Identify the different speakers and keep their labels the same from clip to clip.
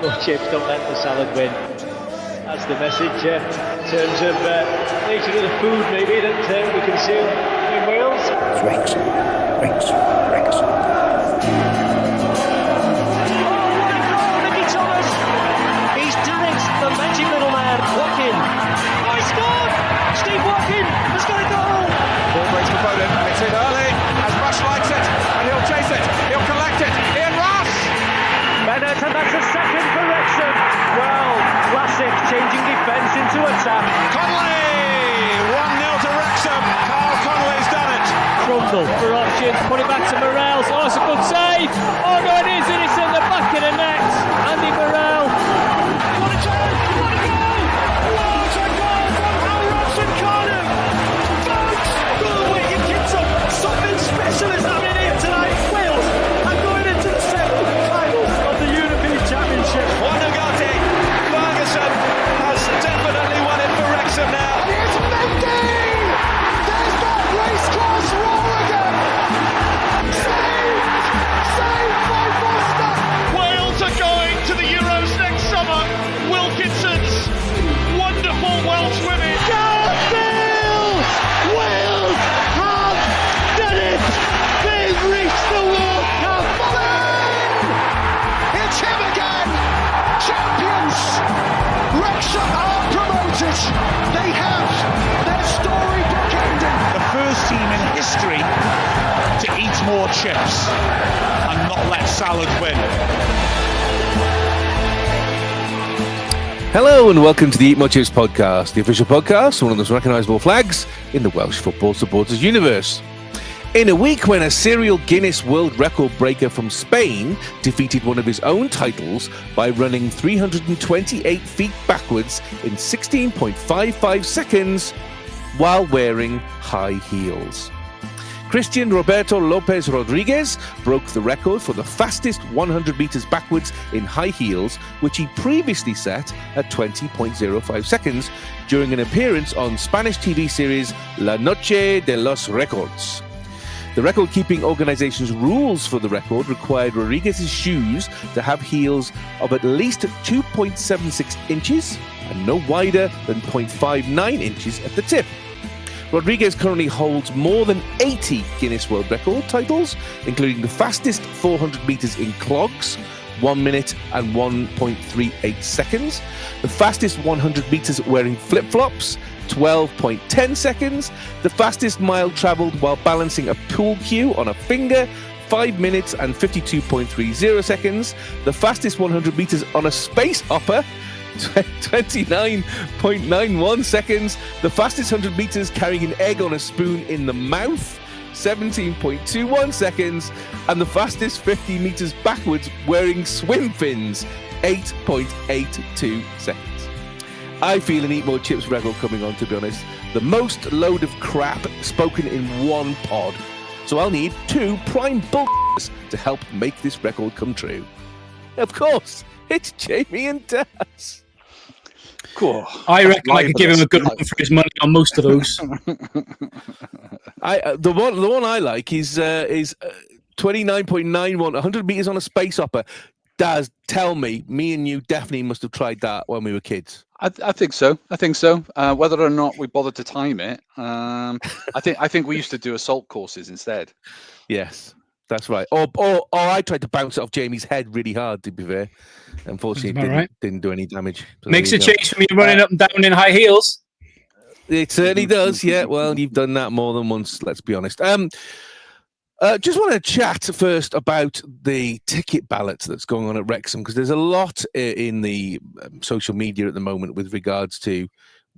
Speaker 1: More chips, don't let the salad win. That's the message in terms of nature of the food maybe that we consume in Wales.
Speaker 2: Wrexham, Wrexham, Wrexham.
Speaker 1: He's done it, the magic little man, Watkin. Oh, he scored! Steve Watkin has got a goal!
Speaker 3: Ball breaks for Bowden, it's in early, as Rush likes it, and he'll chase it, he'll collect it, Ian Rush!
Speaker 1: Bennett, and that's a second for Wrexham. Well, classic, changing defence into attack.
Speaker 3: Conley! 1-0 to Wrexham, Carl Conley's done it!
Speaker 1: Trundle for options, put it back to Morels. Oh, it's a good save! Oh no, it is, and it's in the back of the net. Andy Morel. What a goal! What a goal! What a goal from Al Robson Carnham! Folks, good way you kids up. Something special is happening here tonight. Wales are going into the semi-finals of the European Championship.
Speaker 3: Wanagati, Ferguson has definitely won it for Wrexham now.
Speaker 4: And here's Mendy! There's that race-class roll again! Saved! Saved by Foster!
Speaker 3: Wales are going to the Euros next summer. Wilkinson's wonderful Welsh women.
Speaker 4: Wales! Wales have done it! They've reached the World Cup! It's him again! Champions! Wrexham are promoted! They have their storybook ending!
Speaker 5: The first team in history to eat more chips and not let salad win.
Speaker 6: Hello and welcome to the Eat More Chips podcast, the official podcast, one of those recognisable flags in the Welsh football supporters universe. In a week when a serial Guinness World Record breaker from Spain defeated one of his own titles by running 328 feet backwards in 16.55 seconds while wearing high heels. Christian Roberto Lopez Rodriguez broke the record for the fastest 100 metres backwards in high heels, which he previously set at 20.05 seconds during an appearance on Spanish TV series La Noche de los Records. The record-keeping organization's rules for the record required Rodriguez's shoes to have heels of at least 2.76 inches and no wider than 0.59 inches at the tip. Rodriguez currently holds more than 80 Guinness World Record titles, including the fastest 400 metres in clogs, 1 minute and 1.38 seconds, the fastest 100 metres wearing flip-flops, 12.10 seconds, the fastest mile travelled while balancing a pool cue on a finger, 5 minutes and 52.30 seconds, the fastest 100 metres on a space hopper, 29.91 seconds, the fastest 100 metres carrying an egg on a spoon in the mouth, 17.21 seconds, and the fastest 50 metres backwards wearing swim fins, 8.82 seconds. I feel an Eat More Chips record coming on, to be honest. The most load of crap spoken in one pod. So I'll need two prime bull****s to help make this record come true. Of course, it's Jamie and Daz.
Speaker 7: Cool. I reckon I could give him a good run for his money on most of those.
Speaker 6: The one I like is 29.91, 100 meters on a space hopper. Daz, tell me and you definitely must have tried that when we were kids.
Speaker 7: I think so. Whether or not we bothered to time it, I think we used to do assault courses instead.
Speaker 6: Yes, that's right. Or I tried to bounce it off Jamie's head really hard, to be fair. Unfortunately, it didn't do any damage. So
Speaker 7: makes a change from you running up and down in high heels.
Speaker 6: It certainly does, yeah. Well, you've done that more than once, let's be honest. Just want to chat first about the ticket ballot that's going on at Wrexham, because there's a lot in the social media at the moment with regards to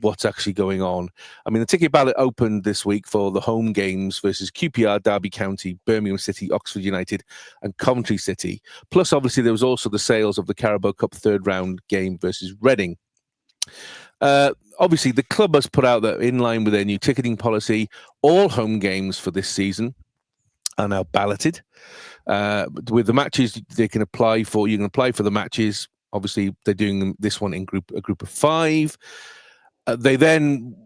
Speaker 6: what's actually going on. I mean, the ticket ballot opened this week for the home games versus QPR, Derby County, Birmingham City, Oxford United and Coventry City. Plus, obviously, there was also the sales of the Carabao Cup third round game versus Reading. Obviously, the club has put out that in line with their new ticketing policy, all home games for this season are now balloted. With the matches they can apply for, you can apply for the matches. Obviously, they're doing this one in a group of 5. They then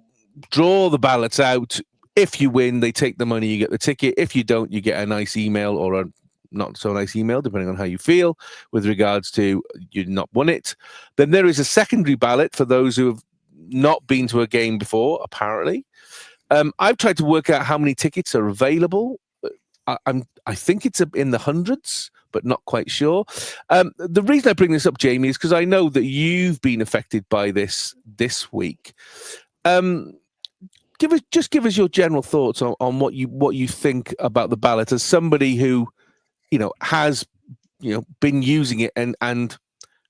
Speaker 6: draw the ballots out. If you win, they take the money, you get the ticket. If you don't, you get a nice email or a not so nice email, depending on how you feel with regards to you've not won it. Then there is a secondary ballot for those who have not been to a game before, apparently. I've tried to work out how many tickets are available. I think it's in the hundreds, but not quite sure. The reason I bring this up, Jamie, is because I know that you've been affected by this week. Give us your general thoughts on what you think about the ballot as somebody who, has, been using it and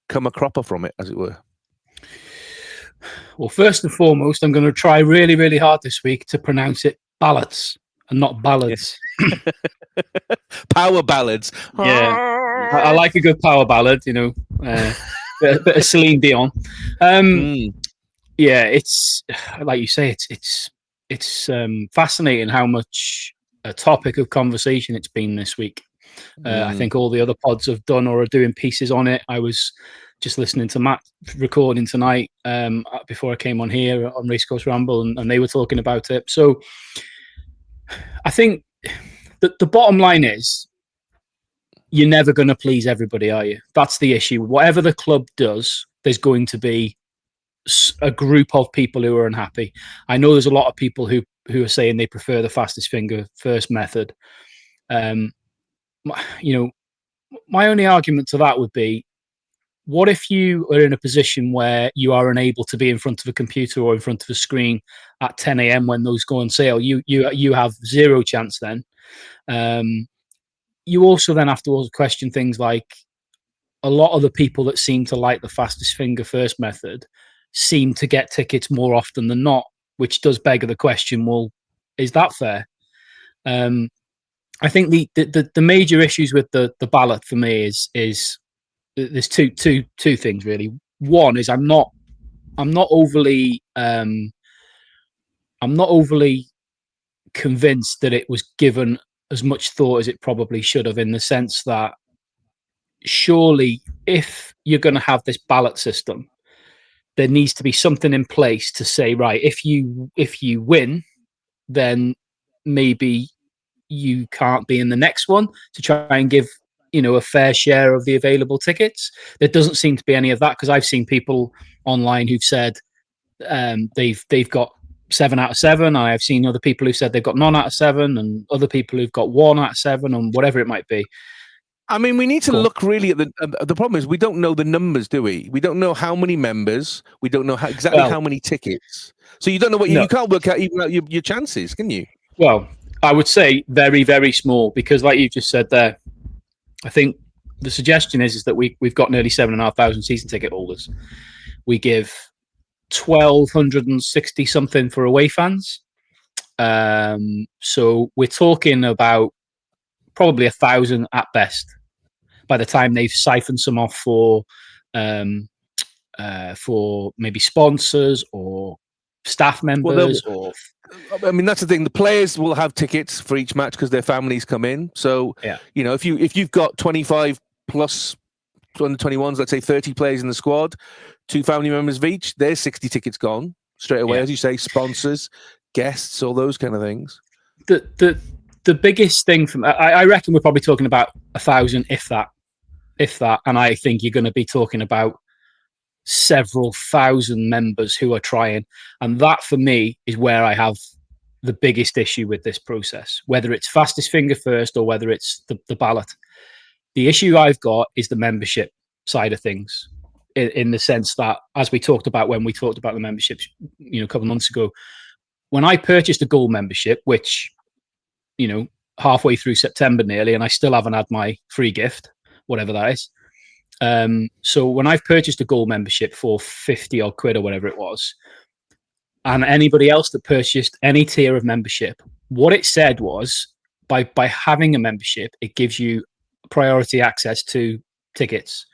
Speaker 6: come a cropper from it, as it were.
Speaker 8: Well, first and foremost, I'm going to try really, really hard this week to pronounce it ballots and not ballads.
Speaker 6: Yes. Power ballads.
Speaker 8: Yeah, I like a good power ballad, a bit of Celine Dion. Yeah, it's like you say, it's fascinating how much a topic of conversation it's been this week. I think all the other pods have done or are doing pieces on it. I was just listening to Matt recording tonight before I came on here on Racecourse Ramble, and they were talking about it. So I think the bottom line is you're never going to please everybody, are you? That's the issue. Whatever the club does, there's going to be a group of people who are unhappy. I know there's a lot of people who are saying they prefer the fastest finger first method. My only argument to that would be, what if you are in a position where you are unable to be in front of a computer or in front of a screen at 10 a.m. when those go on sale? You have zero chance then. You also then have to question things like, a lot of the people that seem to like the fastest finger first method seem to get tickets more often than not, which does beg the question, well, is that fair? I think the major issues with the ballot for me is there's two things really. One is I'm not overly convinced that it was given as much thought as it probably should have, in the sense that surely if you're going to have this ballot system, there needs to be something in place to say, right, if you win, then maybe you can't be in the next one, to try and give a fair share of the available tickets. There doesn't seem to be any of that, because I've seen people online who've said they've got 7 out of 7. I've seen other people who said they've got none out of 7, and other people who've got 1 out of 7, and whatever it might be.
Speaker 6: I mean, we need to look really at the problem is we don't know the numbers, do we? We don't know how many members. We don't know how many tickets. So you don't know you can't work out even your chances, can you?
Speaker 8: Well, I would say very, very small, because like you just said there, I think the suggestion is that we've got nearly 7,500 season ticket holders. We give 1,260 something for away fans. So we're talking about probably 1,000 at best by the time they've siphoned some off for maybe sponsors or staff members.
Speaker 6: That's the thing. The players will have tickets for each match because their families come in. So, if you've got 25 plus under 21s, let's say 30 players in the squad, 2 family members of each, there's 60 tickets gone straight away. As you say, sponsors, guests, all those kind of things.
Speaker 8: The biggest thing I reckon we're probably talking about 1,000, if that, and I think you're going to be talking about several thousand members who are trying, and that for me is where I have the biggest issue with this process, whether it's fastest finger first or whether it's the ballot. The issue I've got is the membership side of things, in the sense that, as we talked about when we talked about the memberships, a couple of months ago, when I purchased a gold membership, which halfway through September nearly, and I still haven't had my free gift, whatever that is. So when I've purchased a gold membership for 50 odd quid or whatever it was, and anybody else that purchased any tier of membership, what it said was, by having a membership, it gives you priority access to tickets.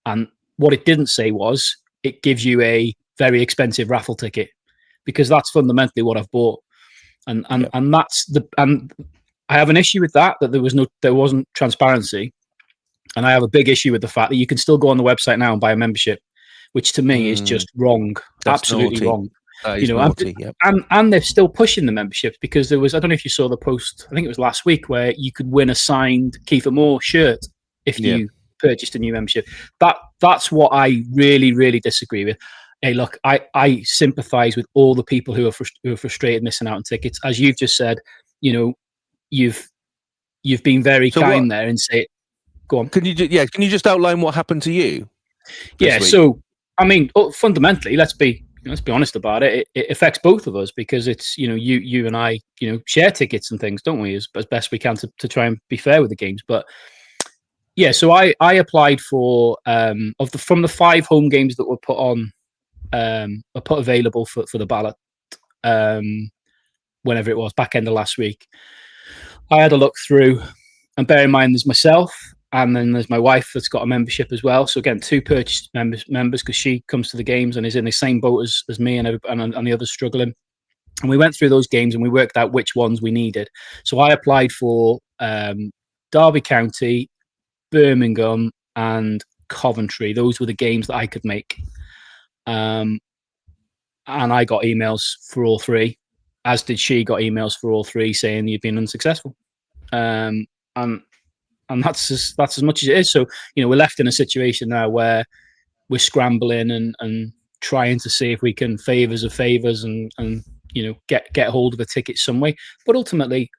Speaker 8: And what it didn't say was, it gives you a very expensive raffle ticket, because that's fundamentally what I've bought. And I have an issue with that there wasn't transparency. And I have a big issue with the fact that you can still go on the website now and buy a membership, which to me is just wrong. That's absolutely naughty. Wrong. you know,
Speaker 6: naughty, yeah.
Speaker 8: and they're still pushing the memberships because there was, I don't know if you saw the post, I think it was last week, where you could win a signed Kiefer Moore shirt if you purchased a new membership. That's what I really, really disagree with. Hey, look, I sympathise with all the people who are frustrated missing out on tickets. As you've just said, you know, you've been very kind there and say, go on.
Speaker 6: Can you just outline what happened to you?
Speaker 8: Yeah, so I mean, fundamentally, let's be honest about it. It affects both of us because it's, you know, you and I, you know, share tickets and things, don't we? As best we can to try and be fair with the games. But yeah, so I applied for from the 5 home games that were put on, put available for the ballot, whenever it was, back end of last week. I had a look through, and bear in mind, there's myself. And then there's my wife that's got a membership as well. So again, 2 purchased members because she comes to the games and is in the same boat as me and the others struggling. And we went through those games and we worked out which ones we needed. So I applied for Derby County, Birmingham, and Coventry. Those were the games that I could make. And I got emails for all 3, as did she. Got emails for all 3 saying you've been unsuccessful. And that's as much as it is. So, you know, we're left in a situation now where we're scrambling and trying to see if we can favours of favours and you know, get hold of a ticket some way. But ultimately,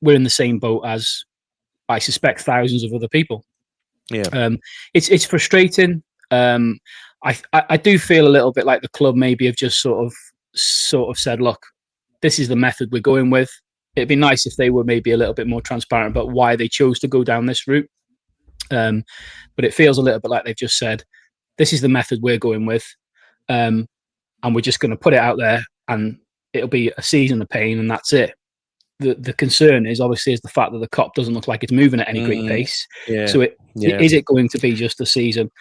Speaker 8: we're in the same boat as, I suspect, thousands of other people.
Speaker 6: Yeah.
Speaker 8: It's frustrating. I do feel a little bit like the club maybe have just sort of said, look, this is the method we're going with. It'd be nice if they were maybe a little bit more transparent about why they chose to go down this route. But it feels a little bit like they've just said, this is the method we're going with. And we're just going to put it out there and it'll be a season of pain and that's it. The concern is obviously the fact that the COP doesn't look like it's moving at any great pace.
Speaker 6: Yeah.
Speaker 8: So is it going to be just a season?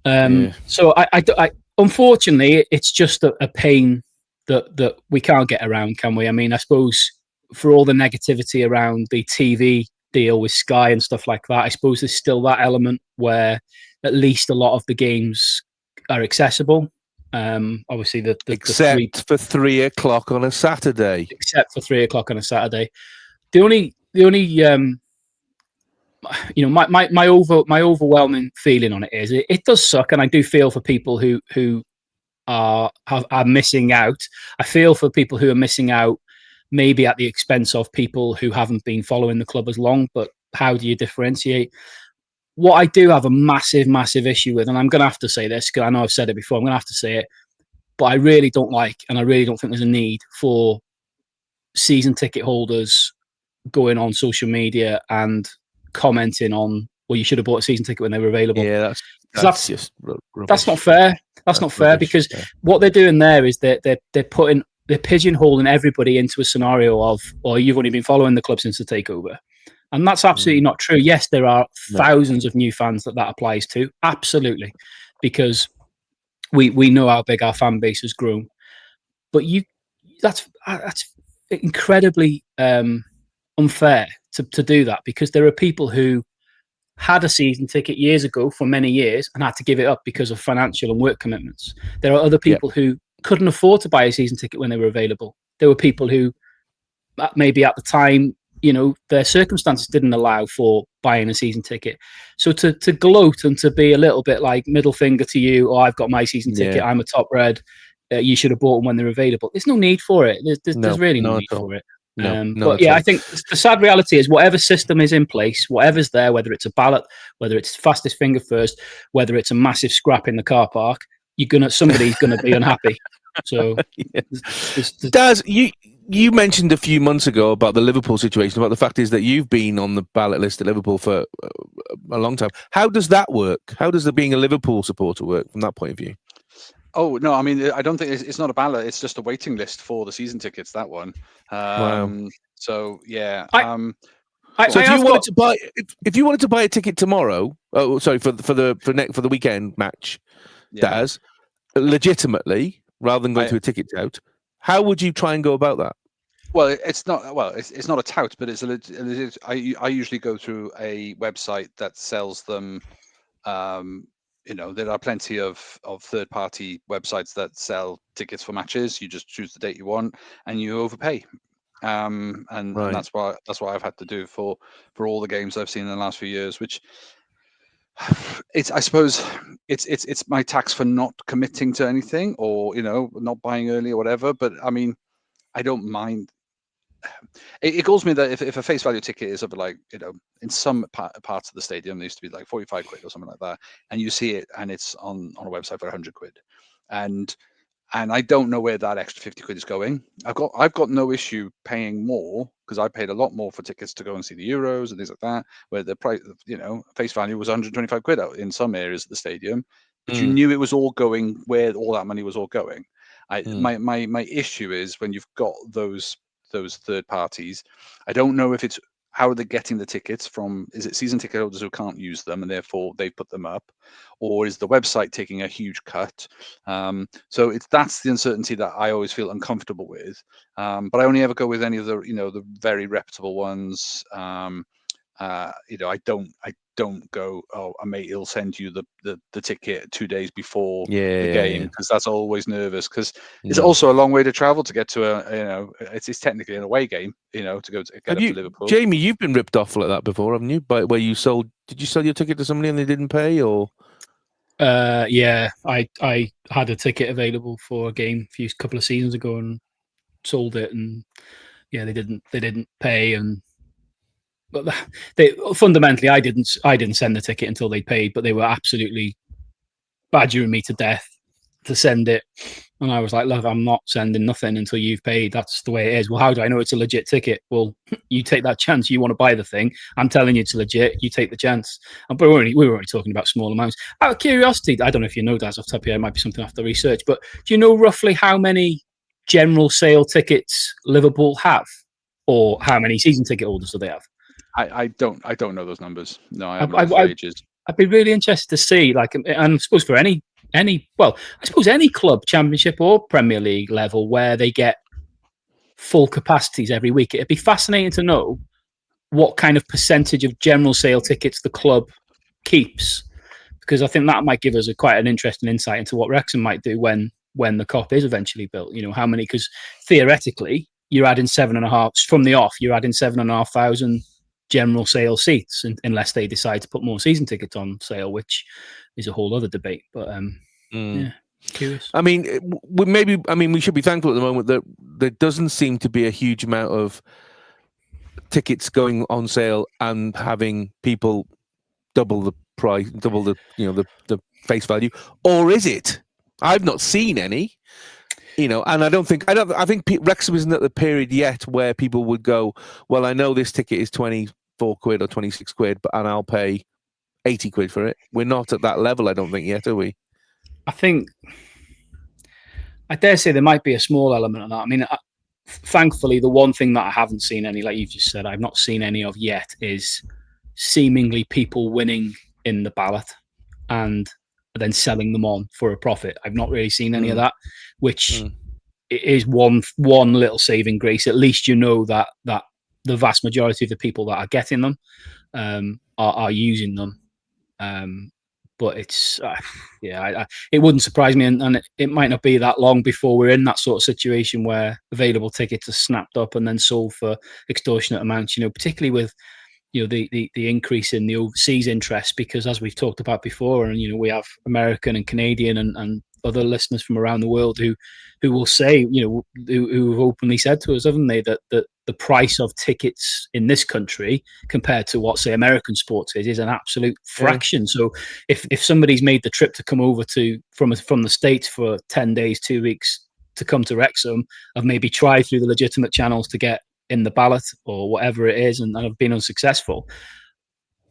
Speaker 8: So I unfortunately, it's just a pain that we can't get around, can we? I mean, I suppose, for all the negativity around the TV deal with Sky and stuff like that, I suppose there's still that element where at least a lot of the games are accessible. Obviously,
Speaker 6: except for 3 o'clock on a Saturday.
Speaker 8: Except for 3 o'clock on a Saturday. The only you know, my overwhelming feeling on it is it does suck, and I do feel for people who are missing out. I feel for people who are missing out, maybe at the expense of people who haven't been following the club as long, but how do you differentiate? What I do have a massive, massive issue with, and I'm going to have to say this, because I know I've said it before, I'm going to have to say it, but I really don't like, and I really don't think there's a need for season ticket holders going on social media and commenting on, well, you should have bought a season ticket when they were available.
Speaker 6: Yeah,
Speaker 8: that's
Speaker 6: just rubbish.
Speaker 8: That's not fair. That's not fair,
Speaker 6: rubbish,
Speaker 8: because what they're doing there is they're pigeonholing everybody into a scenario of, well, you've only been following the club since the takeover. And that's absolutely not true. Yes, there are thousands of new fans that applies to. Absolutely. Because we know how big our fan base has grown. But that's incredibly unfair to do that, because there are people who had a season ticket years ago for many years and had to give it up because of financial and work commitments. There are other people who couldn't afford to buy a season ticket when they were available. There were people who maybe at the time, you know, their circumstances didn't allow for buying a season ticket. So to gloat and to be a little bit like middle finger to you, oh, I've got my season ticket, I'm a top red, you should have bought them when they're available. There's no need for it. There's really no need for it. But yeah, I think the sad reality is whatever system is in place, whatever's there, whether it's a ballot, whether it's fastest finger first, whether it's a massive scrap in the car park, somebody's gonna be unhappy. So,
Speaker 6: Daz, you mentioned a few months ago about the Liverpool situation, about the fact is that you've been on the ballot list at Liverpool for a long time. How does that work? How does being a Liverpool supporter work from that point of view?
Speaker 7: Oh, no, I mean, I don't think it's not a ballot. It's just a waiting list for the season tickets, that one.
Speaker 6: Wow.
Speaker 7: So, yeah.
Speaker 6: So if you wanted to buy a ticket tomorrow, for the weekend match, Daz, legitimately, rather than going to a ticket tout, how would you try and go about that?
Speaker 7: Well, it's not a tout, but it's a legit. I usually go through a website that sells them there are plenty of third-party websites that sell tickets for matches. You just choose the date you want and you overpay. And that's what I've had to do for all the games I've seen in the last few years, which I suppose it's my tax for not committing to anything, or not buying early or whatever. But I mean, I don't mind. It galls me that if a face value ticket is of like, in some parts of the stadium, there used to be like 45 quid or something like that, and you see it and it's on a website for 100 quid, and I don't know where that extra 50 quid is going. I've got no issue paying more, because I paid a lot more for tickets to go and see the Euros and things like that, where the price, face value was 125 quid out in some areas of the stadium, but you knew it was all going where all that money was all going. My issue is when you've got those third parties. I don't know if it's how are they getting the tickets from. Is it season ticket holders who can't use them and therefore they put them up, or is the website taking a huge cut? So that's the uncertainty that I always feel uncomfortable with. But I only ever go with any of the the very reputable ones. I don't go, oh, a mate, he'll send you the ticket 2 days before the game, because that's always nervous, because it's also a long way to travel to get to it's technically an away game, to go to get up to Liverpool.
Speaker 6: Jamie, you've been ripped off like that before, haven't you? But where did you sell your ticket to somebody and they didn't pay, or?
Speaker 8: Yeah, I had a ticket available for a game a couple of seasons ago and sold it, and yeah, they didn't pay, and but fundamentally, I didn't send the ticket until they paid, but they were absolutely badgering me to death to send it, and I was like, look, I'm not sending nothing until you've paid. That's the way it is. Well, how do I know it's a legit ticket? Well, you take that chance. You want to buy the thing. I'm telling you it's legit. You take the chance. But we were only talking about small amounts. Out of curiosity, I don't know if you know, Daz, off the top of your head, it might be something I have to research, but do you know roughly how many general sale tickets Liverpool have, or how many season ticket holders do they have?
Speaker 7: I don't know those numbers. No, I haven't for ages.
Speaker 8: I'd be really interested to see, like, and I suppose for any club, Championship or Premier League level, where they get full capacities every week. It'd be fascinating to know what kind of percentage of general sale tickets the club keeps, because I think that might give us quite an interesting insight into what Wrexham might do when the Kop is eventually built. How many? Because theoretically, you're adding 7.5 from the off. You're adding 7,500 general sale seats, unless they decide to put more season tickets on sale, which is a whole other debate. But yeah, curious.
Speaker 6: I mean, we should be thankful at the moment that there doesn't seem to be a huge amount of tickets going on sale and having people double the price, double the the face value, or is it? I've not seen any. And I think Wrexham isn't at the period yet where people would go, well, I know this ticket is 24 quid or 26 quid, and I'll pay 80 quid for it. We're not at that level, I don't think, yet, are we?
Speaker 8: I dare say there might be a small element of that. I mean, thankfully, the one thing that I haven't seen any, like you've just said, I've not seen any of yet, is seemingly people winning in the ballot and then selling them on for a profit. I've not really seen any of that, which is one little saving grace. At least that the vast majority of the people that are getting them are using them. But it's it wouldn't surprise me, and it might not be that long before we're in that sort of situation where available tickets are snapped up and then sold for extortionate amounts. Particularly with the increase in the overseas interest, because as we've talked about before, and we have American and Canadian and other listeners from around the world who will say, who've openly said to us, haven't they, that the price of tickets in this country compared to what, say, American sports is an absolute fraction. So if somebody's made the trip to come over from the States for 10 days, 2 weeks to come to Wrexham, I've maybe tried through the legitimate channels to get in the ballot or whatever it is, and I've been unsuccessful,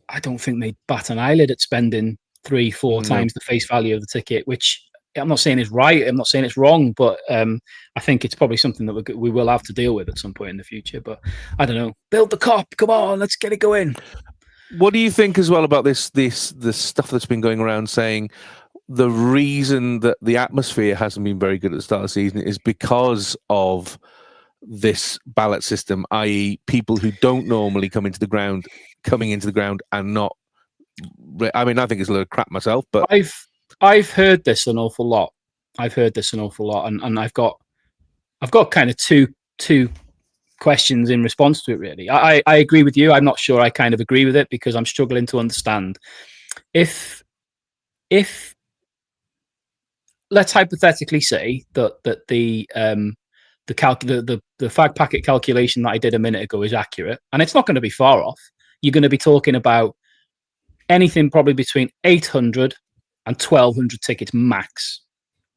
Speaker 8: I don't think they'd bat an eyelid at spending 3-4 times the face value of the ticket, which I'm not saying is right, I'm not saying it's wrong, but I think it's probably something that we will have to deal with at some point in the future. But I don't know. Build the Kop, come on, let's get it going.
Speaker 6: What do you think as well about this stuff that's been going around saying the reason that the atmosphere hasn't been very good at the start of the season is because of this ballot system, i.e. people who don't normally come into the ground coming into the ground and not I mean, I think it's a load of crap myself, but
Speaker 8: I've heard this an awful lot. And I've got kind of two questions in response to it. Really, I agree with you. I'm not sure I kind of agree with it because I'm struggling to understand if let's hypothetically say that the fag packet calculation that I did a minute ago is accurate, and it's not going to be far off. You're going to be talking about anything probably between 800 and 1,200 tickets max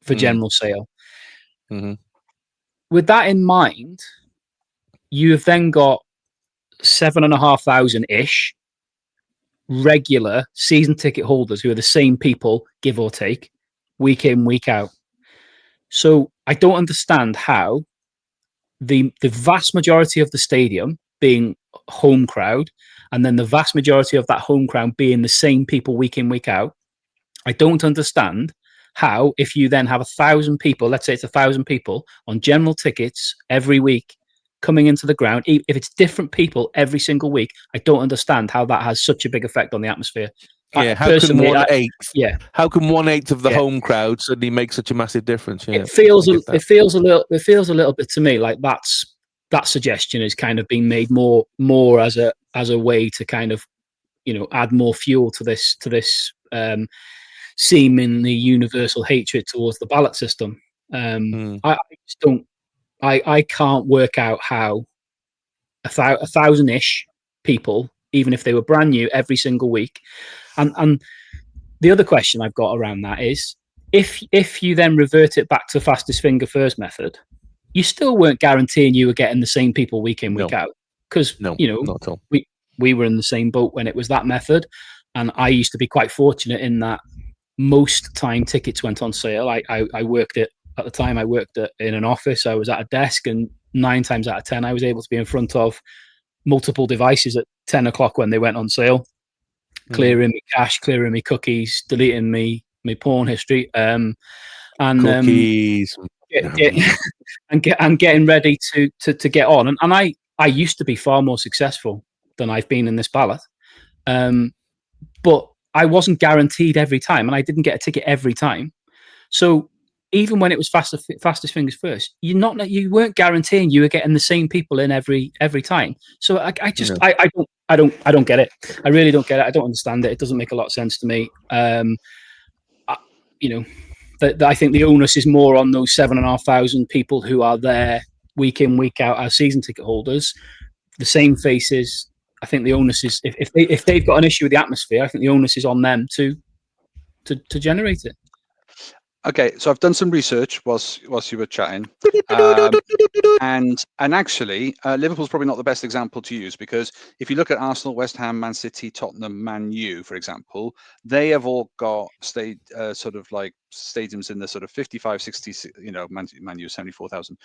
Speaker 8: for general sale.
Speaker 6: Mm-hmm.
Speaker 8: With that in mind, you've then got 7,500-ish regular season ticket holders who are the same people, give or take, week in, week out. So I don't understand how the vast majority of the stadium being home crowd, and then the vast majority of that home crowd being the same people week in, week out. I don't understand how, if you then have 1,000 people, let's say it's 1,000 people on general tickets every week coming into the ground, if it's different people every single week, I don't understand how that has such a big effect on the atmosphere.
Speaker 6: Yeah, how can 1/8? Yeah, how can 1/8 of the home crowd suddenly make such a massive difference? Yeah,
Speaker 8: it feels a little bit to me like that suggestion is kind of being made more as a way to kind of, add more fuel to this seemingly universal hatred towards the ballot system. I just don't. I can't work out how 1,000-ish people, even if they were brand new every single week, and the other question I've got around that is if you then revert it back to fastest finger first method, you still weren't guaranteeing you were getting the same people week in, week out, because not at all. We were in the same boat when it was that method, and I used to be quite fortunate in that most time tickets went on sale. I worked at the time. I worked in an office. I was at a desk, and 9 times out of 10, I was able to be in front of multiple devices at 10 o'clock when they went on sale, clearing me cash, clearing me cookies, deleting me porn history, and
Speaker 6: cookies,
Speaker 8: and getting ready to get on. And I used to be far more successful than I've been in this ballot, but I wasn't guaranteed every time, and I didn't get a ticket every time. So even when it was fastest fingers first, you weren't guaranteeing you were getting the same people in every time. So I don't get it. I really don't get it. I don't understand it. It doesn't make a lot of sense to me. I think the onus is more on those 7,500 people who are there week in, week out as season ticket holders, the same faces. I think the onus is if they've got an issue with the atmosphere, I think the onus is on them to generate it.
Speaker 7: Okay, so I've done some research whilst you were chatting, and actually, Liverpool's probably not the best example to use, because if you look at Arsenal, West Ham, Man City, Tottenham, Man U, for example, they have all got sort of like stadiums in the sort of 55, 60, Man U 74,000.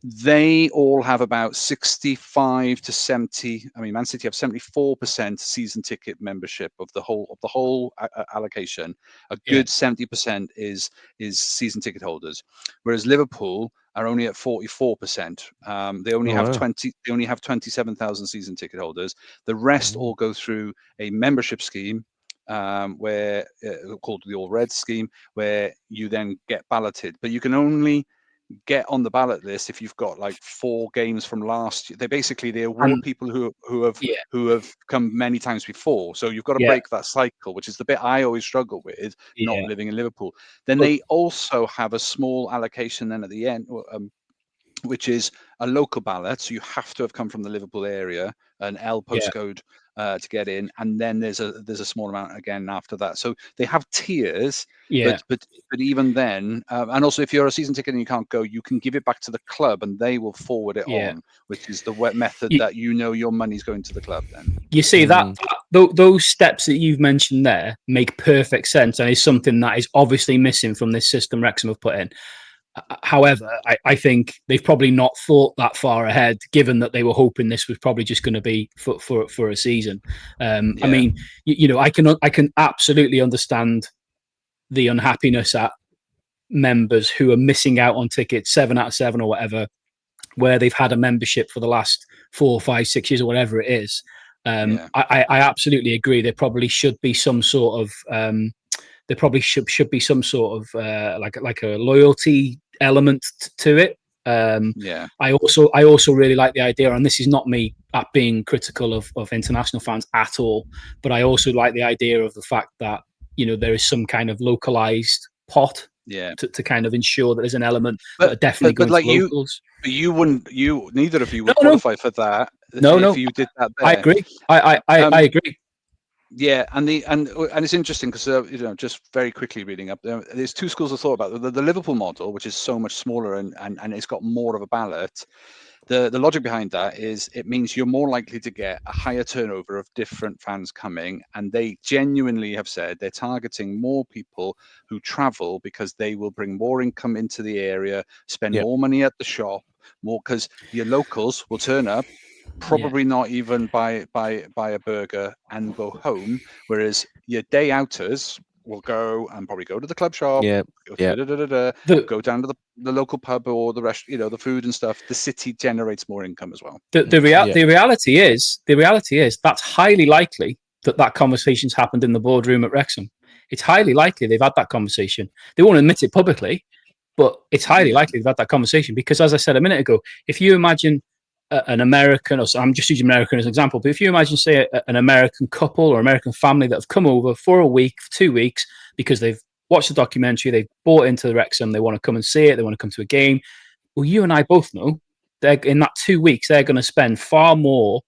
Speaker 7: They all have about 65 to 70. I mean, Man City have 74% season ticket membership of the whole allocation. A good 70% is season ticket holders, whereas Liverpool are only at 44%. They only have 27,000 season ticket holders. The rest all go through a membership scheme, where called the All Red scheme, where you then get balloted, but you can only get on the ballot list if you've got like 4 games from last year. They award people who have come many times before. So you've got to break that cycle, which is the bit I always struggle with, not living in Liverpool. Then they also have a small allocation then at the end, which is a local ballot. So you have to have come from the Liverpool area, an L postcode to get in, and then there's a small amount again after that. So they have tiers, but even then, and also if you're a season ticket and you can't go, you can give it back to the club and they will forward it on, which is the method that your money's going to the club. Then
Speaker 8: you see that those steps that you've mentioned there make perfect sense, and is something that is obviously missing from this system Wrexham have put in. However, I think they've probably not thought that far ahead, given that they were hoping this was probably just going to be for a season. I mean, I can absolutely understand the unhappiness at members who are missing out on tickets 7 out of 7 or whatever, where they've had a membership for the last 4, 5, 6 years or whatever it is, I absolutely agree. There probably should be some sort of like a loyalty element to it. I also really like the idea, and this is not me at being critical of international fans at all, but I also like the idea of the fact that there is some kind of localized pot to kind of ensure that there's an element that definitely goes to locals.
Speaker 7: But neither of you would qualify for that. If you did that there.
Speaker 8: I agree. I agree.
Speaker 7: Yeah, and it's interesting because just very quickly reading up, there's two schools of thought about the Liverpool model, which is so much smaller and it's got more of a ballot. The logic behind that is it means you're more likely to get a higher turnover of different fans coming, and they genuinely have said they're targeting more people who travel because they will bring more income into the area, spend more money at the shop, more because your locals will turn up. Probably not even buy a burger and go home, whereas your day outers will go and probably go to the club shop, go down to the local pub or the rest, the food and stuff. The city generates more income as well.
Speaker 8: The reality is that's highly likely that conversation's happened in the boardroom at Wrexham. It's highly likely they've had that conversation. They won't admit it publicly, but it's highly likely they've had that conversation because, as I said a minute ago, if you imagine an American, or I'm just using American as an example, but if you imagine, say, an American couple or American family that have come over for a week, 2 weeks, because they've watched the documentary, they've bought into the Wrexham, they want to come and see it, they want to come to a game. Well, you and I both know that in that 2 weeks, they're going to spend far more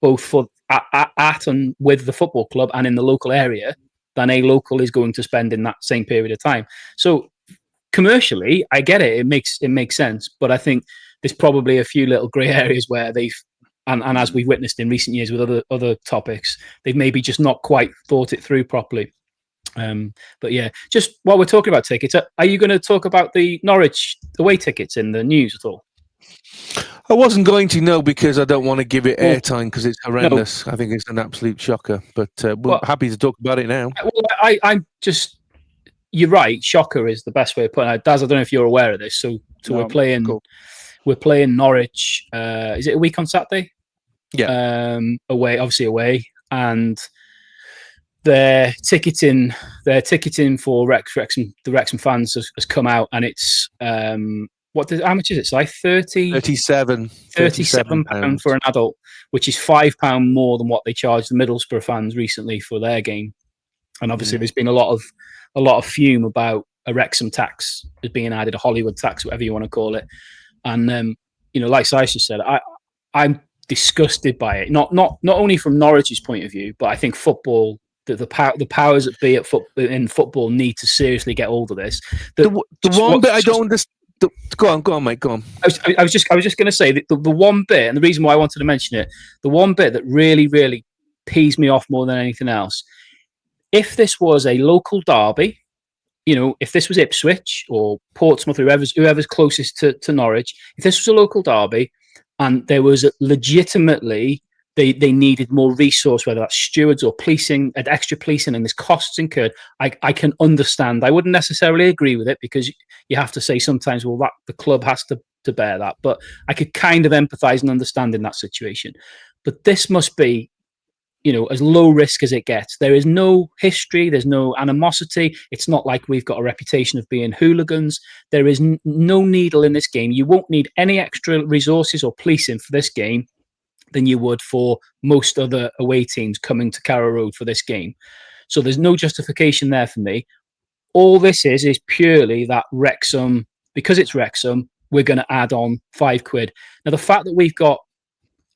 Speaker 8: both for at and with the football club and in the local area than a local is going to spend in that same period of time. So commercially, I get it. It makes sense. But I think there's probably a few little grey areas where they've, and as we've witnessed in recent years with other topics, they've maybe just not quite thought it through properly. But yeah, just while we're talking about tickets, are you going to talk about the Norwich away tickets in the news at all?
Speaker 6: I wasn't going to, no, because I don't want to give it airtime because it's horrendous. No. I think it's an absolute shocker, but we're happy to talk about it now.
Speaker 8: Well, I'm just, you're right, shocker is the best way of putting it. Daz, I don't know if you're aware of this. So we're playing... Cool. We're playing Norwich. Is it a week on Saturday?
Speaker 6: Yeah.
Speaker 8: Away, and their ticketing for Wrexham. The Wrexham fans has come out, and it's how much is it? It's like
Speaker 6: 37
Speaker 8: £37 for an adult, which is £5 more than what they charged the Middlesbrough fans recently for their game. And obviously, there's been a lot of fume about a Wrexham tax as being added, a Hollywood tax, whatever you want to call it. And like Sai just said, I'm disgusted by it. Not only from Norwich's point of view, but I think football, the powers that be in football need to seriously get hold of this. The one bit I don't understand. Go on, mate. Go on. I was just going to say that the one bit, and the reason why I wanted to mention it, the one bit that really, really pees me off more than anything else. If this was a local derby, if this was Ipswich or Portsmouth, whoever's closest to Norwich, if this was a local derby and there was legitimately, they needed more resource, whether that's stewards or policing, extra policing, and there's costs incurred, I can understand. I wouldn't necessarily agree with it because you have to say sometimes, well, that the club has to bear that. But I could kind of empathise and understand in that situation. But this must be, as low risk as it gets. There is no history. There's no animosity. It's not like we've got a reputation of being hooligans. There is no needle in this game. You won't need any extra resources or policing for this game than you would for most other away teams coming to Carrow Road for this game. So there's no justification there for me. All this is purely that Wrexham, because it's Wrexham, we're going to add on £5. Now, the fact that we've got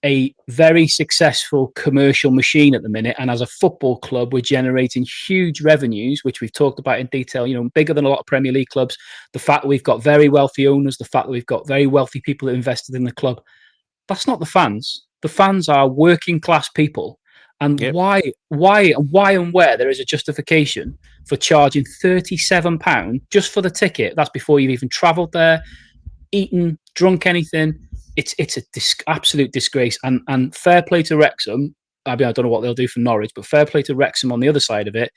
Speaker 8: a very successful commercial machine at the minute, and as a football club we're generating huge revenues, which we've talked about in detail, bigger than a lot of Premier League clubs. The fact that we've got very wealthy owners, the fact that we've got very wealthy people that invested in the club, that's not the fans. The fans are working class people. And why and where there is a justification for charging £37 just for the ticket, that's before you've even travelled there, eaten, drunk anything. It's an absolute disgrace, and fair play to Wrexham. I don't know what they'll do for Norwich, but fair play to Wrexham on the other side of it.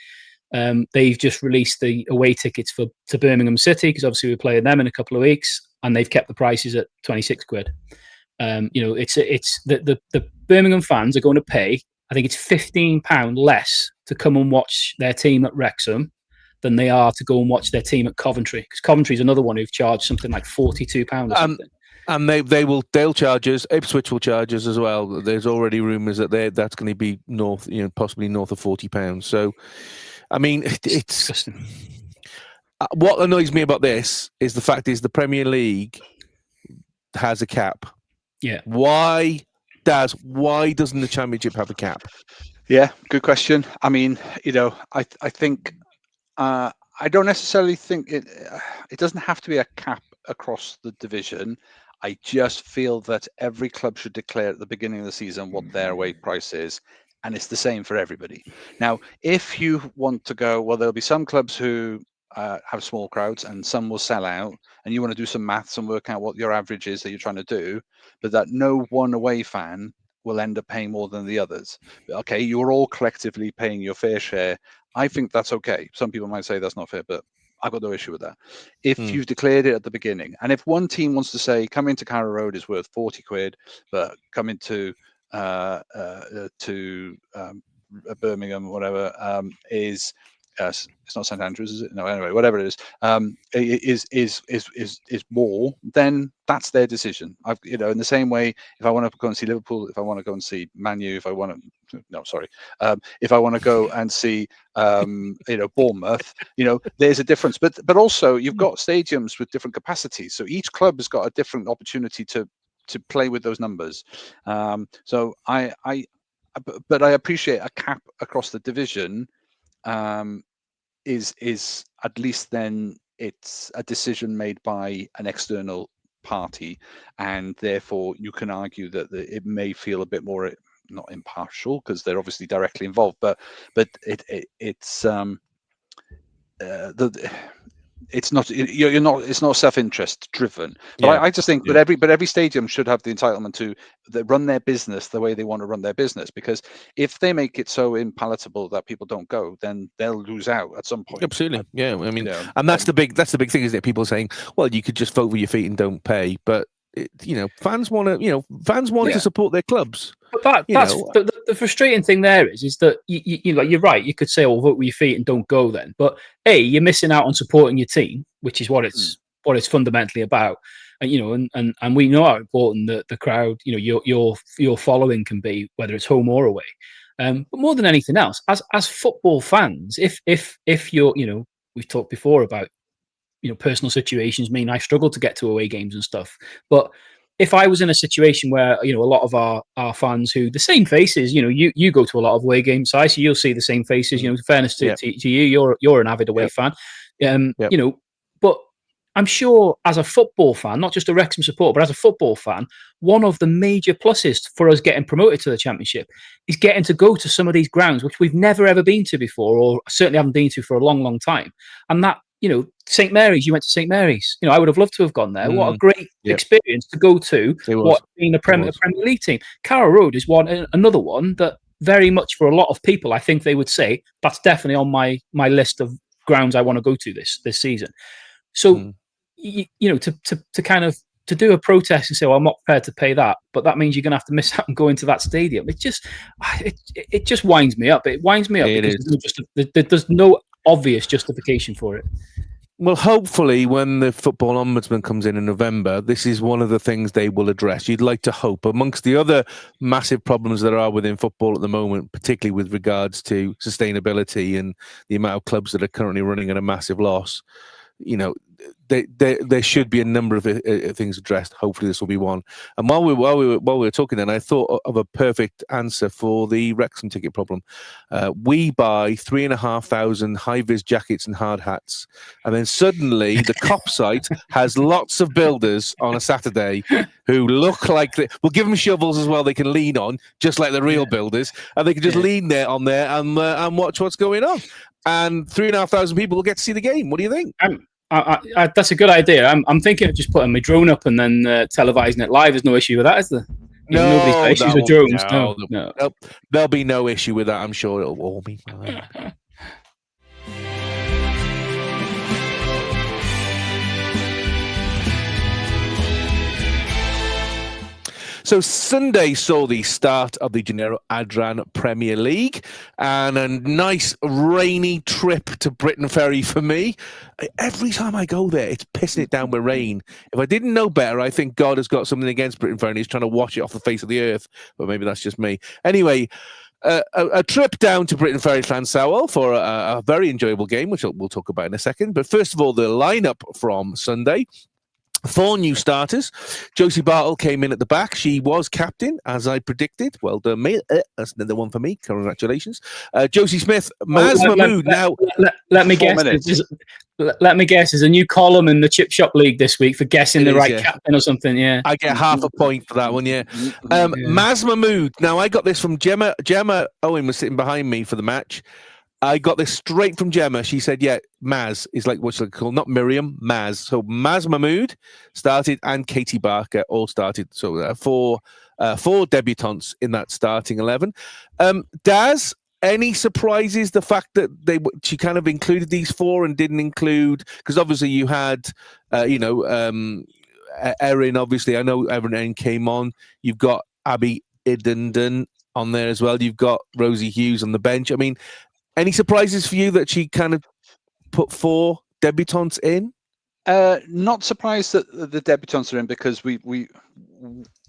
Speaker 8: They've just released the away tickets to Birmingham City, because obviously we're playing them in a couple of weeks, and they've kept the prices at £26. It's the Birmingham fans are going to pay I think it's £15 less to come and watch their team at Wrexham than they are to go and watch their team at Coventry, because Coventry's another one who've charged something like £42 or something.
Speaker 6: And they'll charge us. Ipswich will charge us as well. There's already rumours that that's going to be possibly north of £40. So, I mean, it's what annoys me about this is the fact is the Premier League has a cap.
Speaker 8: Yeah.
Speaker 6: Why doesn't the Championship have a cap?
Speaker 7: Yeah, good question. I mean, I think I don't necessarily think it doesn't have to be a cap across the division. I just feel that every club should declare at the beginning of the season what their away price is, and it's the same for everybody. Now, if you want to go, well, there'll be some clubs who have small crowds and some will sell out, and you want to do some maths and work out what your average is that you're trying to do, but that no one away fan will end up paying more than the others. Okay, you're all collectively paying your fair share. I think that's okay. Some people might say that's not fair, but I've got no issue with that. If you've declared it at the beginning, and if one team wants to say, coming to Carrow Road is worth 40 quid, but coming to Birmingham, whatever, is it's not St Andrews, is it? No, anyway, whatever it is more, then that's their decision. In the same way, if I want to go and see Liverpool, if I want to go and see Man U, if I want to go and see Bournemouth, there's a difference. But also you've got stadiums with different capacities, so each club has got a different opportunity to play with those numbers. So I appreciate a cap across the division. Is at least then it's a decision made by an external party, and therefore you can argue that it may feel a bit more not impartial because they're obviously directly involved, but it's it's not self-interest driven. But I just think but every stadium should have the entitlement to run their business the way they want to run their business, because if they make it so impalatable that people don't go, then they'll lose out at some point.
Speaker 6: Absolutely. Yeah. I mean, and that's the big thing, isn't it? People saying, well, you could just vote with your feet and don't pay, but fans want to support their clubs.
Speaker 8: But that's the frustrating thing there is that you're right. You could say, "Oh, vote with your feet and don't go." Then, but you're missing out on supporting your team, which is what it's fundamentally about. And we know how important the crowd, your following can be, whether it's home or away. But more than anything else, as football fans, if you're, we've talked before about, personal situations mean I struggle to get to away games and stuff, but if I was in a situation where, a lot of our fans who the same faces, you go to a lot of away games, so you'll see the same faces, in fairness to you, you're an avid away fan, but I'm sure as a football fan, not just a Wrexham supporter, but as a football fan, one of the major pluses for us getting promoted to the Championship is getting to go to some of these grounds, which we've never ever been to before, or certainly haven't been to for a long, long time. And that, St Mary's, you went to St Mary's. I would have loved to have gone there. What a great experience to go to, being a Premier League team. Carrow Road is another one that very much for a lot of people, I think they would say, that's definitely on my list of grounds I want to go to this season. So, to do a protest and say, well, I'm not prepared to pay that, but that means you're going to have to miss out and go into that stadium. It just winds me up. It winds me up because there's no obvious justification for it.
Speaker 6: Well, hopefully when the Football Ombudsman comes in November, this is one of the things they will address. You'd like to hope, amongst the other massive problems that are within football at the moment, particularly with regards to sustainability and the amount of clubs that are currently running at a massive loss, there should be a number of things addressed. Hopefully, this will be one. And while we were talking, then I thought of a perfect answer for the Wrexham ticket problem. We buy 3,500 high-vis jackets and hard hats, and then suddenly the COP site has lots of builders on a Saturday who look like we'll give them shovels as well. They can lean on, just like the real builders, and they can just lean there and watch what's going on. And 3,500 people will get to see the game. What do you think?
Speaker 8: That's a good idea. I'm thinking of just putting my drone up and then televising it live. There's no issue with that, is there? Nobody's got issues with drones. No.
Speaker 6: There'll be no issue with that. I'm sure it'll all be fine. So Sunday saw the start of the Gennaro Adran Premier League and a nice rainy trip to Briton Ferry for me. Every time I go there, it's pissing it down with rain. If I didn't know better, I think God has got something against Briton Ferry and he's trying to wash it off the face of the earth. But maybe that's just me. Anyway, a trip down to Briton Ferry Llansawell for a very enjoyable game, which we'll talk about in a second. But first of all, the lineup from Sunday. 4 new starters. Josie Bartle came in at the back. She was captain, as I predicted. Well done, mate. That's another one for me. Congratulations. Josie Smith, Maz Mahmood.
Speaker 8: Let me guess. Let me guess. There's a new column in the Chip Shop League this week for guessing the right captain or something. Yeah,
Speaker 6: I get half a point for that one. Yeah. Maz Mahmood. Now I got this from Gemma. Gemma Owen was sitting behind me for the match. I got this straight from Gemma. She said, yeah, Maz is like what's it called? Not Miriam, Maz. So Maz Mahmood started and Katie Barker all started. So four debutantes in that starting 11. Daz, any surprises? The fact that she kind of included these 4 and didn't include, because obviously you had, Erin, obviously. I know Erin came on. You've got Abby Idenden on there as well. You've got Rosie Hughes on the bench. I mean, any surprises for you that she kind of put 4 debutantes in?
Speaker 7: Not surprised that the debutantes are in because we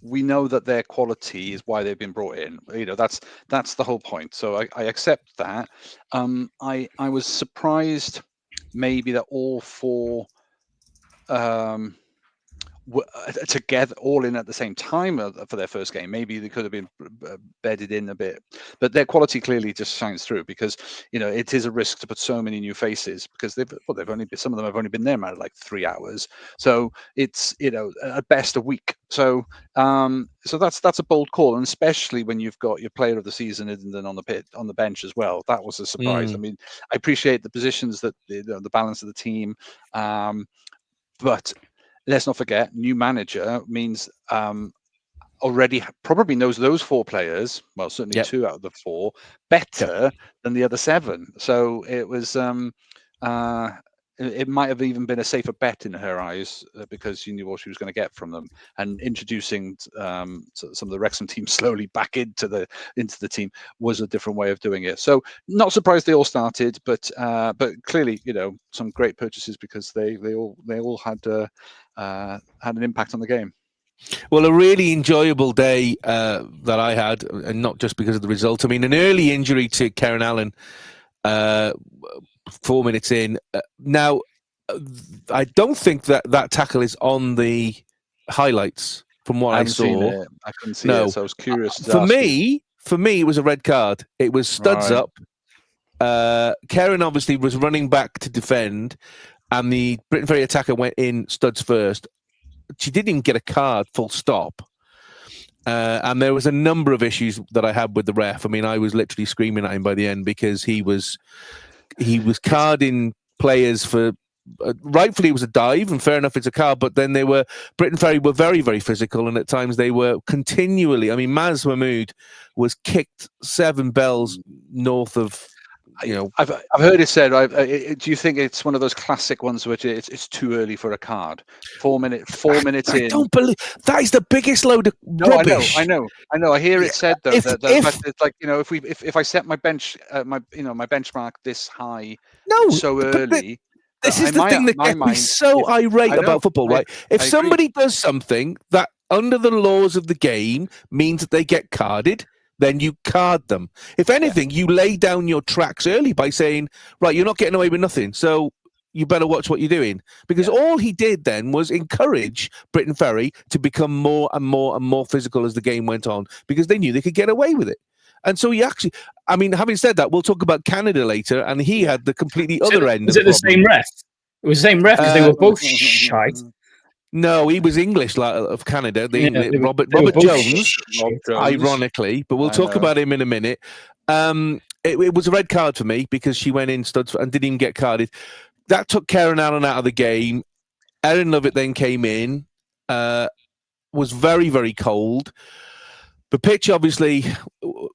Speaker 7: know that their quality is why they've been brought in. That's the whole point. So I accept that. I was surprised maybe that all 4 were together, all in at the same time for their first game. Maybe they could have been bedded in a bit, but their quality clearly just shines through because it is a risk to put so many new faces because they've only been, some of them have only been there like 3 hours, so it's at best a week. So that's a bold call, and especially when you've got your player of the season and then on the bench as well. That was a surprise. I mean, I appreciate the positions that the balance of the team, but let's not forget, new manager means already probably knows those 4 players, well, certainly 2 out of the 4, better than the other 7. So it was, it might have even been a safer bet in her eyes because you knew what she was going to get from them. And introducing some of the Wrexham team slowly back into the team was a different way of doing it. So not surprised they all started, but clearly, some great purchases because they all had an impact on the game.
Speaker 6: Well, a really enjoyable day that I had, and not just because of the result. I mean, an early injury to Karen Allen 4 minutes in. Now, I don't think that tackle is on the highlights from what I saw.
Speaker 7: I couldn't see it, so I was curious.
Speaker 6: For me, it was a red card. It was studs up. Karen obviously was running back to defend, and the Briton Ferry attacker went in studs first. She didn't even get a card, full stop. And there was a number of issues that I had with the ref. I mean, I was literally screaming at him by the end because he was carding players for rightfully it was a dive, and fair enough, it's a card. But then Briton Ferry were very, very physical, and at times they were continually. I mean, Maz Mahmood was kicked 7 bells north of.
Speaker 7: I've heard it said. Do you think it's one of those classic ones which it's too early for a card? 4 minutes in. I don't
Speaker 6: believe that is the biggest load of rubbish.
Speaker 7: I know. I hear it said though that it's like if I set my bench my benchmark this high so early.
Speaker 6: This is the thing that gets me so irate about football, right? If somebody does something that under the laws of the game means that they get carded, then you card them. If anything, you lay down your tracks early by saying, right, you're not getting away with nothing, so you better watch what you're doing. Because all he did then was encourage Briton Ferry to become more and more and more physical as the game went on, because they knew they could get away with it. And so he actually, I mean, having said that, we'll talk about Canada later, and he had the completely other end.
Speaker 8: Was it the same ref? It was the same ref because they were both shite.
Speaker 6: No, he was English of Canada. Robert Jones, ironically, but we'll talk about him in a minute. It was a red card for me because she went in studs and didn't even get carded. That took Karen Allen out of the game. Erin Lovett then came in, was very, very cold. The pitch obviously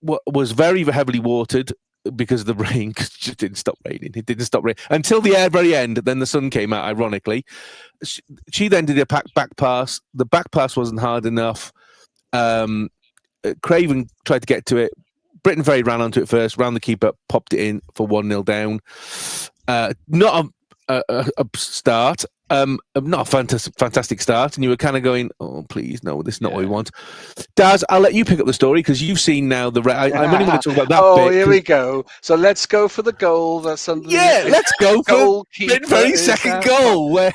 Speaker 6: was very heavily watered because of the rain, because it just didn't stop raining. It didn't stop raining until the very end. Then the sun came out, ironically. She then did a back pass. The back pass wasn't hard enough. Craven tried to get to it. Briton Ferry ran onto it first, round the keeper, popped it in for 1-0 down. Not a start, not a fantastic start, and you were kind of going, "Oh, please, no, this is not what we want." Daz, I'll let you pick up the story because you've seen now the. I'm only going to talk about that.
Speaker 7: Oh, here we go. So let's go for the goal. That's something.
Speaker 6: Yeah, let's go for Briton Ferry's second goal, where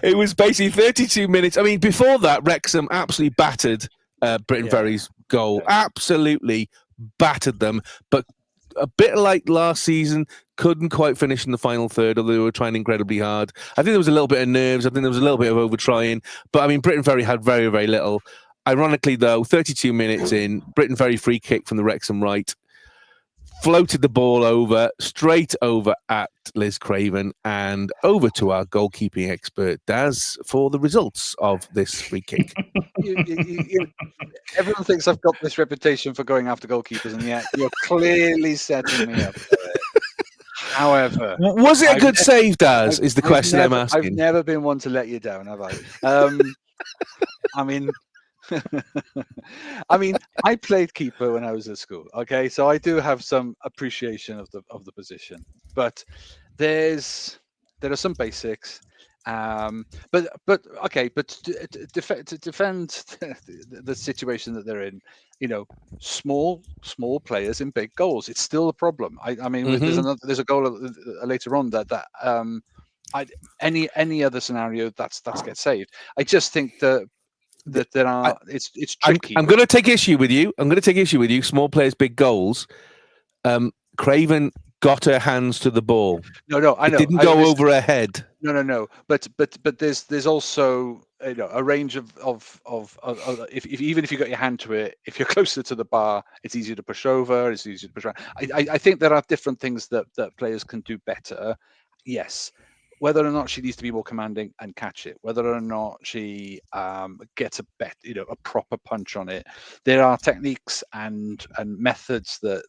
Speaker 6: it was basically 32 minutes. I mean, before that, Wrexham absolutely battered Briton Ferry's goal. Absolutely battered them, but a bit like last season, couldn't quite finish in the final third, although they were trying incredibly hard. I think there was a little bit of nerves. I think there was a little bit of over-trying. But, I mean, Briton Ferry had very, very little. Ironically, though, 32 minutes in, Briton Ferry free kick from the Wrexham right, floated the ball over, straight over at Liz Craven, and over to our goalkeeping expert, Daz, for the results of this free kick.
Speaker 7: Everyone thinks I've got this reputation for going after goalkeepers, and yet you're clearly setting me up for it. However,
Speaker 6: was it a good save, Daz? Is the question I'm asking.
Speaker 7: I've never been one to let you down, have I? I mean, I played keeper when I was at school. Okay, so I do have some appreciation of the position, but there are some basics. But to defend the situation that they're in, small players in big goals, it's still a problem. I mean, there's a goal later on that any other scenario that gets saved. I just think that there are it's tricky.
Speaker 6: I'm going to take issue with you. Small players, big goals. Craven got her hands to the ball.
Speaker 7: No, I know.
Speaker 6: It didn't go over her head.
Speaker 7: No. But there's also a range of even if you got your hand to it, if you're closer to the bar, it's easier to push over. It's easier to push around. I think there are different things that players can do better. Yes. Whether or not she needs to be more commanding and catch it, whether or not she gets a proper punch on it, there are techniques and methods that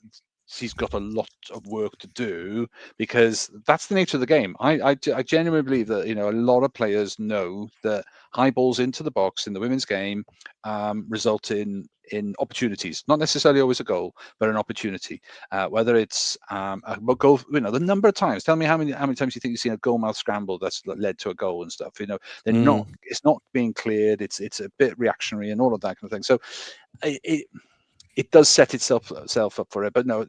Speaker 7: she's got a lot of work to do, because that's the nature of the game. I genuinely believe that a lot of players know that high balls into the box in the women's game result in opportunities, not necessarily always a goal, but an opportunity. Whether it's a goal, the number of times. Tell me how many times you think you've seen a goal mouth scramble that's led to a goal and stuff. They're not. It's not being cleared. It's a bit reactionary and all of that kind of thing. So it does set itself up for it. But no,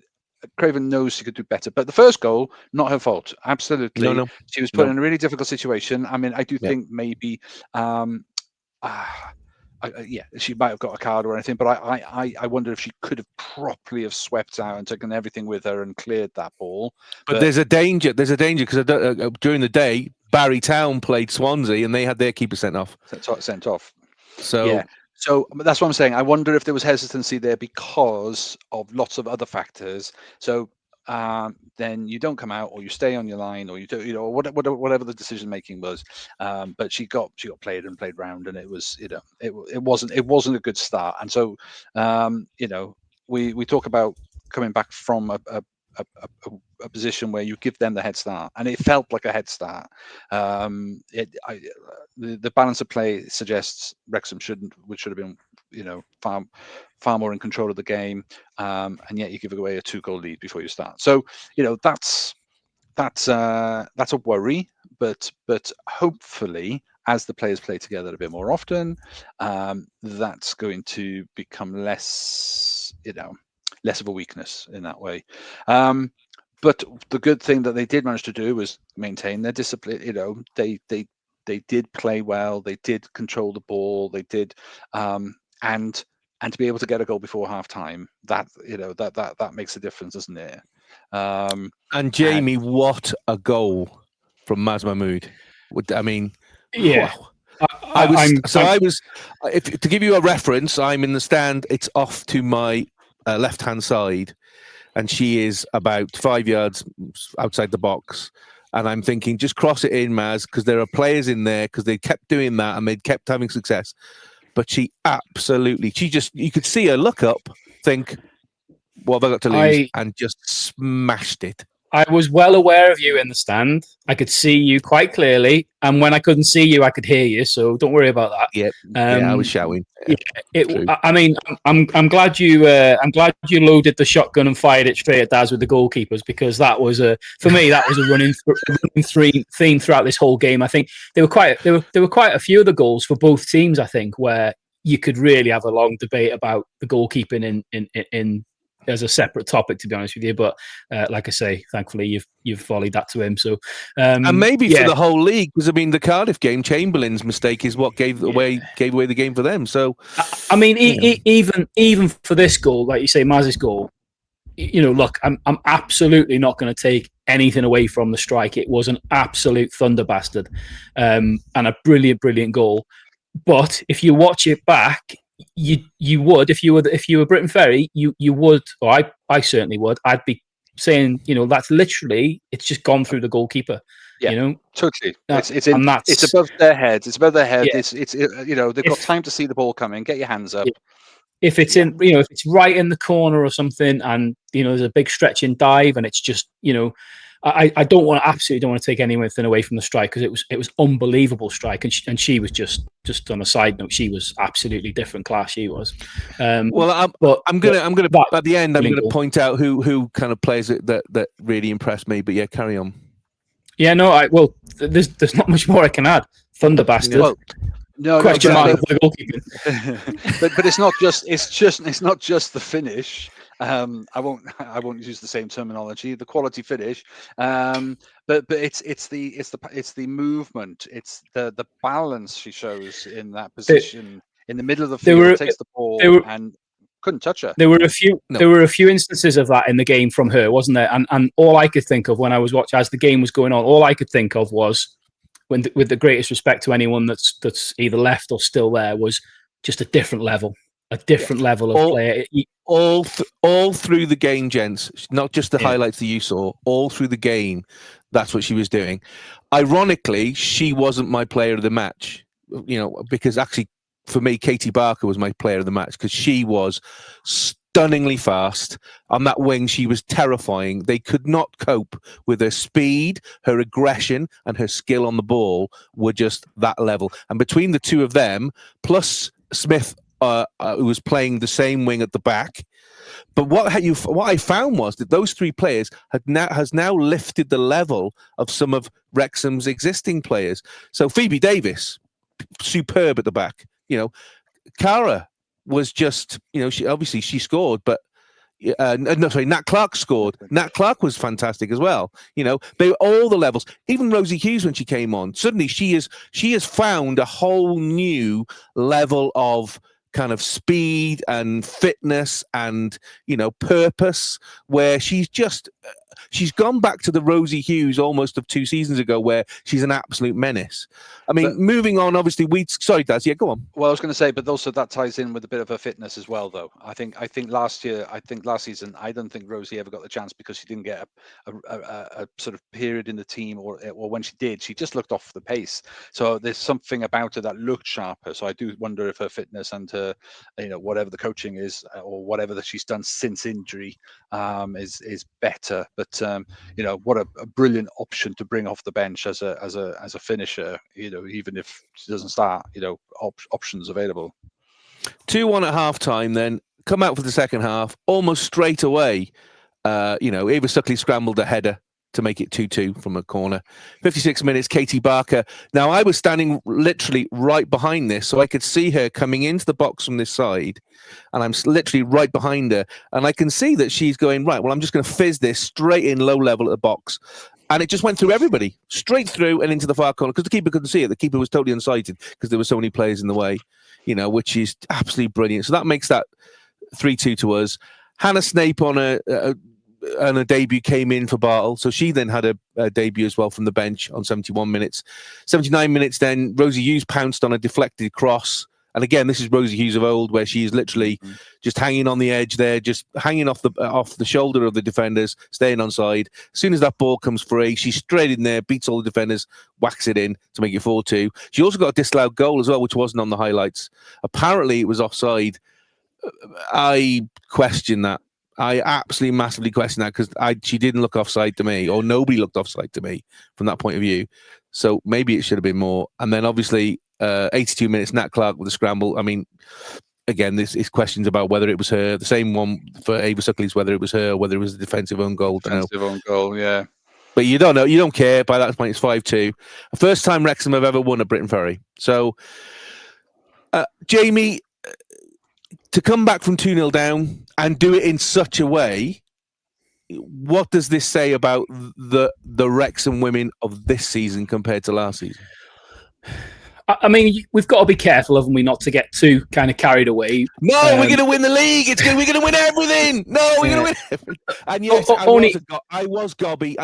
Speaker 7: Craven knows she could do better. But the first goal, not her fault. Absolutely, no. She was put in a really difficult situation. I mean, I do think maybe. She might have got a card or anything, but I wonder if she could have properly have swept out and taken everything with her and cleared that ball.
Speaker 6: But there's a danger because during the day, Barry Town played Swansea and they had their keeper sent off.
Speaker 7: So that's what I'm saying. I wonder if there was hesitancy there because of lots of other factors. So then you don't come out, or you stay on your line, or you do, whatever the decision making was. But she got played round, and it was, it wasn't a good start. And so, we talk about coming back from a position where you give them the head start, and it felt like a head start. The balance of play suggests Wrexham should have been, far more in control of the game, and yet you give away a 2-goal lead before you start. So that's a worry, but hopefully, as the players play together a bit more often, that's going to become less of a weakness in that way. But the good thing that they did manage to do was maintain their discipline. They did play well. They did control the ball. They did, and to be able to get a goal before half time, that makes a difference, doesn't it?
Speaker 6: And Jamie, what a goal from Maz Mahmood! I mean,
Speaker 8: yeah.
Speaker 6: Wow. To give you a reference, I'm in the stand. It's off to my left-hand side, and she is about 5 yards outside the box. And I'm thinking, just cross it in, Maz, because there are players in there, because they kept doing that and they kept having success. But she you could see her look up, think, what have I got to lose? And just smashed it.
Speaker 8: I was well aware of you in the stand. I could see you quite clearly, and when I couldn't see you, I could hear you. So don't worry about that.
Speaker 6: Yep. I was shouting.
Speaker 8: I mean, I'm glad you loaded the shotgun and fired it straight at Daz with the goalkeepers, because that was for me that was a running theme throughout this whole game. I think there were quite a few of the goals for both teams, I think, where you could really have a long debate about the goalkeeping in as a separate topic, to be honest with you. But like I say, thankfully you've volleyed that to him. So
Speaker 6: and maybe for the whole league, because I mean the Cardiff game, Chamberlain's mistake is what gave away the game for them. So
Speaker 8: I mean, even for this goal, like you say, Maz's goal, look, I'm absolutely not going to take anything away from the strike. It was an absolute thunder bastard, and a brilliant goal. But if you watch it back, you would, if you were Briton Ferry, you would, or I certainly would. I'd be saying, that's literally, it's just gone through the goalkeeper.
Speaker 7: Yeah, totally.
Speaker 8: It's
Speaker 7: above their heads. It's above their head.
Speaker 8: Yeah.
Speaker 7: It's they've got time to see the ball coming. Get your hands up.
Speaker 8: If it's in, if it's right in the corner or something, and there's a big stretching dive, and it's just, I absolutely don't want to take anything away from the strike, because it was unbelievable strike, and she was just on a side note, she was absolutely different class. She was. I'm gonna
Speaker 6: at the end I'm gonna point out who kind of plays it that really impressed me. But yeah, carry on.
Speaker 8: Yeah, no, there's not much more I can add. Thunder bastard.
Speaker 7: Well, no,
Speaker 8: question mark for the goalkeeping.
Speaker 7: but it's not just the finish. I won't use the same terminology. The quality finish, but it's the movement. It's the balance she shows in that position in the middle of the field. Takes the ball and couldn't touch her.
Speaker 8: There were a few instances of that in the game from her, wasn't there? And all I could think of when I was watching as the game was going on, all I could think of was, with the greatest respect to anyone that's either left or still there, was just a different level of player.
Speaker 6: All through the game, gents, not just the highlights that you saw, all through the game, that's what she was doing. Ironically, she wasn't my player of the match, because actually for me, Katie Barker was my player of the match, because she was stunningly fast on that wing. She was terrifying. They could not cope with her speed, her aggression, and her skill on the ball were just that level. And between the two of them, plus Smith, who was playing the same wing at the back. But what I found was that those three players has now lifted the level of some of Wrexham's existing players. So Phoebe Davis, superb at the back. Cara was just, she scored, but Nat Clark scored. Nat Clark was fantastic as well. They were all the levels. Even Rosie Hughes, when she came on, suddenly she has found a whole new level of kind of speed and fitness and purpose, where she's gone back to the Rosie Hughes almost of 2 seasons ago, where she's an absolute menace. I mean, moving on, obviously, sorry, Daz, yeah, go on.
Speaker 7: Well, I was going to say, but also that ties in with a bit of her fitness as well, though. I think last season, I don't think Rosie ever got the chance because she didn't get a sort of period in the team, or when she did, she just looked off the pace. So there's something about her that looked sharper. So I do wonder if her fitness and her, whatever the coaching is, or whatever that she's done since injury, is better. But what a brilliant option to bring off the bench as a finisher. Even if she doesn't start, options available.
Speaker 6: 2-1 at half time, then come out for the second half almost straight away. Eva Suckley scrambled a header to make it 2-2 from a corner. 56 minutes, Katie Barker. Now, I was standing literally right behind this, so I could see her coming into the box from this side, and I'm literally right behind her, and I can see that she's going, right, well, I'm just going to fizz this straight in low level at the box. And it just went through everybody, straight through and into the far corner, because the keeper couldn't see it. The keeper was totally unsighted because there were so many players in the way, which is absolutely brilliant. So that makes that 3-2 to us. Hannah Snape on a debut came in for Bartle, so she then had a debut as well from the bench on 71 minutes. 79 minutes then, Rosie Hughes pounced on a deflected cross. And again, this is Rosie Hughes of old, where she is literally just hanging on the edge there, just hanging off the shoulder of the defenders, staying onside. As soon as that ball comes free, she's straight in there, beats all the defenders, whacks it in to make it 4-2. She also got a disallowed goal as well, which wasn't on the highlights. Apparently, it was offside. I question that. I absolutely massively question that, because she didn't look offside to me, or nobody looked offside to me from that point of view. So maybe it should have been more. And then obviously 82 minutes, Nat Clark with a scramble. I mean, again, this is questions about whether it was her. The same one for Ava Suckley's, whether it was her, whether it was a defensive own goal.
Speaker 7: Defensive own goal, yeah.
Speaker 6: But you don't know. You don't care. By that point, it's 5-2. First time Wrexham have ever won at Briton Ferry. So, Jamie, to come back from 2-0 down and do it in such a way, what does this say about the Wrexham women of this season compared to last season?
Speaker 8: I mean, we've got to be careful, haven't we, not to get too kind of carried away.
Speaker 6: No, we're going to win the league. We're going to win everything. No, we're going to win everything. And yes, I was gobby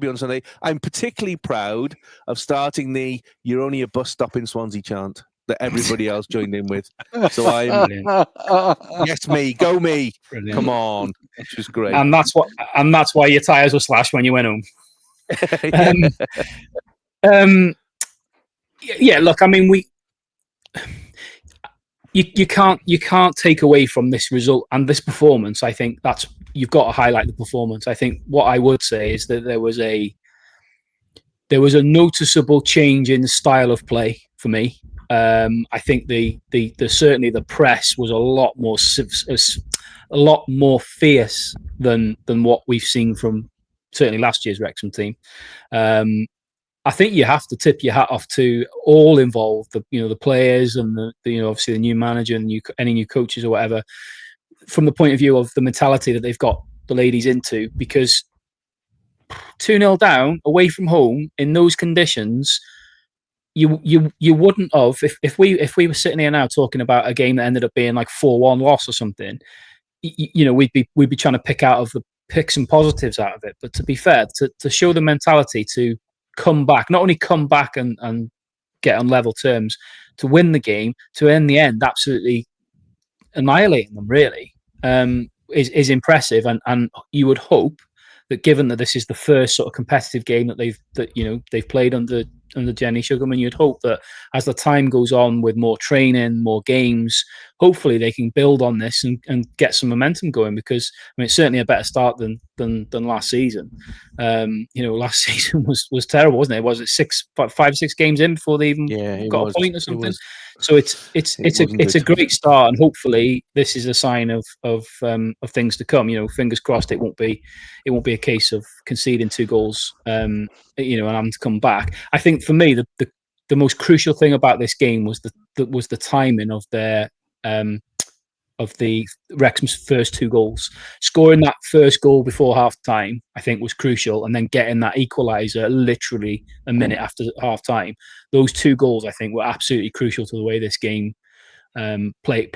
Speaker 6: on Sunday. I'm particularly proud of starting the "You're only a bus stop in Swansea" chant that everybody else joined in with. So I'm yes, me, go me. Brilliant. Come on, which was great.
Speaker 8: And that's why your tyres were slashed when you went home. Yeah, look, I mean, you can't take away from this result and this performance. I think you've got to highlight the performance. I think what I would say is that there was a noticeable change in the style of play for me. I think certainly the press was a lot more fierce than what we've seen from certainly last year's Wrexham team. I think you have to tip your hat off to all involved, the players and obviously the new manager and any new coaches or whatever, from the point of view of the mentality that they've got the ladies into, because 2-0 down away from home in those conditions, you wouldn't have, if we were sitting here now talking about a game that ended up being like 4-1 loss or something, we'd be trying to pick some positives out of it. But to be fair, to show the mentality to come back, not only come back and get on level terms, to win the game, to in the end absolutely annihilating them, really, is impressive. And you would hope that, given that this is the first sort of competitive game that they've played under Jenny Sugarman, you'd hope that as the time goes on with more training, more games, hopefully they can build on this and get some momentum going, because I mean, it's certainly a better start than last season. Last season was terrible, wasn't it? Was it 5 or 6 games in before they even got a point or something? So it's a great start, and hopefully this is a sign of things to come. Fingers crossed it won't be a case of conceding 2 goals, and having to come back. I think for me the most crucial thing about this game was the timing of the Wrexham's first 2 goals. Scoring that first goal before half time, I think, was crucial, and then getting that equaliser literally a minute after half time. Those 2 goals, I think, were absolutely crucial to the way this game played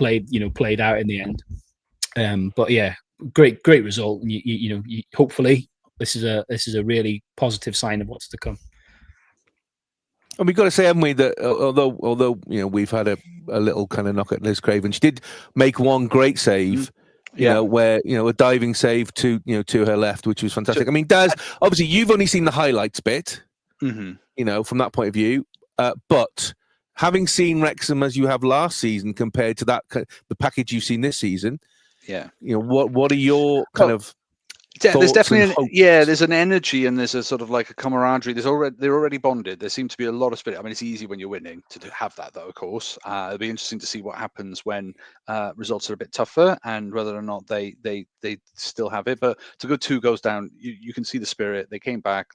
Speaker 8: out in the end. But yeah, great result. And you hopefully this is a really positive sign of what's to come.
Speaker 6: And we've got to say, haven't we, that although we've had a little kind of knock at Liz Craven, she did make one great save, where a diving save to her left, which was fantastic. I mean, Daz, obviously you've only seen the highlights bit, from that point of view, but having seen Wrexham as you have last season compared to the package you've seen this season, what are your kind of
Speaker 7: there's definitely there's an energy, and there's a sort of like a camaraderie. They're already bonded. There seems to be a lot of spirit. I mean, it's easy when you're winning to have that, though. Of course, it'll be interesting to see what happens when results are a bit tougher, and whether or not they still have it. But to go 2 goals down, you can see the spirit. They came back.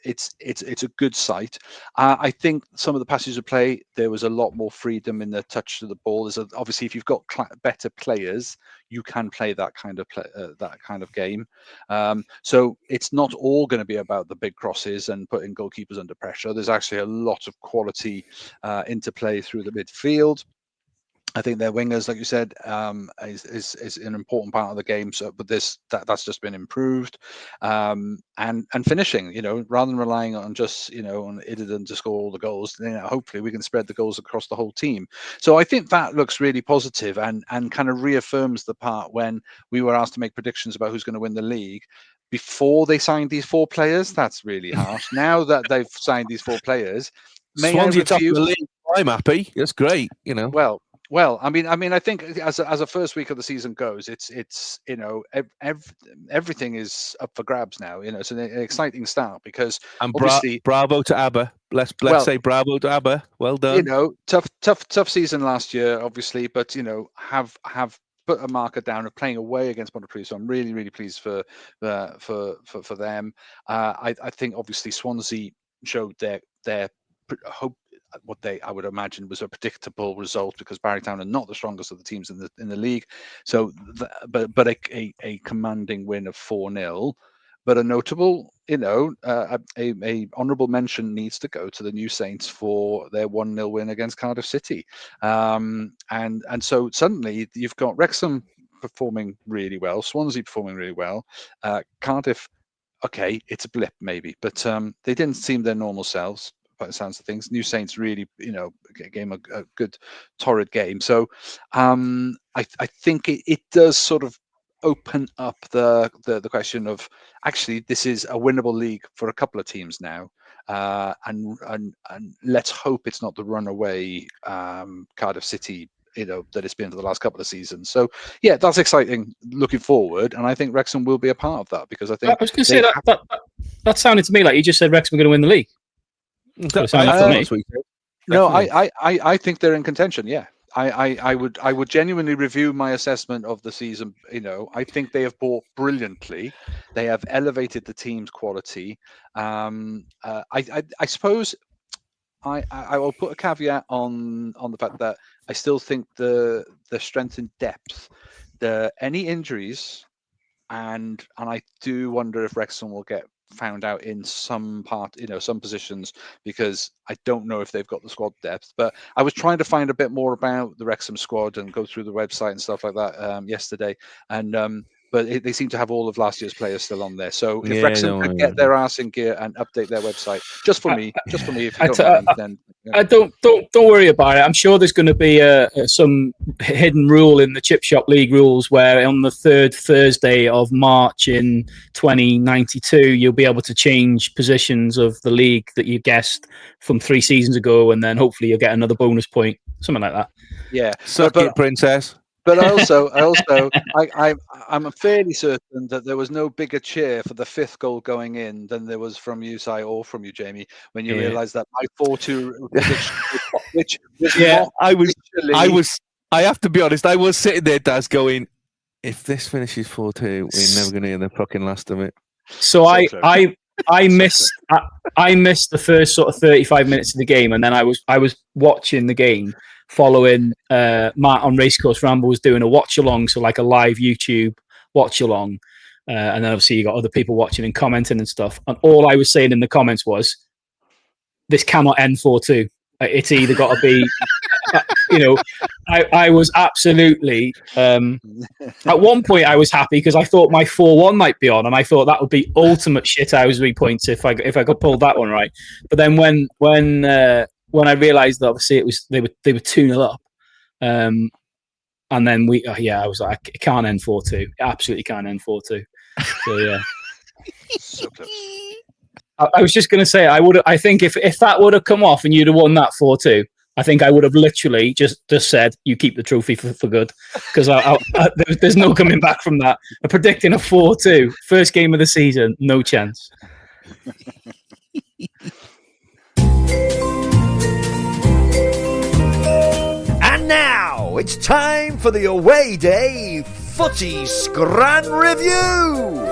Speaker 7: It's a good sight. I think some of the passages of play, there was a lot more freedom in the touch of the ball. Obviously, if you've got better players, you can play that kind of game. So it's not all going to be about the big crosses and putting goalkeepers under pressure. There's actually a lot of quality interplay through the midfield. I think their wingers, like you said, is an important part of the game. So, but that's just been improved, and finishing. Rather than relying on just on Iden to score all the goals, hopefully we can spread the goals across the whole team. So I think that looks really positive, and kind of reaffirms the part when we were asked to make predictions about who's going to win the league. Before they signed these 4 players, that's really harsh. Now that they've signed these 4 players,
Speaker 6: Swansea top of the league, I'm happy. That's great.
Speaker 7: Well, I mean, I think as a first week of the season goes, it's everything is up for grabs now. It's an exciting start because
Speaker 6: and
Speaker 7: obviously,
Speaker 6: bravo to ABBA. Let's say bravo to ABBA. Well done.
Speaker 7: Tough season last year, obviously, but have put a marker down of playing away against Pontypridd. So I'm really, really pleased for them. I think obviously Swansea showed their hope. What I would imagine was a predictable result because Barrytown are not the strongest of the teams in the league. So, but a commanding win of 4-0. But a notable, a honourable mention needs to go to the New Saints for their 1-0 win against Cardiff City. And so suddenly you've got Wrexham performing really well, Swansea performing really well, Cardiff. Okay, it's a blip maybe, but they didn't seem their normal selves. By the sounds of things, New Saints really, game a good, torrid game. So, I think it does sort of open up the question of actually this is a winnable league for a couple of teams now, and let's hope it's not the runaway Cardiff City that it's been for the last couple of seasons. So yeah, that's exciting looking forward, and I think Wrexham will be a part of that because I think
Speaker 8: I was going to say that sounded to me like you just said Wrexham were going to win the league.
Speaker 7: No, I think they're in contention. Yeah, I would genuinely review my assessment of the season. I think they have bought brilliantly. They have elevated the team's quality. I suppose I will put a caveat on the fact that I still think the strength and depth, any injuries, and I do wonder if Wrexham will get found out in some positions because I don't know if they've got the squad depth. But I was trying to find a bit more about the Wrexham squad and go through the website and stuff like that yesterday, and but they seem to have all of last year's players still on there. So if Wrexham could get their arse in gear and update their website, just for me, if you don't mind, then
Speaker 8: don't worry about it. I'm sure there's going to be some hidden rule in the Chip Shop League rules where on the third Thursday of March in 2092, you'll be able to change positions of the league that you guessed from 3 seasons ago, and then hopefully you'll get another bonus point, something like that.
Speaker 7: Yeah,
Speaker 6: suck it, princess.
Speaker 7: But I'm fairly certain that there was no bigger cheer for the 5th goal going in than there was from you, Si, or from you, Jamie, when you realised that my 4-2 which was
Speaker 6: I have to be honest, I was sitting there, Daz, going, if this finishes 4-2, we're never going to hear the fucking last of it.
Speaker 8: So I missed the first sort of 35 minutes of the game, and then I was watching the game following Matt on Racecourse Ramble was doing a watch along, so like a live YouTube watch along, and then obviously you got other people watching and commenting and stuff. And all I was saying in the comments was, "This cannot end 4-2. It's either got to be." I was absolutely. At one point, I was happy because I thought my 4-1 might be on, and I thought that would be ultimate shithousery points if I could pull that one right. But then when I realised that obviously they were 2-0 up, and then I was like, it can't end 4-2. It absolutely can't end 4-2. So yeah.
Speaker 7: So close.
Speaker 8: I was just going to say I think if that would have come off and you'd have won that 4-2, I think I would have literally just said you keep the trophy for good, because there's no coming back from that. I'm predicting a 4-2 first game of the season, no chance.
Speaker 9: And now it's time for the away day footy scran review.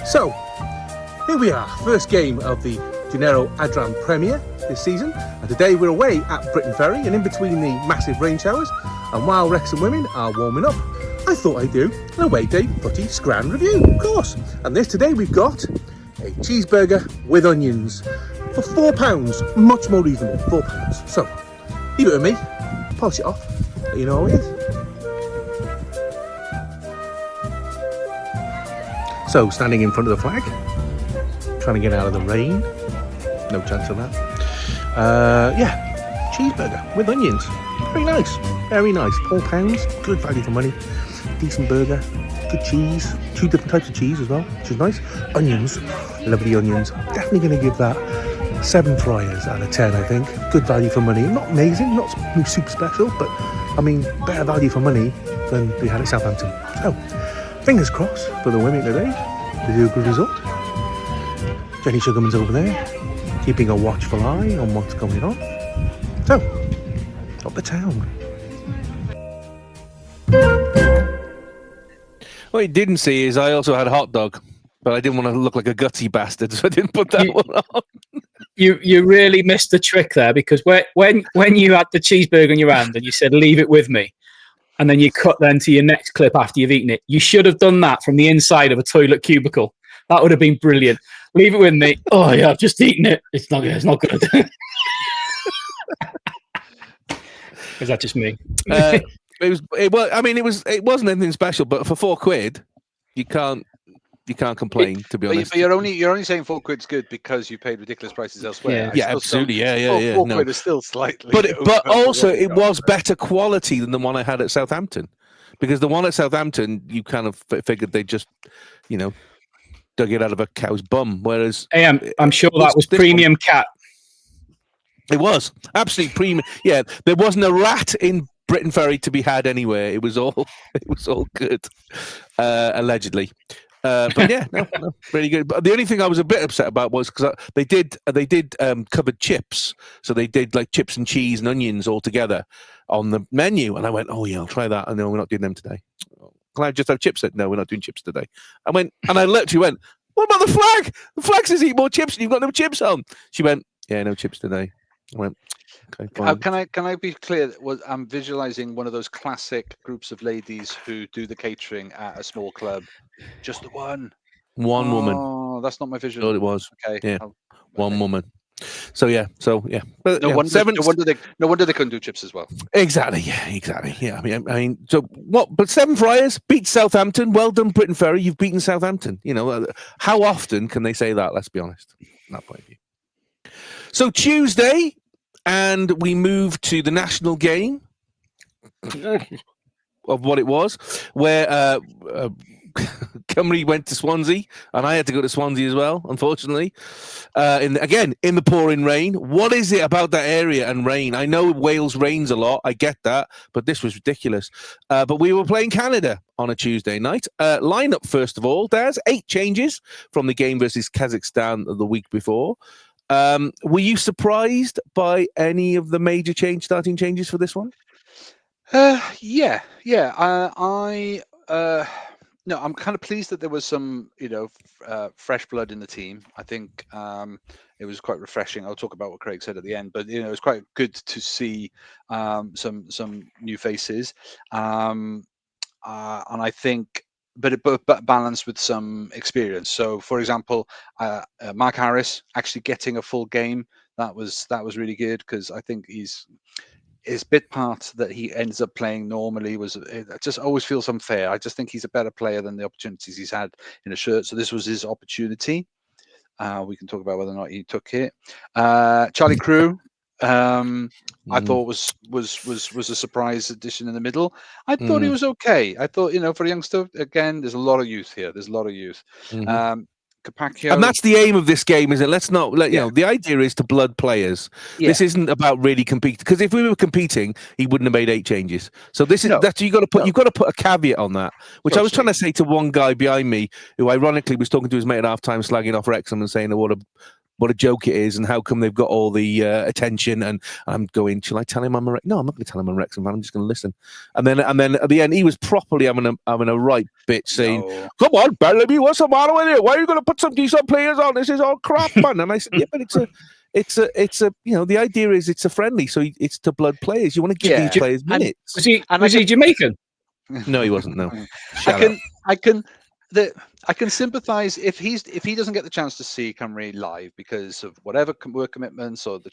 Speaker 10: So, here we are, first game of the Genero Adran Premier this season, and today we're away at Briton Ferry, and in between the massive rain showers, and while Wrexham Women are warming up, I thought I'd do an away day footy scran review, of course. And today we've got a cheeseburger with onions for £4, much more reasonable, £4. So, leave it with me, polish it off, let you know how it is. So, standing in front of the flag, trying to get out of the rain, no chance of that. Cheeseburger with onions, very nice, £4, good value for money, decent burger, good cheese, 2 different types of cheese as well, which is nice. Onions, lovely onions. I'm definitely going to give that 7 Friars out of 10, I think. Good value for money. Not amazing, not super special, but I mean, better value for money than we had at Southampton. So, fingers crossed for the women today to do a good result. Jenny Sugarman's over there, keeping a watchful eye on what's going on. So, up the town.
Speaker 6: What you didn't see is I also had a hot dog, but I didn't want to look like a gutsy bastard, so I didn't put that one on.
Speaker 8: You really missed the trick there, because when you had the cheeseburger in your hand and you said, leave it with me, and then you cut then to your next clip after you've eaten it, you should have done that from the inside of a toilet cubicle. That would have been brilliant. Leave it with me. Oh, yeah, I've just eaten it. It's not good. Is that just me?
Speaker 6: It wasn't anything special, but for £4, you can't complain, to be honest.
Speaker 7: But you're only saying £4's good because you paid ridiculous prices elsewhere.
Speaker 6: Yeah, absolutely. Yeah.
Speaker 7: £4 is still slightly.
Speaker 6: But also, it was better quality than the one I had at Southampton, because the one at Southampton, you kind of figured they just, dug it out of a cow's bum. Whereas,
Speaker 8: hey, I'm sure that was premium cat.
Speaker 6: It was absolutely premium. Yeah, there wasn't a rat in Briton Ferry to be had anywhere. It was all good, allegedly. But yeah, no, really good. But the only thing I was a bit upset about was because they did covered chips, so they did like chips and cheese and onions all together on the menu, and I went, oh yeah, I'll try that. And no, we're not doing them today. Can I just have chips? No, we're not doing chips today. I literally went, what about the flag? The flag says eat more chips, and you've got no chips on. She went, yeah, no chips today. I went, okay, fine.
Speaker 7: Can I be clear? I'm visualizing one of those classic groups of ladies who do the catering at a small club. Just the one
Speaker 6: woman.
Speaker 7: Oh, that's not my visual.
Speaker 6: Thought it was.
Speaker 7: Okay.
Speaker 6: Yeah, one woman. So yeah. But,
Speaker 7: no wonder they couldn't do chips as well.
Speaker 6: Exactly. Yeah. I mean. So what? But 7 Friars beat Southampton. Well done, Briton Ferry. You've beaten Southampton. How often can they say that? Let's be honest. From that point of view. So Tuesday, and we moved to the national game of what it was, where Cymru went to Swansea, and I had to go to Swansea as well, unfortunately. In the pouring rain. What is it about that area and rain? I know Wales rains a lot, I get that, but this was ridiculous. But we were playing Canada on a Tuesday night. Lineup, first of all, there's 8 changes from the game versus Kazakhstan the week before. Were you surprised by any of the major starting changes for this one?
Speaker 7: Yeah. No, I'm kind of pleased that there was some, fresh blood in the team. I think it was quite refreshing. I'll talk about what Craig said at the end, but it was quite good to see some new faces, and I think, but balanced with some experience. So, for example, Mark Harris actually getting a full game, that was really good, because I think his bit part that he ends up playing normally it just always feels unfair. I just think he's a better player than the opportunities he's had in a shirt. So this was his opportunity. We can talk about whether or not he took it. Charlie Crew, I thought was a surprise addition in the middle. I thought he was okay. I thought, for a youngster, again, there's a lot of youth here. Capaccio.
Speaker 6: And that's the aim of this game, isn't it? Let's not the idea is to blood players. Yeah. This isn't about really competing, because if we were competing, he wouldn't have made 8 changes. So this is you've got to put a caveat on that, which I was trying to say to one guy behind me who ironically was talking to his mate at half time, slagging off Wrexham and saying what a joke it is, and how come they've got all the attention. And I'm going, shall I tell him I'm a Wrexham? No, I'm not going to tell him I'm a Wrexham fan. I'm just going to listen. And then at the end, he was properly having a right bitch, saying, "Come on, Bellamy, what's the matter with you? Why are you going to put some decent players on? This is all crap, man." And I said, "Yeah, but it's a the idea is it's a friendly, so it's to blood players. You want to give these players minutes."
Speaker 8: Was he Jamaican?
Speaker 6: No, he wasn't. No,
Speaker 7: I can sympathise if he doesn't get the chance to see Cymru live because of whatever work commitments, or the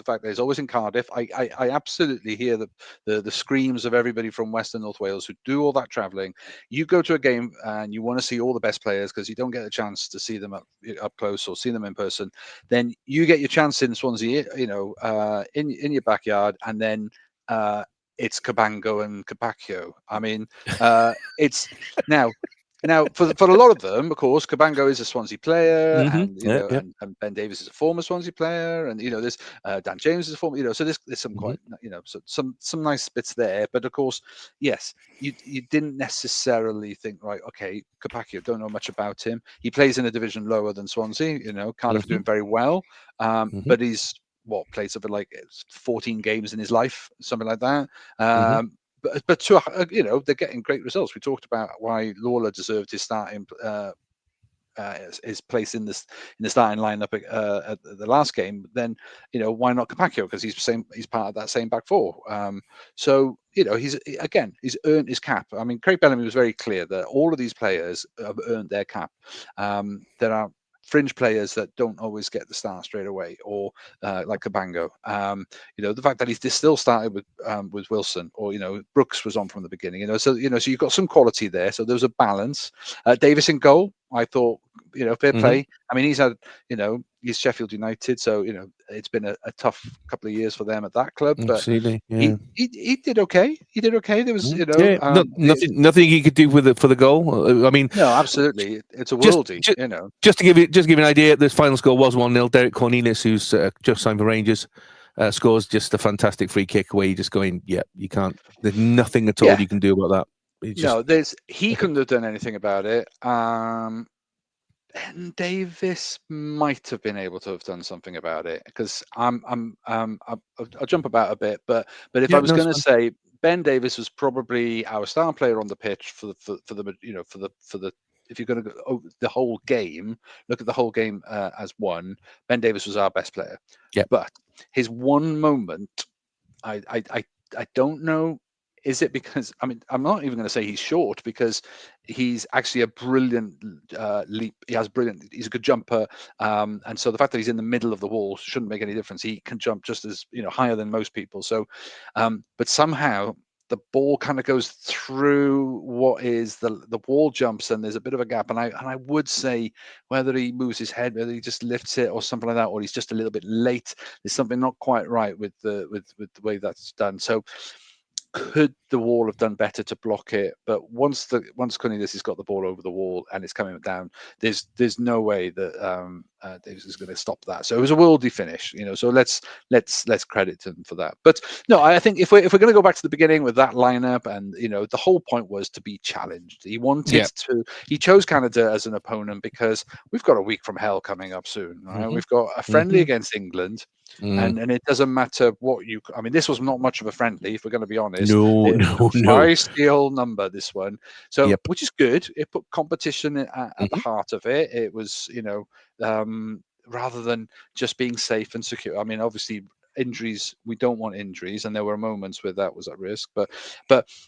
Speaker 7: fact that he's always in Cardiff. I absolutely hear the screams of everybody from West and North Wales who do all that travelling. You go to a game and you want to see all the best players because you don't get a chance to see them up close or see them in person. Then you get your chance in Swansea, in your backyard, and then it's Cabango and Capaccio. I mean, it's now. Now, for a lot of them, of course, Cabango is a Swansea player, and and Ben Davies is a former Swansea player, and there's Dan James is a former, so there's some quite, so some nice bits there. But of course, yes, you didn't necessarily think, right, okay, Capaccio, don't know much about him. He plays in a division lower than Swansea. Cardiff doing very well, but he's played something like 14 games in his life, something like that. But they're getting great results. We talked about why Lawler deserved his starting his place in the starting lineup at the last game. Then why not Capaccio? Because he's part of that same back four. So he's earned his cap. I mean, Craig Bellamy was very clear that all of these players have earned their cap. There are fringe players that don't always get the start straight away, or like Cabango. The fact that he's still started with Wilson, or Brooks was on from the beginning. So you've got some quality there. So there was a balance. Davis in goal, I thought, fair play. I mean, he's had, he's Sheffield United, so it's been a tough couple of years for them at that club. But
Speaker 6: Absolutely,
Speaker 7: he did okay. He did okay. There was,
Speaker 6: nothing he could do with it for the goal. I mean,
Speaker 7: no, absolutely, it's a worldie.
Speaker 6: Just to give you an idea, this final score was 1-0. Derek Cornelius, who's just signed for Rangers, scores just a fantastic free kick where you're just going, you can't. There's nothing at all you can do about that.
Speaker 7: He couldn't have done anything about it. Ben Davis might have been able to have done something about it, because I'll jump about a bit, but if I was going to say, Ben Davis was probably our star player on the pitch for the if you're going to go the whole game, look at the whole game as one. Ben Davis was our best player. But his one moment, I don't know. Is it because, I mean, I'm not even going to say he's short, because he's actually a brilliant leap. He's a good jumper. And so the fact that he's in the middle of the wall shouldn't make any difference. He can jump just as, higher than most people. So, but somehow the ball kind of goes through what is the wall jumps, and there's a bit of a gap. And I would say, whether he moves his head, whether he just lifts it or something like that, or he's just a little bit late, there's something not quite right with the way that's done. So, could the wall have done better to block it? But once Cornelius has got the ball over the wall and it's coming down, there's no way that Davis is going to stop that. So it was a worldly finish, So let's credit him for that. But no, I think if we're going to go back to the beginning with that lineup, and the whole point was to be challenged. He wanted to. He chose Canada as an opponent because we've got a week from hell coming up soon. Right? We've got a friendly against England. And it doesn't matter what I mean, this was not much of a friendly, if we're going to be honest.
Speaker 6: No.
Speaker 7: Twice the old number, this one. So, which is good. It put competition at the heart of it. It was, rather than just being safe and secure. I mean, obviously, injuries, we don't want injuries, and there were moments where that was at risk. But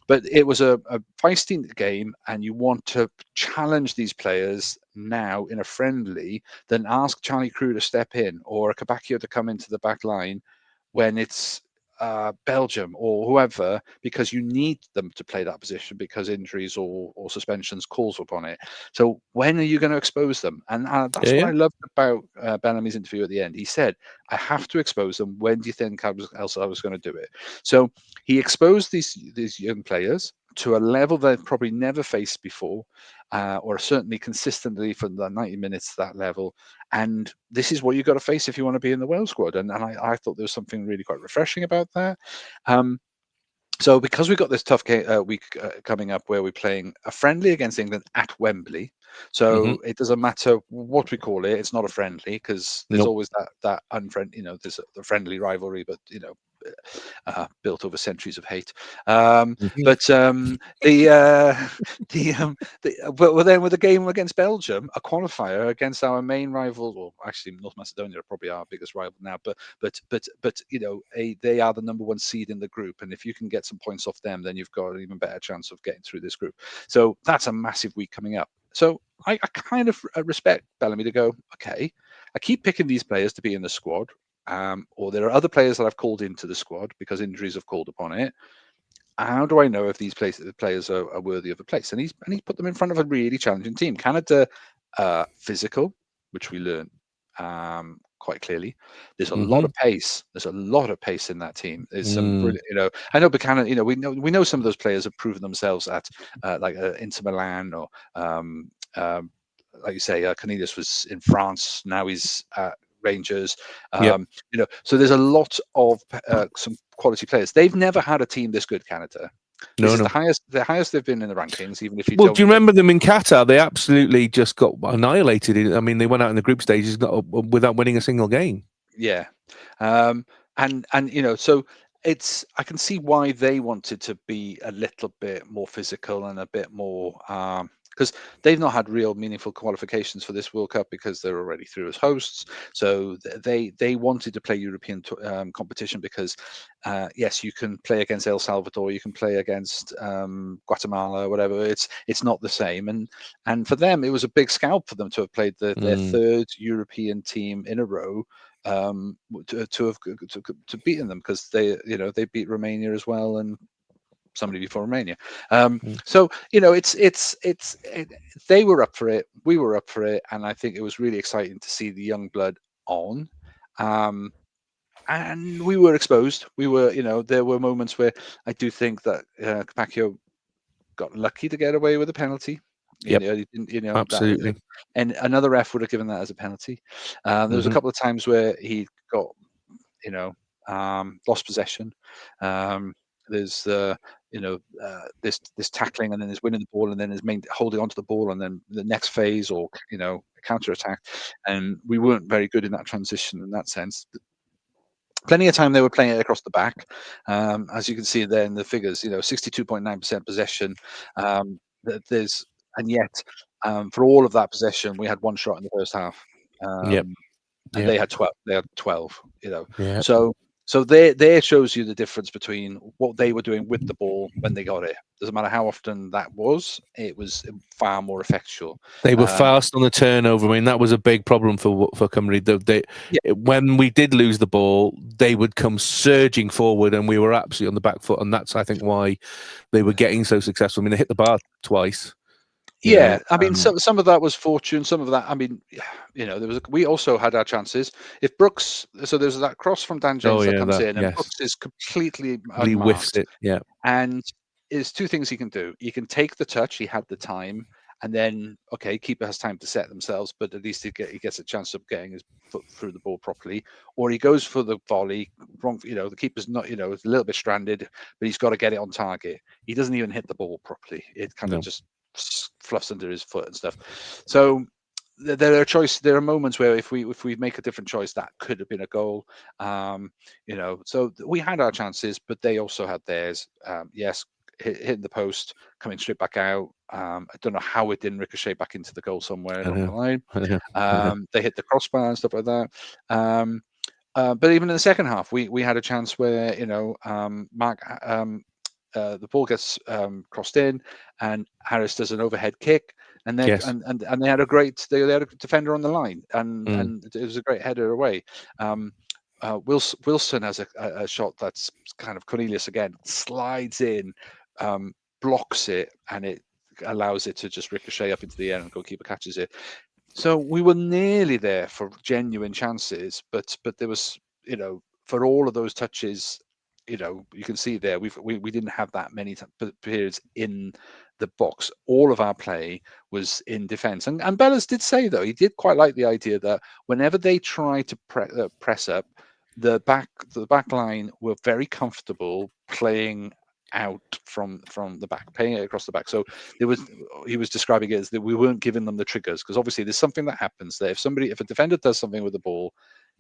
Speaker 7: it was a feisty game, and you want to challenge these players now in a friendly, then ask Charlie Crew to step in, or a Capaccio to come into the back line when it's Belgium or whoever, because you need them to play that position because injuries or suspensions calls upon it. So when are you going to expose them? And that's what I loved about Bellamy's interview at the end. He said, I have to expose them. When do you think I was going to do it? So he exposed these young players to a level they've probably never faced before, or certainly consistently from the 90 minutes to that level. And this is what you've got to face if you want to be in the Wales squad. And I thought there was something really quite refreshing about that. So because we've got this tough week coming up where we're playing a friendly against England at Wembley, so it doesn't matter what we call it, it's not a friendly, because there's always that unfriendly, there's the friendly rivalry, but built over centuries of hate. But then with the game against Belgium, a qualifier against our main rival, or actually North Macedonia are probably our biggest rival now, but they are the number one seed in the group, and if you can get some points off them, then you've got an even better chance of getting through this group. So that's a massive week coming up. So I kind of respect Bellamy to go, okay, I keep picking these players to be in the squad. Or there are other players that I've called into the squad because injuries have called upon it. How do I know if these players are worthy of a place? And he's put them in front of a really challenging team. Canada, physical, which we learned. quite clearly. There's a lot of pace. There's a lot of pace in that team. There's some brilliant, I know Buchanan, we know some of those players have proven themselves at Inter Milan or like you say, Cornelius was in France. Now he's at Rangers. So there's a lot of some quality players. They've never had a team this good, Canada. This is the highest they've been in the rankings, even if you don't.
Speaker 6: Do you remember them in Qatar? They absolutely just got annihilated. I mean, they went out in the group stages without winning a single game.
Speaker 7: Yeah, and so I can see why they wanted to be a little bit more physical and a bit more because they've not had real meaningful qualifications for this World Cup because they're already through as hosts. So they wanted to play European competition because yes, you can play against El Salvador, you can play against Guatemala, whatever. It's not the same, and for them it was a big scalp for them to have played their third European team in a row. To beaten them because they beat Romania as well and somebody before Romania. So they were up for it, we were up for it, and I think it was really exciting to see the young blood on. And we were exposed. We were, there were moments where I do think that Capaccio got lucky to get away with a penalty.
Speaker 6: Absolutely.
Speaker 7: And another ref would have given that as a penalty. There was a couple of times where he got, lost possession. There's this tackling, and then there's winning the ball, and then there's holding onto the ball, and then the next phase or counter attack. And we weren't very good in that transition in that sense. Plenty of time they were playing it across the back, as you can see there in the figures. 62.9% possession. And yet, for all of that possession, we had one shot in the first half. And they had 12. They had 12. So there shows you the difference between what they were doing with the ball when they got it. Doesn't matter how often that was; it was far more effectual.
Speaker 6: They were fast on the turnover. I mean, that was a big problem for Cymru. When we did lose the ball, they would come surging forward, and we were absolutely on the back foot. And that's, I think, why they were getting so successful. I mean, they hit the bar twice.
Speaker 7: I mean, some of that was fortune. Some of that, I mean, we also had our chances. If Brooks, so there's that cross from Dan James that comes in, and Brooks is completely unmarked.
Speaker 6: Whiffs it,
Speaker 7: and there's two things he can do. He can take the touch. He had the time, and then keeper has time to set themselves, but at least he gets a chance of getting his foot through the ball properly. Or he goes for the volley. Wrong, the keeper's not, it's a little bit stranded, but he's got to get it on target. He doesn't even hit the ball properly. It kind of just fluffs under his foot and stuff. So there are moments where if we make a different choice, that could have been a goal. So we had our chances, but they also had theirs. Yes, hitting the post, coming straight back out. I don't know how it didn't ricochet back into the goal somewhere along the line. They hit the crossbar and stuff like that. But even in the second half, we had a chance where Mark. The ball gets crossed in, and Harris does an overhead kick, and they and they had a defender on the line, and it was a great header away. Wilson has a shot that's kind of Cornelius again, slides in, blocks it, and it allows it to just ricochet up into the air, and goalkeeper catches it. So we were nearly there for genuine chances, but there was, for all of those touches, you can see there we didn't have that many periods in the box. All of our play was in defence, and Bellas did say, though, he did quite like the idea that whenever they try to press up, the back line were very comfortable playing out from the back, playing it across the back. So he was describing it as that we weren't giving them the triggers, because obviously there's something that happens there. If a defender does something with the ball,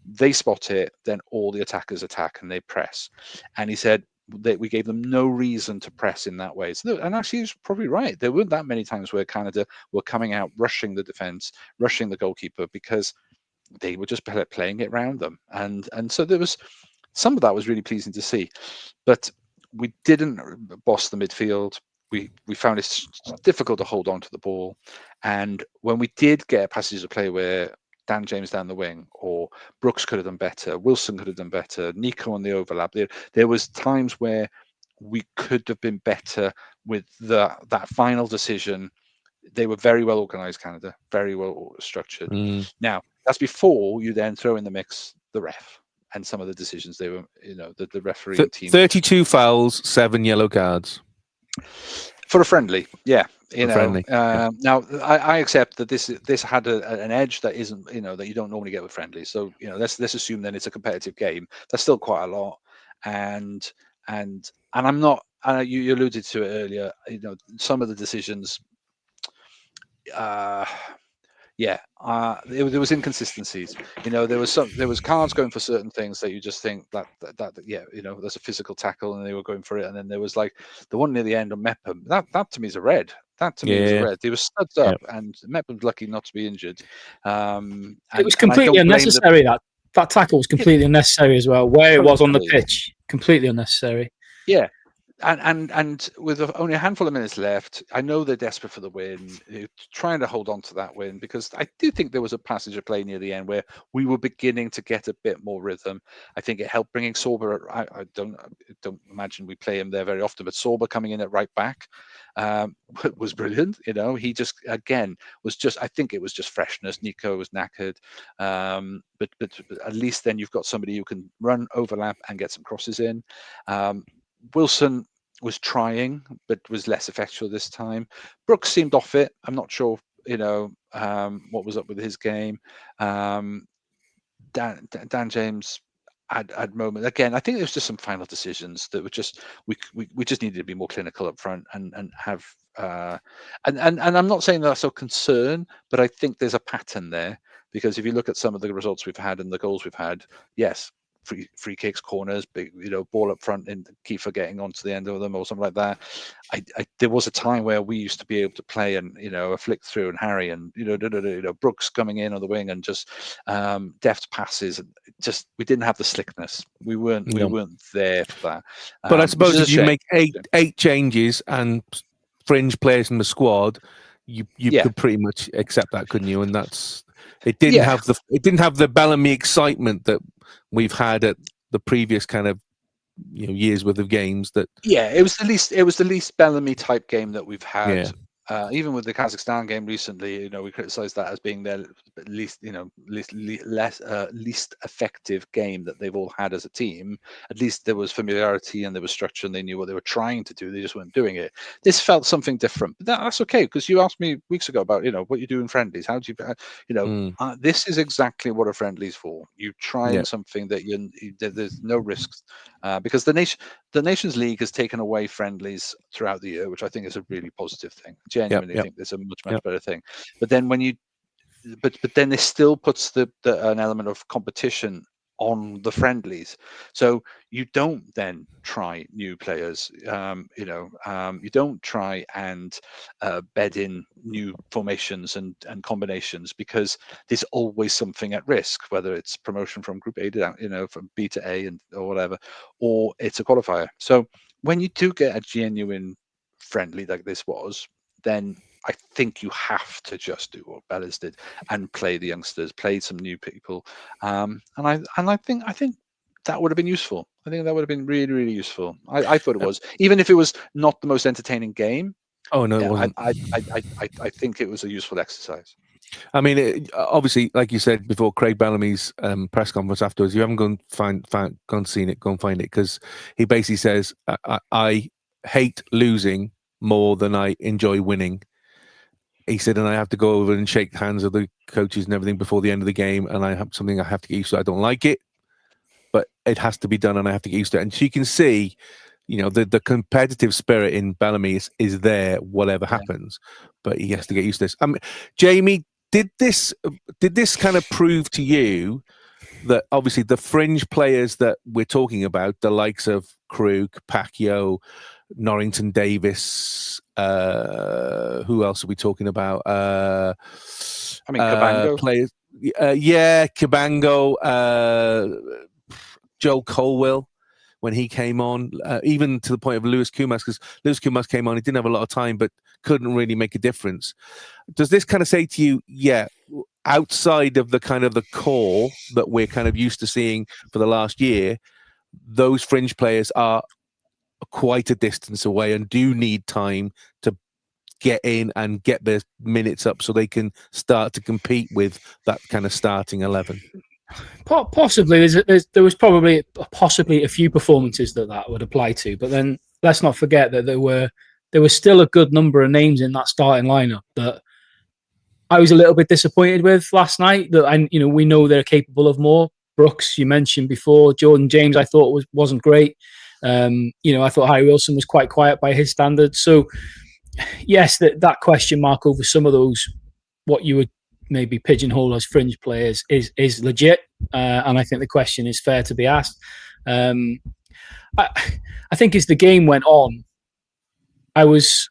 Speaker 7: they spot it, then all the attackers attack and they press. And he said that we gave them no reason to press in that way. So, and actually, he's probably right. There weren't that many times where Canada were coming out, rushing the defense, rushing the goalkeeper, because they were just playing it around them. And so there was some of that was really pleasing to see. But we didn't boss the midfield. We found it difficult to hold on to the ball. And when we did get passages of play where Dan James down the wing, or Brooks could have done better, Wilson could have done better, Nico on the overlap, there was times where we could have been better with that final decision. They were very well organised, Canada, very well structured. Now, That's before you then throw in the mix the ref and some of the decisions they were, the referee and team.
Speaker 6: 32 fouls, 7 yellow cards.
Speaker 7: For a friendly, yeah.
Speaker 6: Friendly.
Speaker 7: Now I accept that this had an edge that isn't, that you don't normally get with friendly. So let's assume then it's a competitive game. That's still quite a lot, and I'm not. You alluded to it earlier. Some of the decisions. There was inconsistencies. There was cards going for certain things that you just think that there's a physical tackle and they were going for it, and then there was like the one near the end of Mepham. That to me is a red. That to me was a red. He was studs up, and Mepham's lucky not to be injured.
Speaker 8: It was completely unnecessary. That tackle was completely unnecessary as well. Where it was on the pitch, completely unnecessary.
Speaker 7: Yeah. And with only a handful of minutes left, I know they're desperate for the win, trying to hold on to that win, because I do think there was a passage of play near the end where we were beginning to get a bit more rhythm. I think it helped bringing Sorba. I don't imagine we play him there very often, but Sorba coming in at right back was brilliant. He just again was just. I think it was just freshness. Nico was knackered, but at least then you've got somebody who can run, overlap, and get some crosses in. Wilson was trying, but was less effectual this time. Brooks seemed off it. I'm not sure, what was up with his game. Dan James had moments. Again, I think there was just some final decisions that were just we just needed to be more clinical up front and have. And I'm not saying that's a concern, but I think there's a pattern there, because if you look at some of the results we've had and the goals we've had, yes. Free kicks, corners, big, ball up front, and Kiefer getting onto the end of them or something like that. There was a time where we used to be able to play and a flick through and Harry and Brooks coming in on the wing and just deft passes. And just we didn't have the slickness. We weren't there for that.
Speaker 6: But I suppose if you make eight changes and fringe players in the squad, you could pretty much accept that, couldn't you? And it didn't have the Bellamy excitement that we've had at the previous kind of years worth of games.
Speaker 7: It was the least Bellamy type game that we've had. Even with the Kazakhstan game recently, we criticised that as being their least effective game that they've all had as a team. At least there was familiarity and there was structure, and they knew what they were trying to do. They just weren't doing it. This felt something different, but that's okay, because you asked me weeks ago about what you do in friendlies. How do you, this is exactly what a friendly's for. You trying something that there's no risks, because the Nations League has taken away friendlies throughout the year, which I think is a really positive thing. Genuinely think there's a much better thing. But then but then this still puts an element of competition on the friendlies. So you don't then try new players. You don't try and bed in new formations and combinations, because there's always something at risk, whether it's promotion from Group A to from B to A or whatever, or it's a qualifier. So when you do get a genuine friendly like this was, then I think you have to just do what Bellas did and play the youngsters, play some new people, and I think that would have been useful. I think that would have been really, really useful. I thought it was, even if it was not the most entertaining game.
Speaker 6: Oh no, it wasn't.
Speaker 7: I think it was a useful exercise.
Speaker 6: I mean, obviously, like you said before, Craig Bellamy's press conference afterwards, you haven't gone seen it, go and find it, because he basically says, I hate losing more than I enjoy winning. He said, and I have to go over and shake hands with the coaches and everything before the end of the game, and I have something I have to get used to. I don't like it, but it has to be done, and I have to get used to it. And so you can see, the competitive spirit in Bellamy is there, whatever happens, but he has to get used to this. Jamie, did this kind of prove to you that obviously the fringe players that we're talking about, the likes of Krug, Pacquiao, Norrington Davis, who else are we talking about?
Speaker 7: Cabango.
Speaker 6: Players, Cabango, Joel Colwell when he came on, even to the point of Lewis Kumas, because Lewis Kumas came on, he didn't have a lot of time, but couldn't really make a difference. Does this kind of say to you, outside of the kind of the core that we're kind of used to seeing for the last year, those fringe players are quite a distance away and do need time to get in and get their minutes up so they can start to compete with that kind of starting 11?
Speaker 8: Possibly. There was probably possibly a few performances that would apply to, but then let's not forget that there was still a good number of names in that starting lineup that I was a little bit disappointed with last night. That we know they're capable of more. Brooks, you mentioned before. Jordan James, I thought wasn't great. I thought Harry Wilson was quite quiet by his standards. So yes, that question mark over some of those, what you would maybe pigeonhole as fringe players, is legit, and I think the question is fair to be asked. I think as the game went on, I was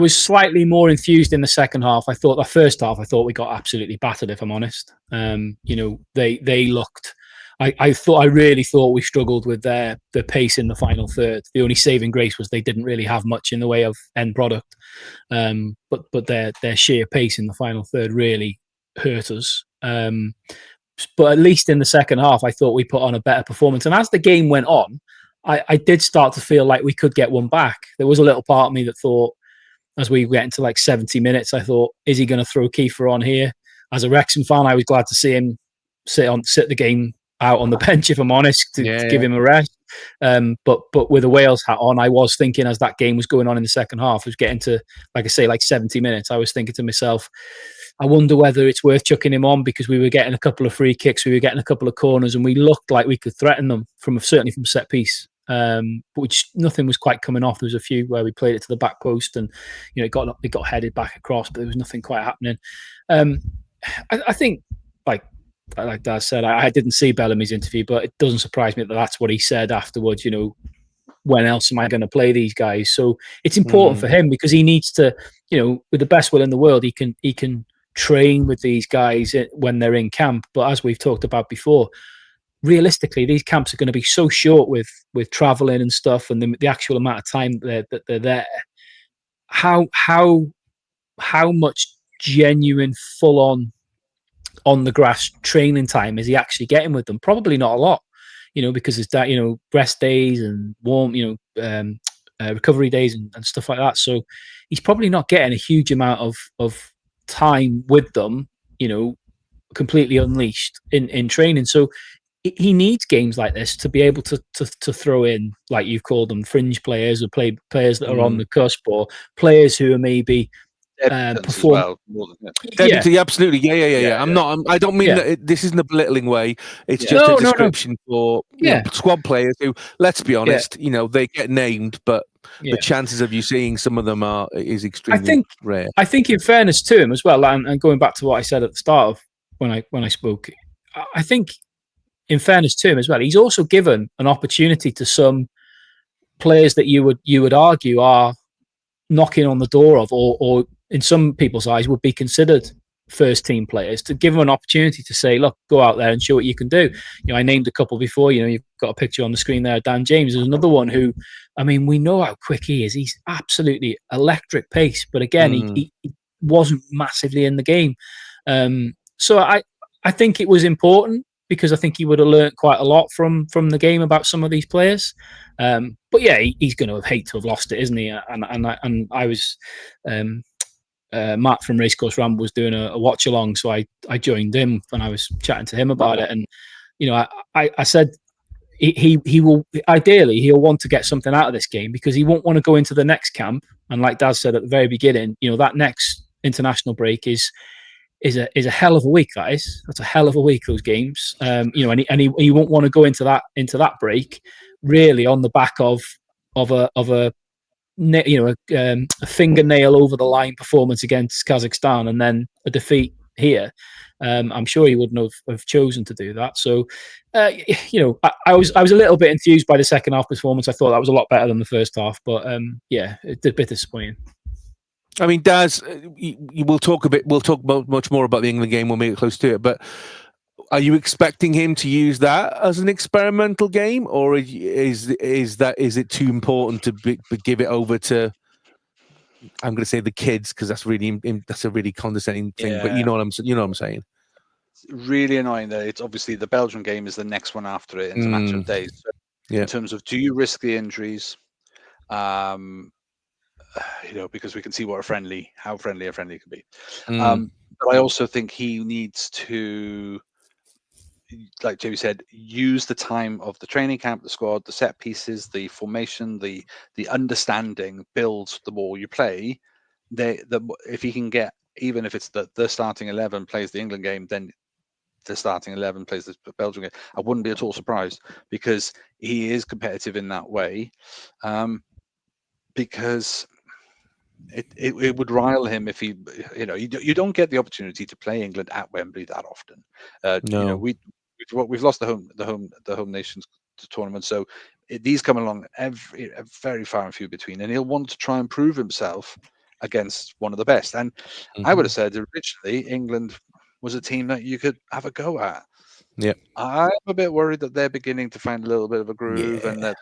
Speaker 8: slightly more enthused in the second half. I thought the first half, we got absolutely battered, if I'm honest. They looked. I really thought we struggled with their pace in the final third. The only saving grace was they didn't really have much in the way of end product, but their sheer pace in the final third really hurt us. But at least in the second half, I thought we put on a better performance. And as the game went on, I did start to feel like we could get one back. There was a little part of me that thought, as we get into like 70 minutes, I thought, is he going to throw Kiefer on here? As a Wrexham fan, I was glad to see him sit the game out on the bench, if I'm honest, to give him a rest. But with a Wales hat on, I was thinking as that game was going on in the second half, it was getting to, like I say, like 70 minutes. I was thinking to myself, I wonder whether it's worth chucking him on, because we were getting a couple of free kicks, we were getting a couple of corners, and we looked like we could threaten them certainly from set piece. Which nothing was quite coming off. There was a few where we played it to the back post, and it got headed back across, but there was nothing quite happening. I think, like Daz said, I didn't see Bellamy's interview, but it doesn't surprise me that that's what he said afterwards. When else am I going to play these guys? So it's important for him, because he needs to, with the best will in the world, he can train with these guys when they're in camp. But as we've talked about before, realistically, these camps are going to be so short with traveling and stuff, and the actual amount of time that they're there. How much genuine, full on the grass training time is he actually getting with them? Probably not a lot, because it's that rest days and warm, recovery days and stuff like that. So he's probably not getting a huge amount of time with them, completely unleashed in training. So he needs games like this to be able to throw in, like you've called them, fringe players, or players that are on the cusp, or players who are maybe perform.
Speaker 6: Absolutely, yeah. I don't mean that. This isn't a belittling way. It's just a description for squad players who, let's be honest, they get named, but the chances of you seeing some of them is extremely rare.
Speaker 8: I think, in fairness to him as well, and going back to what I said at the start of when I spoke, I think, in fairness to him as well, he's also given an opportunity to some players that you would argue are knocking on the door of, or in some people's eyes would be considered first team players, to give them an opportunity to say, look, go out there and show what you can do. I named a couple before. You've got a picture on the screen there. Dan James is another one who, we know how quick he is. He's absolutely electric pace, but again, he wasn't massively in the game. So I think it was important, because I think he would have learnt quite a lot from the game about some of these players. But yeah, he's going to hate to have lost it, isn't he? And I was, Matt from Racecourse Ramble was doing a watch along, so I joined him and I was chatting to him about it. And I said he will ideally he'll want to get something out of this game, because he won't want to go into the next camp. And like Daz said at the very beginning, that next international break is a hell of a week. That's a hell of a week, those games. And he won't want to go into that break really on the back of a fingernail over the line performance against Kazakhstan, and then a defeat here. I'm sure he wouldn't have chosen to do that. So, I was a little bit enthused by the second half performance. I thought that was a lot better than the first half, but it's a bit disappointing.
Speaker 6: Daz, we'll talk about much more about the England game when we get close to it, but are you expecting him to use that as an experimental game, or is it too important to give it over to, I'm going to say, the kids, because that's a really condescending thing, but you know what I'm saying?
Speaker 7: It's really annoying that it's obviously the Belgian game is the next one after it, and it's a match of days. So in terms of, do you risk the injuries? because we can see how friendly a friendly can be.
Speaker 6: Mm.
Speaker 7: But I also think he needs to, like Jamie said, use the time of the training camp, the squad, the set pieces, the formation, the understanding builds the more you play. If he can get, even if it's the starting 11 plays the England game, then the starting 11 plays the Belgium game, I wouldn't be at all surprised, because he is competitive in that way. Because it would rile him if he, you don't get the opportunity to play England at Wembley that often.
Speaker 6: No.
Speaker 7: We've lost the home nations tournament, so these come along very far and few between, and he'll want to try and prove himself against one of the best. And I would have said originally England was a team that you could have a go at.
Speaker 6: Yeah,
Speaker 7: I'm a bit worried that they're beginning to find a little bit of a groove, and that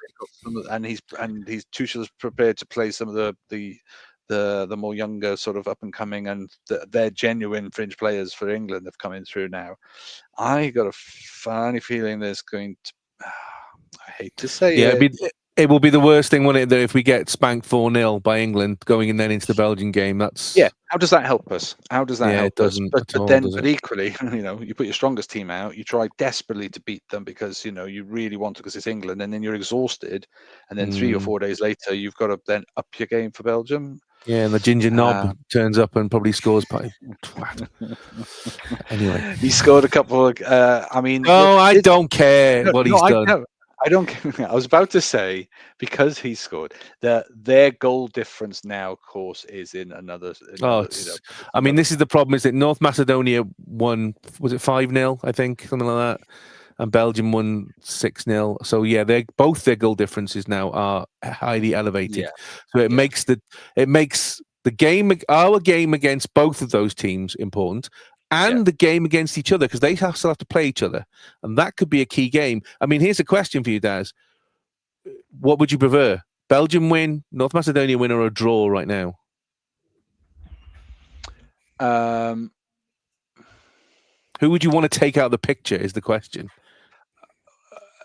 Speaker 7: he's Tuchel's prepared to play some of the more younger, sort of up and coming, and they're genuine fringe players for England have come in through now. I got a funny feeling there's going to. I hate to say it.
Speaker 6: It will be the worst thing, won't it, that if we get spanked 4-0 by England going in then into the Belgian game. That's
Speaker 7: How does that help us? How does that help us? But equally, you put your strongest team out. You try desperately to beat them because you really want to, because it's England, and then you're exhausted, and then 3 or 4 days later you've got to then up your game for Belgium.
Speaker 6: Yeah, and the ginger knob turns up and probably scores. Anyway,
Speaker 7: he scored a couple of.
Speaker 6: I don't care what he's done.
Speaker 7: I don't. I was about to say, because he scored, their goal difference now, of course, is in another.
Speaker 6: This is the problem: is that North Macedonia won, was it 5-0? I think, something like that, and Belgium won 6-0. So yeah, both their goal differences now are highly elevated. Yeah. So it makes the game, our game against both of those teams, important. And the game against each other, because they still have to play each other. And that could be a key game. Here's a question for you, Daz. What would you prefer? Belgium win, North Macedonia win, or a draw right now? Who would you want to take out of the picture is the question.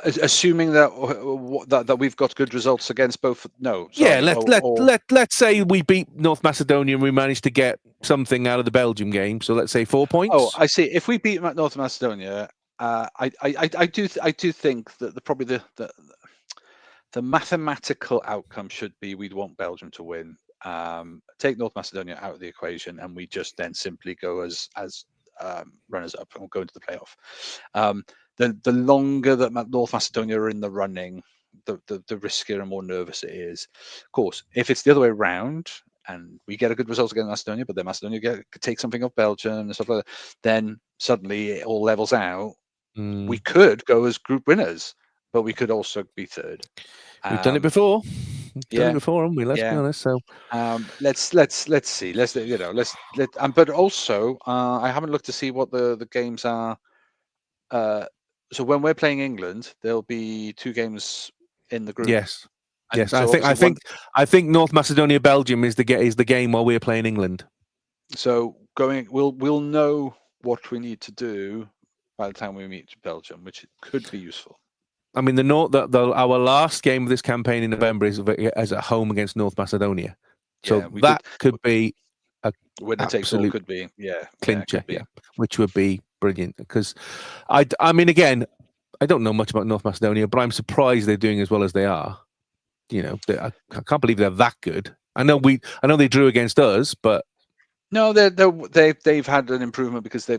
Speaker 7: Assuming that we've got good results against both. No.
Speaker 6: Sorry, let's say we beat North Macedonia and we managed to get something out of the Belgium game. So let's say 4 points.
Speaker 7: Oh, I see. If we beat North Macedonia, I do think that probably the mathematical outcome should be we'd want Belgium to win. Take North Macedonia out of the equation, and we just then simply go as runners up and we'll go into the playoff. The longer that North Macedonia are in the running, the riskier and more nervous it is. Of course, if it's the other way around and we get a good result against Macedonia, but then Macedonia could take something off Belgium and stuff like that, then suddenly it all levels out. We could go as group winners, but we could also be third.
Speaker 6: We've done it before. Done it before, haven't we? Let's be honest. So
Speaker 7: let's see. But also, I haven't looked to see what the games are. So when we're playing England, there'll be 2 games in the group.
Speaker 6: Yes. And so I think North Macedonia Belgium is the game while we're playing England.
Speaker 7: So we'll know what we need to do by the time we meet Belgium, which could be useful.
Speaker 6: Our last game of this campaign in November is at home against North Macedonia. So could be a
Speaker 7: winner takes all, could be
Speaker 6: clincher, which would be brilliant. Because again, I don't know much about North Macedonia, but I'm surprised they're doing as well as they are. I can't believe they're that good. I know they drew against us, but
Speaker 7: no, they've had an improvement because they're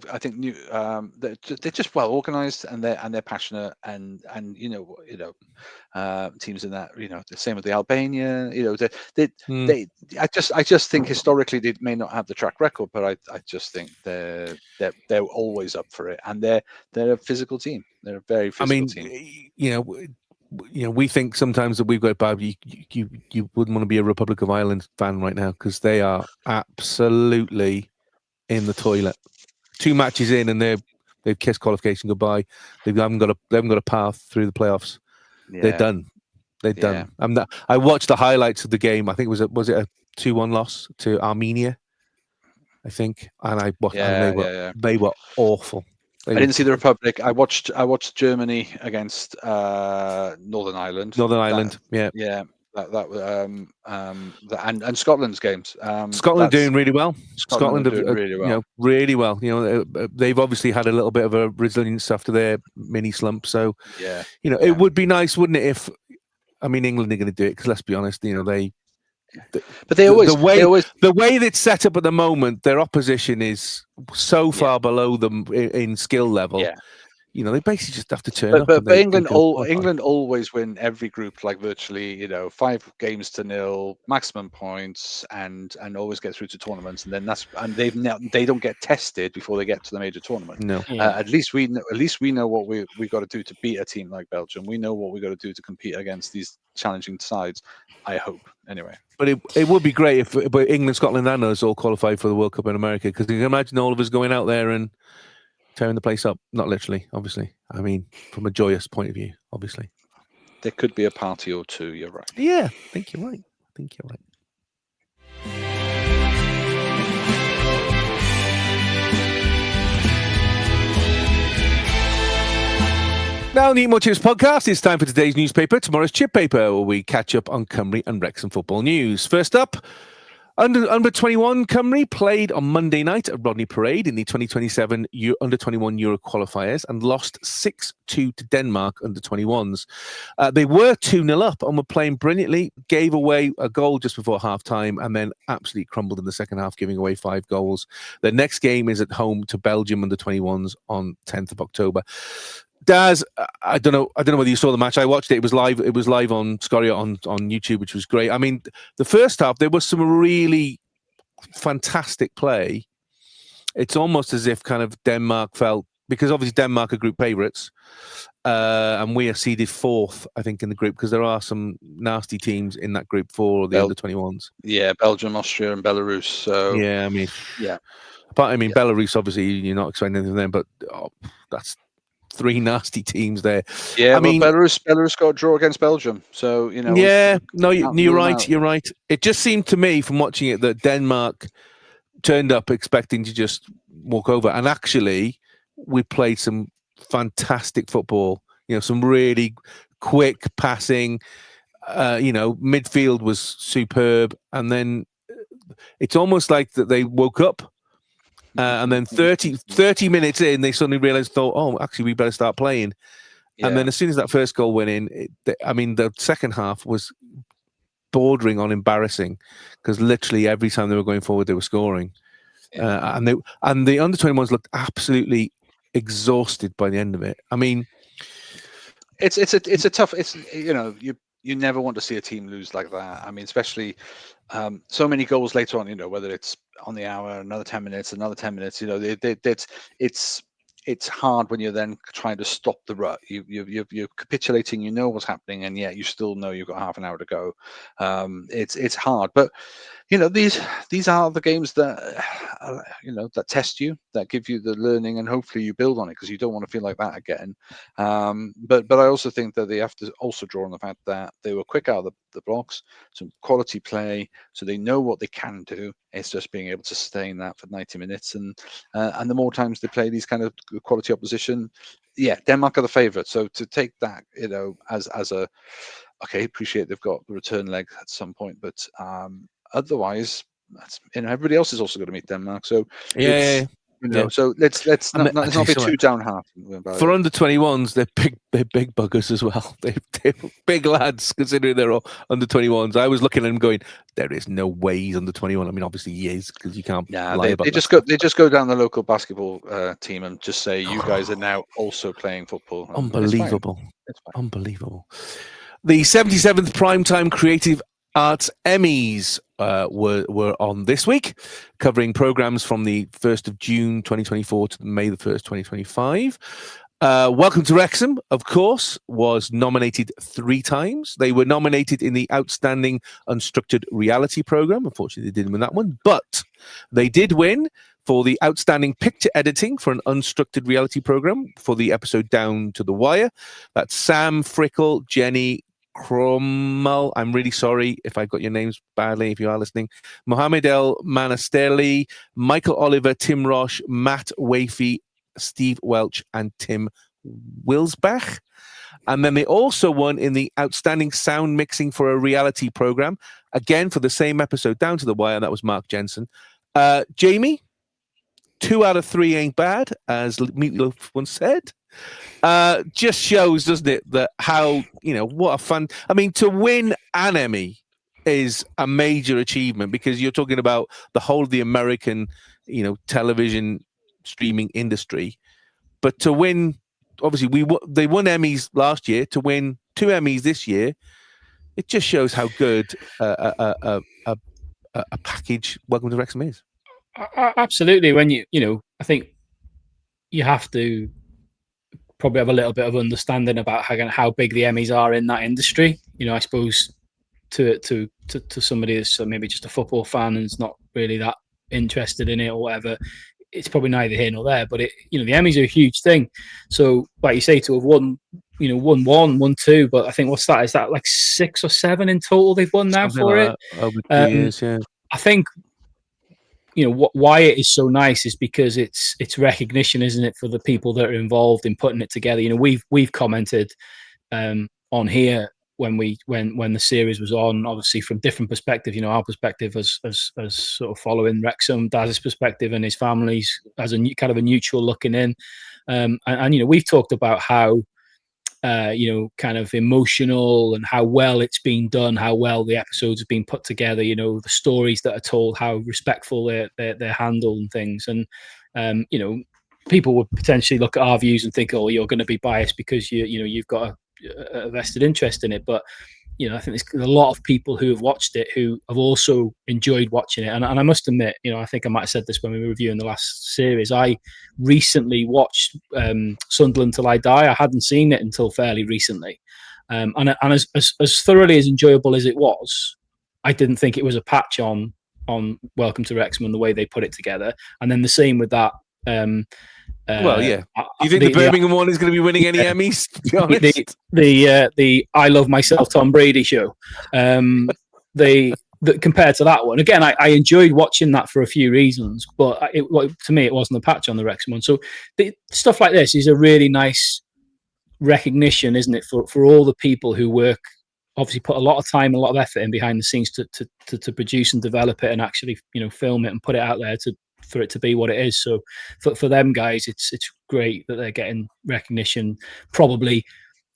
Speaker 7: just well organized and they're passionate and teams in that the same with the Albania I just think historically they may not have the track record, but I just think they're always up for it, and they're a physical team. They're a very physical team.
Speaker 6: We think sometimes that we've got bad. You wouldn't want to be a Republic of Ireland fan right now because they are absolutely in the toilet. 2 matches in and they've kissed qualification goodbye. They haven't got a path through the playoffs. Yeah. They're done. They're done. I watched the highlights of the game. I think was it a 2-1 loss to Armenia? I think, and they were awful.
Speaker 7: I didn't see the Republic. I watched Germany against Northern Ireland.
Speaker 6: Northern Ireland, yeah.
Speaker 7: and Scotland's games.
Speaker 6: Scotland doing really well.
Speaker 7: Scotland are doing really well.
Speaker 6: Really well. They've obviously had a little bit of a resilience after their mini slump. So, it would be nice, wouldn't it? If England are going to do it, because let's be honest, they.
Speaker 7: But the
Speaker 6: way that's set up at the moment, their opposition is so far below them in skill level.
Speaker 7: Yeah.
Speaker 6: They basically just have to turn up.
Speaker 7: But England always win every group, like virtually, 5 games to 0, maximum points, and always get through to tournaments. And then they don't get tested before they get to the major tournament.
Speaker 6: No.
Speaker 7: At least we know what we got to do to beat a team like Belgium. We know what we got to do to compete against these challenging sides. I hope, anyway.
Speaker 6: But it would be great if England, Scotland, and us all qualified for the World Cup in America, because you can imagine all of us going out there and tearing the place up. Not literally, obviously. From a joyous point of view, obviously.
Speaker 7: There could be a party or two, you're right.
Speaker 6: Yeah, I think you're right. Now, the Eat More Chips podcast, it's time for today's newspaper, tomorrow's chip paper, where we catch up on Cymru and Wrexham football news. First up, Under 21 Cymru played on Monday night at Rodney Parade in the 2027 Under 21 Euro qualifiers and lost 6-2 to Denmark under 21s. They were 2-0 up and were playing brilliantly, gave away a goal just before half-time, and then absolutely crumbled in the second half, giving away 5 goals. Their next game is at home to Belgium under 21s on 10th of October. Daz, I don't know whether you saw the match. I watched it. It was live on Scoria on YouTube, which was great. The first half, there was some really fantastic play. It's almost as if kind of Denmark felt, because obviously Denmark are group favourites, and we are seeded 4th, I think, in the group, because there are some nasty teams in that group for the under 21s.
Speaker 7: Yeah, Belgium, Austria, and Belarus. So
Speaker 6: yeah,
Speaker 7: yeah.
Speaker 6: Belarus, obviously, you're not expecting anything from them, but that's 3 nasty teams there.
Speaker 7: Yeah, Belarus got a draw against Belgium, so
Speaker 6: Yeah, no, you're right. You're right. It just seemed to me from watching it that Denmark turned up expecting to just walk over, and actually, we played some fantastic football. Some really quick passing. Midfield was superb, and then it's almost like that they woke up. And then 30 minutes in, they suddenly realised, actually, we better start playing. Yeah. And then as soon as that first goal went in, the second half was bordering on embarrassing, because literally every time they were going forward, they were scoring. Yeah. And the under-21s looked absolutely exhausted by the end of it.
Speaker 7: It's a tough. You never want to see a team lose like that. Especially so many goals later on. Whether it's on the hour, another 10 minutes. It's hard when you're then trying to stop the rut. You're capitulating. You know what's happening, and yet you still know you've got half an hour to go. It's hard, but these are the games that that test you, that give you the learning, and hopefully you build on it, because you don't want to feel like that again. But I also think that they have to also draw on the fact that they were quick out of the blocks, some quality play, so they know what they can do. It's just being able to sustain that for 90 minutes, and the more times they play these kind of quality opposition, Denmark are the favourite. So to take that, as a appreciate they've got the return leg at some point, but otherwise, everybody else is also going to meet Denmark. So so let's not be too downhearted.
Speaker 6: For under 21s, they're big buggers as well. They're big lads, considering they're all under 21s. I was looking at them going, there is no way he's under 21. Obviously he is, because you can't lie about that.
Speaker 7: They just go down the local basketball team and just say, you guys are now also playing football.
Speaker 6: Unbelievable. It's unbelievable. The 77th Primetime Creative Arts Emmys were on this week, covering programmes from the 1st of June 2024 to May the 1st, 2025. Welcome to Wrexham, of course, was nominated 3 times. They were nominated in the Outstanding Unstructured Reality Programme. Unfortunately, they didn't win that one, but they did win for the Outstanding Picture Editing for an Unstructured Reality Programme for the episode Down to the Wire. That's Sam Frickle, Jenny Cromwell, I'm really sorry if I got your names badly, if you are listening, Mohamed El Manasterli, Michael Oliver, Tim Roche, Matt Wafey, Steve Welch, and Tim Wilsbach. And then they also won in the Outstanding Sound Mixing for a Reality Program, again for the same episode, Down to the Wire, and that was Mark Jensen. Jamie, 2 out of 3 ain't bad, as Meatloaf once said. Just shows, doesn't it, that how, what a fun... I mean, to win an Emmy is a major achievement, because you're talking about the whole of the American, television streaming industry. But to win... Obviously, they won Emmys last year. To win 2 Emmys this year, it just shows how good a package Welcome to Wrexham is.
Speaker 8: Absolutely. When I think you have to probably have a little bit of understanding about how big the Emmys are in that industry. I suppose to somebody that's maybe just a football fan and is not really that interested in it or whatever, it's probably neither here nor there. But the Emmys are a huge thing. So, like you say, to have won 2, but I think what's that? Is that like 6 or 7 in total they've won now for it?
Speaker 6: Over 2 years, yeah.
Speaker 8: I think why it is so nice is because it's recognition, isn't it, for the people that are involved in putting it together. We've commented on here when the series was on, obviously from different perspectives. Our perspective as sort of following Wrexham, Daz's perspective and his family's as a kind of a neutral looking in, and we've talked about how kind of emotional and how well it's been done, how well the episodes have been put together, the stories that are told, how respectful they're handled and things. And people would potentially look at our views and think, oh, you're going to be biased because you've got a vested interest in it. But I think there's a lot of people who have watched it who have also enjoyed watching it. And I must admit, I think I might have said this when we were reviewing the last series. I recently watched Sunderland Till I Die. I hadn't seen it until fairly recently. And as thoroughly as enjoyable as it was, I didn't think it was a patch on Welcome to Wrexham and the way they put it together. And then the same with that.
Speaker 6: Well, yeah. Do you think the Birmingham one is going to be winning any Emmys? To be honest,
Speaker 8: the I Love Myself Tom Brady show. Compared to that one, again, I enjoyed watching that for a few reasons, but to me, it wasn't a patch on the Wrexham one. So stuff like this is a really nice recognition, isn't it, for all the people who work, obviously put a lot of time, a lot of effort in behind the scenes to produce and develop it and actually film it and put it out there for it to be what it is. So for them guys, it's great that they're getting recognition. Probably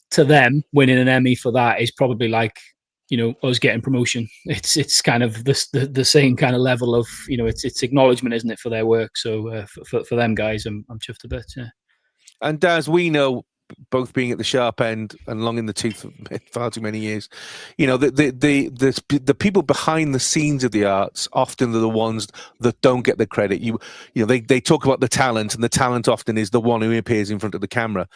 Speaker 8: to them, winning an Emmy for that is probably like us getting promotion. It's kind of the same kind of level of it's acknowledgement, isn't it, for their work. So for them guys, I'm chuffed a bit. Yeah.
Speaker 6: And as we know, both being at the sharp end and long in the tooth for far too many years, the people behind the scenes of the arts often are the ones that don't get the credit. They talk about the talent, and the talent often is the one who appears in front of the camera.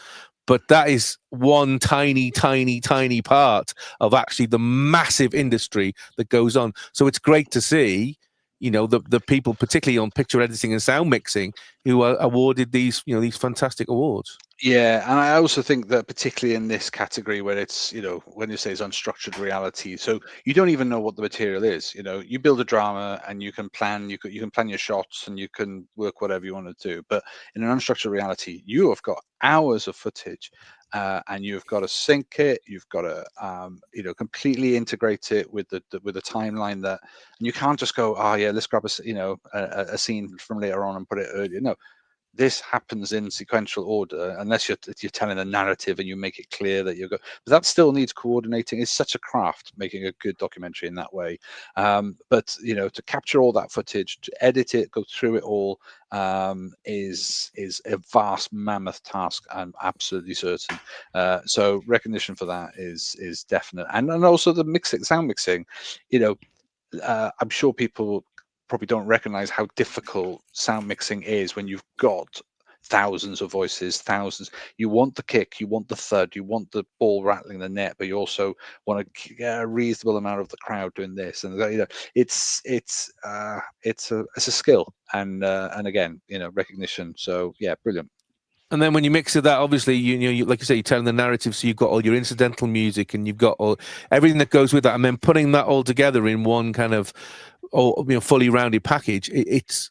Speaker 6: But that is one tiny, tiny, tiny part of actually the massive industry that goes on. So it's great to see, the people, particularly on picture editing and sound mixing, who are awarded these fantastic awards.
Speaker 7: Yeah, and I also think that particularly in this category where it's, when you say it's unstructured reality, so you don't even know what the material is. You build a drama and you can plan your shots and you can work whatever you want to do. But in an unstructured reality, you have got hours of footage, and you've got to sync it. You've got to completely integrate it with the timeline and you can't just go, oh yeah, let's grab a scene from later on and put it earlier. No. This happens in sequential order, unless you're telling a narrative and you make it clear that you're going. But that still needs coordinating. It's such a craft making a good documentary in that way. But to capture all that footage, to edit it, go through it all, is a vast, mammoth task. I'm absolutely certain. So recognition for that is definite, and also the sound mixing. I'm sure people probably don't recognize how difficult sound mixing is when you've got thousands of voices, you want the kick, you want the thud, you want the ball rattling the net, but you also want to get a reasonable amount of the crowd doing this, and it's a skill, and again, recognition. So yeah, brilliant.
Speaker 6: And then when you mix it that, obviously, you like you say, you're telling the narrative, so you've got all your incidental music and you've got everything that goes with that, and then putting that all together in one kind of fully rounded package. It's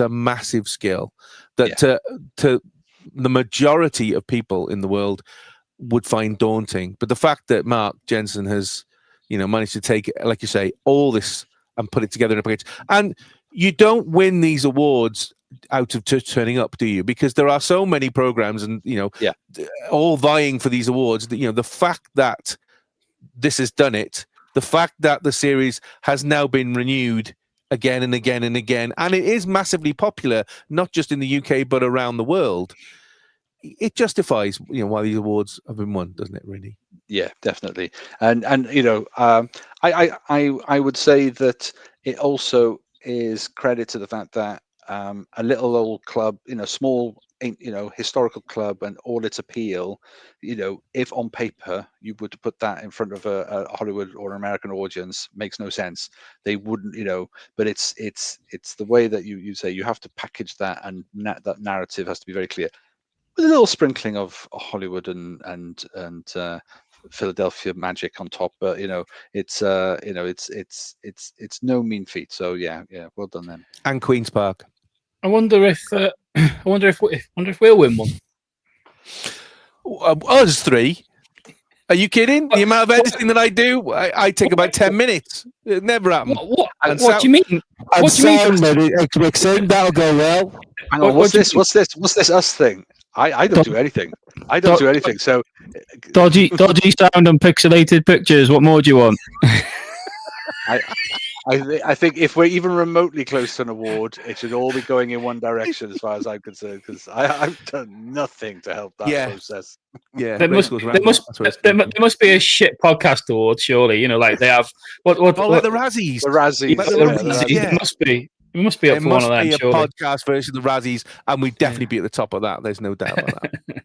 Speaker 6: a massive skill that to the majority of people in the world would find daunting. But the fact that Mark Jensen has, managed to take, like you say, all this and put it together in a package. And you don't win these awards out of just turning up, do you? Because there are so many programs and, all vying for these awards. The fact that this has done it, the fact that the series has now been renewed again and again and again, and it is massively popular, not just in the UK, but around the world. It justifies, why these awards have been won, doesn't it? Really?
Speaker 7: Yeah, definitely. And I would say that it also is credit to the fact that a little old club, small, historical club, and all its appeal, if on paper you were to put that in front of a Hollywood or an American audience, makes no sense. They wouldn't, but it's the way that you say you have to package that, and that narrative has to be very clear, with a little sprinkling of Hollywood and Philadelphia magic on top. But it's no mean feat. So yeah, well done then.
Speaker 6: And Queen's Park.
Speaker 8: I wonder if we'll win one.
Speaker 6: Us three? Are you kidding? The amount of editing that I do, I take about 10 minutes. It never happened.
Speaker 8: What do you mean?
Speaker 9: What do you mean? Mixing, that'll go well.
Speaker 7: Hang on, what's this us thing? I don't do anything. I don't do anything. So
Speaker 8: dodgy sound and pixelated pictures. What more do you want?
Speaker 7: I think if we're even remotely close to an award, it should all be going in one direction, as far as I'm concerned. Because I've done nothing to help that process.
Speaker 6: Yeah,
Speaker 8: there must be a shit podcast award, surely. Like they have what
Speaker 6: like the Razzies.
Speaker 7: The Razzies.
Speaker 8: There must be. We must be up for one of them.
Speaker 6: There must be a podcast version of the Razzies, and we'd definitely be at the top of that. There's no doubt about that.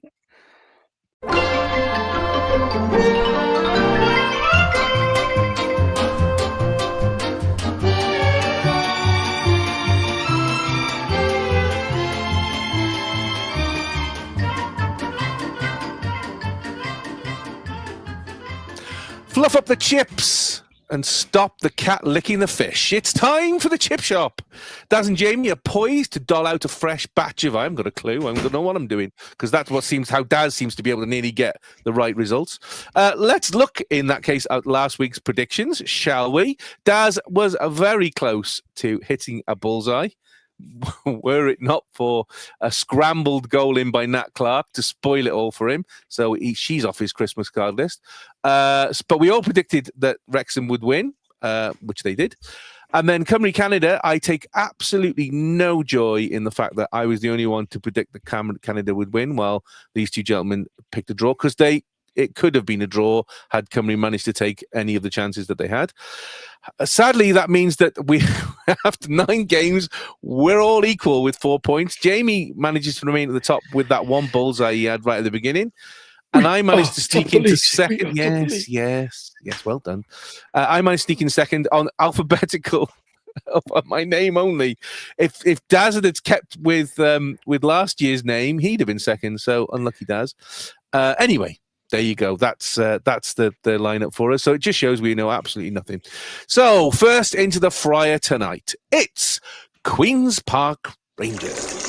Speaker 6: Fluff up the chips and stop the cat licking the fish. It's time for the chip shop. Daz and Jamie are poised to doll out a fresh batch of, I haven't got a clue, I don't know what I'm doing, because that's how Daz seems to be able to nearly get the right results. Let's look, in that case, at last week's predictions, shall we? Daz was very close to hitting a bullseye, were it not for a scrambled goal in by Nat Clark to spoil it all for him. So she's off his Christmas card list. But we all predicted that Wrexham would win, which they did. And then Cymru Canada, I take absolutely no joy in the fact that I was the only one to predict that Canada would win, while these two gentlemen picked a draw, because it could have been a draw had Cymru managed to take any of the chances that they had. Sadly, that means that we, after 9 games, we're all equal with 4 points. Jamie manages to remain at the top with that one bullseye he had right at the beginning. And I managed to sneak into second. Yes, well done. I managed to sneak in second on alphabetical of my name only. If Daz had kept with last year's name, he'd have been second. So unlucky Daz. Anyway. There you go. That's the lineup for us. So it just shows we know absolutely nothing. So first into the fryer tonight, it's Queen's Park Rangers.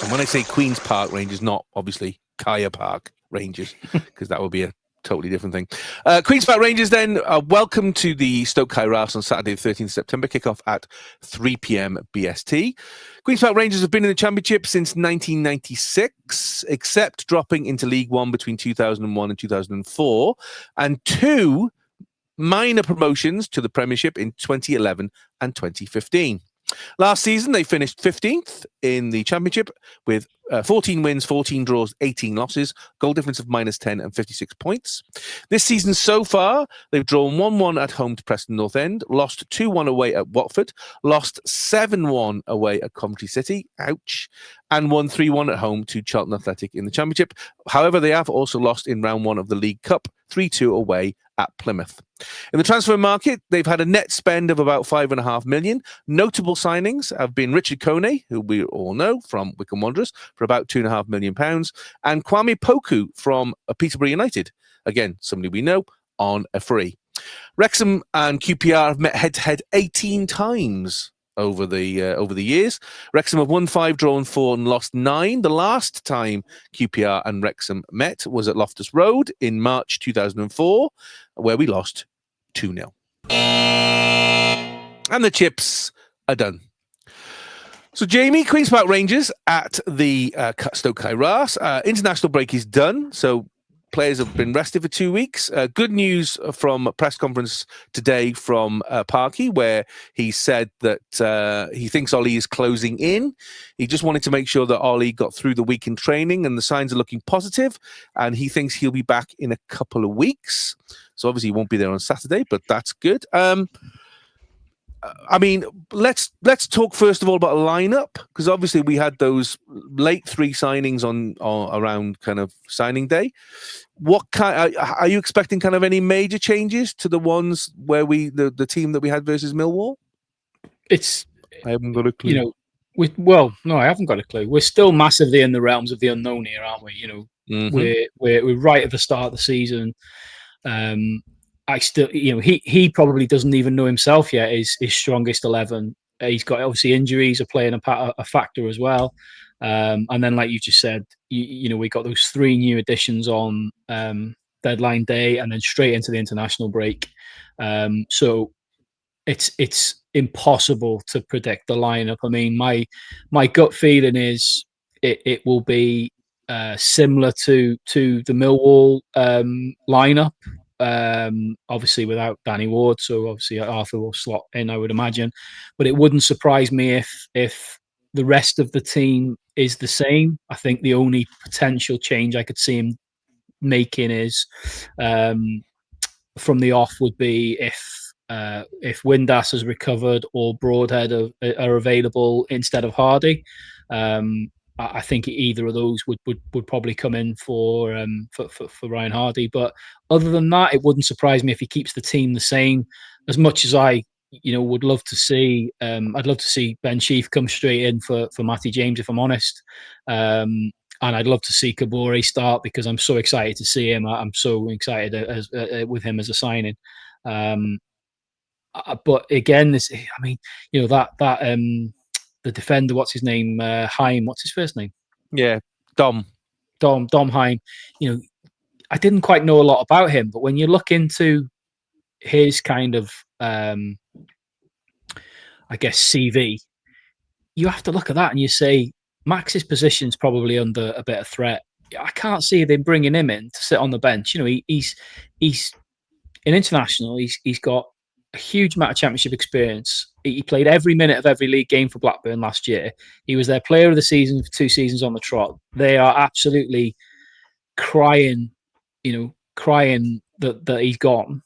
Speaker 6: And when I say Queen's Park Rangers, not obviously Kaya Park Rangers, because that would be a totally different thing. Queen's Park Rangers then, welcome to the Stoke Kairos on Saturday the 13th September, kick-off at 3 p.m. BST. Queen's Park Rangers have been in the Championship since 1996, except dropping into League One between 2001 and 2004, and 2 minor promotions to the Premiership in 2011 and 2015. Last season, they finished 15th in the Championship with 14 wins, 14 draws, 18 losses, goal difference of -10 and 56 points. This season so far, they've drawn 1-1 at home to Preston North End, lost 2-1 away at Watford, lost 7-1 away at Coventry City, ouch, and won 3-1 at home to Charlton Athletic in the Championship. However, they have also lost in round 1 of the League Cup, 3-2 away at Plymouth. In the transfer market, they've had a net spend of about $5.5 million. Notable signings have been Richard Kone, who we all know from Wycombe Wanderers, for about £2.5 million, and Kwame Poku from Peterborough United, again, somebody we know, on a free. Wrexham and QPR have met head-to-head 18 times over the years. Wrexham have won 5, drawn 4, and lost 9. The last time QPR and Wrexham met was at Loftus Road in March 2004, where we lost 2-0. And the chips are done. So, Jamie, Queen's Park Rangers at the Stoke Kairas. International break is done, so players have been rested for 2 weeks. Good news from a press conference today from Parky, where he said that he thinks Ollie is closing in. He just wanted to make sure that Ollie got through the week in training, and the signs are looking positive, and he thinks he'll be back in a couple of weeks. So obviously he won't be there on Saturday, but that's good. I mean, let's talk first of all about a lineup, because obviously we had those late 3 signings on around kind of signing day. What kind are you expecting? Kind of any major changes to the ones where the team that we had versus Millwall?
Speaker 8: I
Speaker 6: haven't got a clue.
Speaker 8: No, I haven't got a clue. We're still massively in the realms of the unknown here, aren't we? We're right at the start of the season. I still, he probably doesn't even know himself yet his strongest 11. He's got obviously injuries are playing a factor as well. And then, like you just said, we got those 3 new additions on deadline day, and then straight into the international break. So it's impossible to predict the lineup. I mean, my gut feeling is it will be similar to the Millwall lineup. Obviously without Danny Ward, so obviously Arthur will slot in, I would imagine, but it wouldn't surprise me if the rest of the team is the same. I think the only potential change I could see him making is from the off would be if Windass has recovered or Broadhead are available instead of Hardy. I think either of those would probably come in for Ryan Hardy. But other than that, it wouldn't surprise me if he keeps the team the same. As much as I, would love to see, I'd love to see Ben Sheaf come straight in for Matty James, if I'm honest. And I'd love to see Kabore start, because I'm so excited to see him. I'm so excited with him as a signing. But again, the defender, what's his name? Heim. What's his first name?
Speaker 6: Yeah, Dom
Speaker 8: Heim. I didn't quite know a lot about him, but when you look into his kind of, I guess, CV, you have to look at that and you say Max's position's probably under a bit of threat. I can't see them bringing him in to sit on the bench. He's an international. He's got a huge amount of championship experience. He played every minute of every league game for Blackburn last year. He was their player of the season for 2 seasons on the trot. They are absolutely crying that he's gone.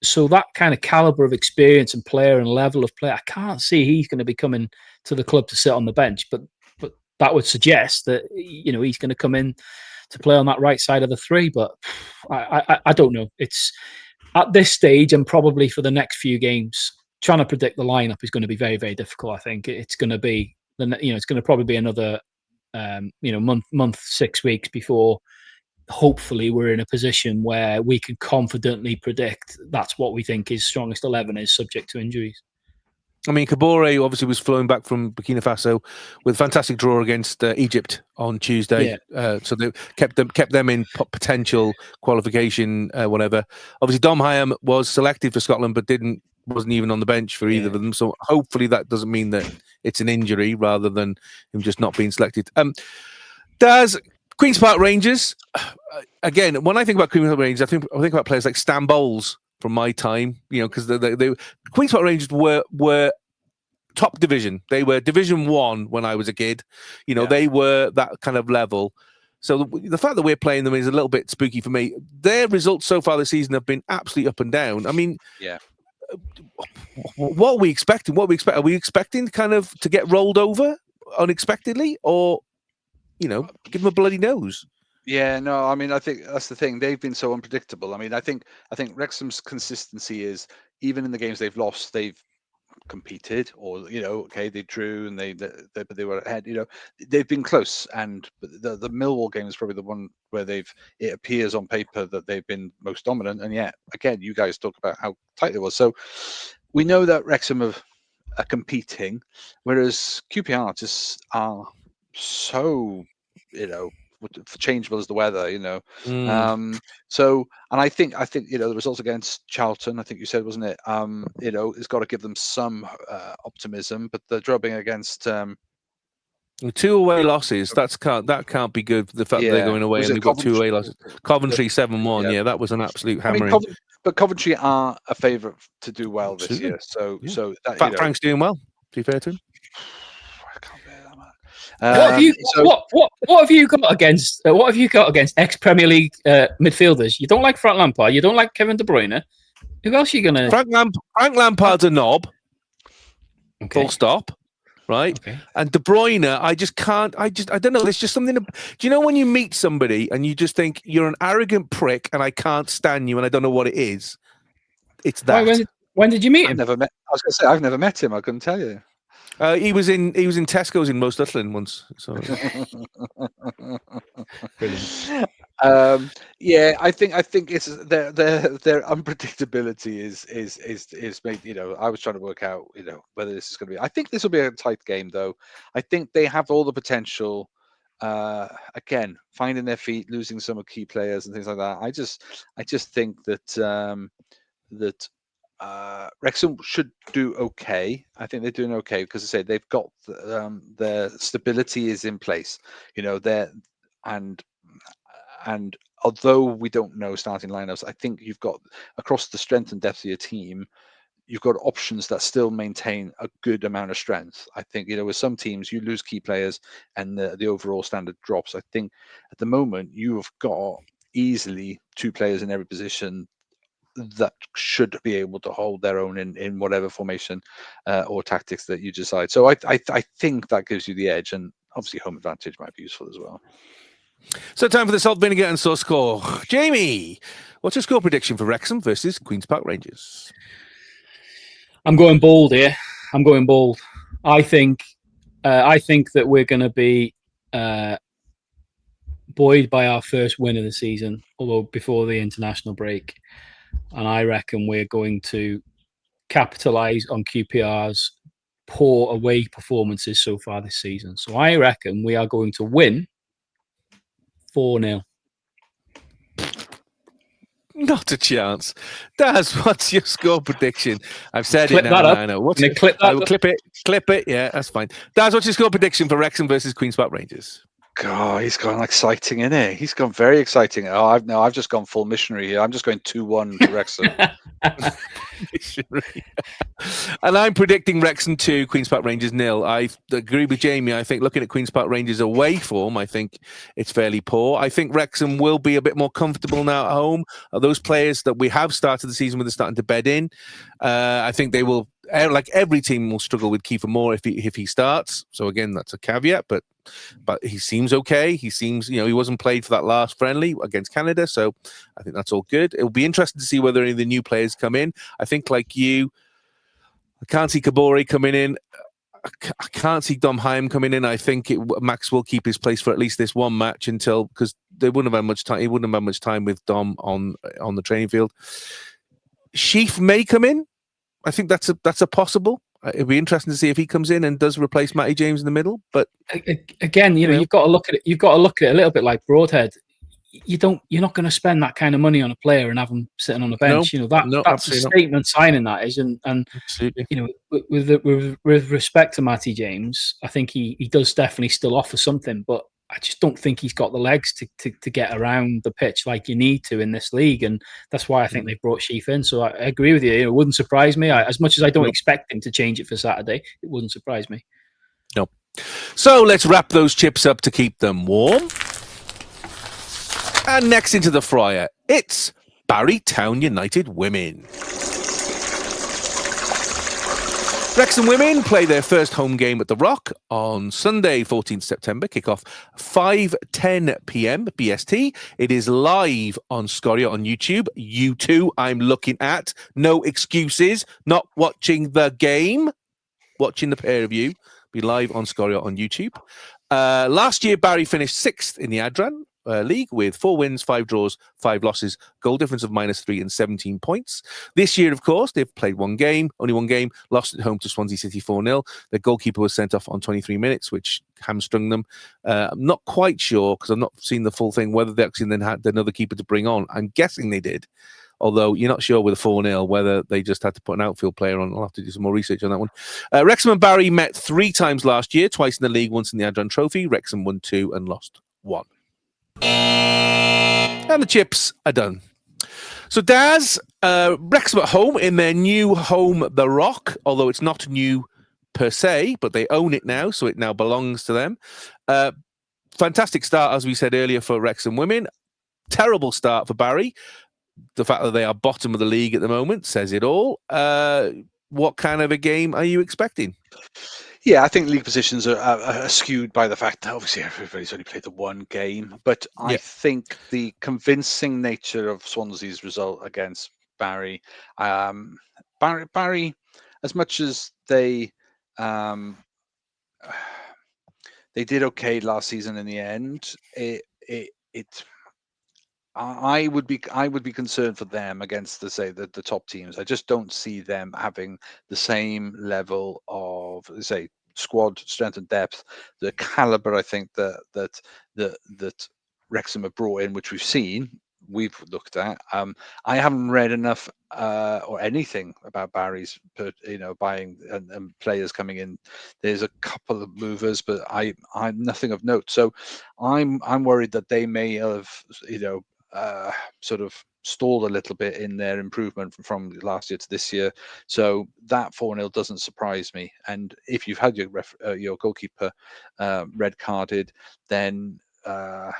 Speaker 8: So that kind of caliber of experience and player and level of play, I can't see he's going to be coming to the club to sit on the bench. But that would suggest that he's going to come in to play on that right side of the 3. But I don't know. It's at this stage, and probably for the next few games, trying to predict the lineup is going to be very, very difficult. I think it's going to be, it's going to probably be another, month, 6 weeks before hopefully we're in a position where we can confidently predict that's what we think his strongest 11 is, subject to injuries.
Speaker 6: I mean, Kabore obviously was flown back from Burkina Faso with a fantastic draw against Egypt on Tuesday. Yeah. So they kept them in potential qualification, whatever. Obviously, Dom Hyam was selected for Scotland, but wasn't even on the bench for either of them. So hopefully that doesn't mean that it's an injury rather than him just not being selected. Does Queen's Park Rangers, again, when I think about Queen's Park Rangers, I think about players like Stan Bowles from my time, because the Queen's Park Rangers were top division. They were Division 1 when I was a kid. They were that kind of level. So the fact that we're playing them is a little bit spooky for me. Their results so far this season have been absolutely up and down. I mean, what are we expecting? Are we expecting kind of to get rolled over unexpectedly, or give them a bloody nose?
Speaker 7: Yeah, no, I mean, I think that's the thing. They've been so unpredictable. I mean, I think Wrexham's consistency is, even in the games they've lost, they've competed, or they drew and they were ahead. They've been close, and the Millwall game is probably the one where it appears on paper that they've been most dominant. And yet, again, you guys talk about how tight it was. So we know that Wrexham have are competing, whereas QPR just are so, changeable as the weather, So, and I think the results against Charlton, I think you said, wasn't it? It's got to give them some optimism, but the drubbing against
Speaker 6: 2 away losses. That can't be good. The fact that they're going away and they've got 2 away losses. Coventry 7-1. Yeah, that was an absolute hammering.
Speaker 7: But Coventry are a favourite to do well this year. So that,
Speaker 6: Frank's doing well. To be fair to him.
Speaker 7: I can't bear that,
Speaker 8: what have you got against? What have you got against ex-Premier League midfielders? You don't like Frank Lampard. You don't like Kevin De Bruyne. Who else are you gonna?
Speaker 6: Frank Lampard's a knob. Okay. Full stop. Right. Okay. And De Bruyne, I don't know. There's just something. Do you know when you meet somebody and you just think you're an arrogant prick and I can't stand you and I don't know what it is? It's that.
Speaker 8: When did you meet him?
Speaker 7: I was going to say I've never met him. I couldn't tell you.
Speaker 6: He was in Tesco's in Most Littlin once. So.
Speaker 7: I think it's their unpredictability is made. I was trying to work out whether this is going to be. I think this will be a tight game, though. I think they have all the potential. Again, finding their feet, losing some of key players and things like that. I just think that Wrexham should do okay. I think they're doing okay because I say they've got their stability is in place. And although we don't know starting lineups, I think you've got across the strength and depth of your team, you've got options that still maintain a good amount of strength. I think with some teams you lose key players and the overall standard drops. I think at the moment you have got easily 2 players in every position that should be able to hold their own in whatever formation or tactics that you decide. So I think that gives you the edge, and obviously home advantage might be useful as well.
Speaker 6: So time for the salt, vinegar and sauce score. Jamie, what's your score prediction for Wrexham versus Queen's Park Rangers?
Speaker 8: I'm going bold here. I'm going bold. I think that we're going to be buoyed by our first win of the season, although before the international break. And I reckon we're going to capitalise on QPR's poor away performances so far this season. So I reckon we are going to win 4-0.
Speaker 6: Not a chance. Daz, what's your score prediction? I've said
Speaker 8: clip
Speaker 6: it now.
Speaker 8: That up.
Speaker 6: I know.
Speaker 8: I will
Speaker 6: clip it. Clip it. Yeah, that's fine. Daz, what's your score prediction for Wrexham versus Queen's Park Rangers?
Speaker 7: God, he's gone exciting, isn't it? He's gone very exciting. I've just gone full missionary here. I'm just going 2-1 to Wrexham.
Speaker 6: And I'm predicting Wrexham 2, Queen's Park Rangers 0. I agree with Jamie. I think looking at Queen's Park Rangers away form, I think it's fairly poor. I think Wrexham will be a bit more comfortable now at home. Those players that we have started the season with are starting to bed in. I think they will, like every team, will struggle with Kiefer Moore if he starts. So again, that's a caveat, but he seems okay. He seems, he wasn't played for that last friendly against Canada, so I think that's all good. It'll be interesting to see whether any of the new players come in. I think, like you, I can't see Kabore coming in. I can't see Dom Hyam coming in. I think Max will keep his place for at least this one match because they wouldn't have had much time. He wouldn't have had much time with Dom on the training field. Sheaf may come in. I think that's a possible. It'd be interesting to see if he comes in and does replace Matty James in the middle. But
Speaker 8: again, you've got to look at it. You've got to look at it a little bit like Broadhead. You're not going to spend that kind of money on a player and have him sitting on the bench. That's a statement signing that is, and
Speaker 6: absolutely.
Speaker 8: With respect to Matty James, I think he does definitely still offer something, but I just don't think he's got the legs to get around the pitch like you need to in this league, and that's why I think they brought Sheaf in. So I agree with you. It wouldn't surprise me. As much as I don't expect him to change it for Saturday, it wouldn't surprise me.
Speaker 6: No. So let's wrap those chips up to keep them warm. And next into the fryer, it's Barry Town United Women. Wrexham Women play their first home game at The Rock on Sunday, 14th September. Kickoff 5:10 p.m. BST. It is live on Scoria on YouTube. You too, I'm looking at. No excuses. Not watching the game. Watching the pair of you. Be live on Scoria on YouTube. Last year, Barry finished 6th in the Adran. league with 4 wins, 5 draws, 5 losses, goal difference of -3 and 17 points. This year, of course, they've played only one game, lost at home to Swansea City 4-0. Their goalkeeper was sent off on 23 minutes, which hamstrung them. I'm not quite sure, because I've not seen the full thing, whether they actually then had another keeper to bring on. I'm guessing they did. Although you're not sure with a 4-0 whether they just had to put an outfield player on. I'll have to do some more research on that one. Wrexham and Barry met 3 times last year, twice in the league, once in the Adran Trophy. Wrexham won 2 and lost 1. And the chips are done. So Daz, Wrexham at home in their new home, The Rock, although it's not new per se, but they own it now, so it now belongs to them. Fantastic start, as we said earlier, for Wrexham Women. Terrible start for Barry. The fact that they are bottom of the league at the moment says it all. What kind of a game are you expecting?
Speaker 7: Yeah, I think league positions are skewed by the fact that obviously everybody's only played the one game. But I think the convincing nature of Swansea's result against Barry, Barry, as much as they did okay last season in the end, I would be concerned for them against the top teams. I just don't see them having the same level of squad strength and depth, the caliber I think that Wrexham have brought in, which we've looked at. I haven't read enough or anything about Barry's buying and players coming in. There's a couple of movers, but I'm nothing of note. So I'm worried that they may have sort of stalled a little bit in their improvement from last year to this year. So that 4-0 doesn't surprise me. And if you've had your goalkeeper red carded, then I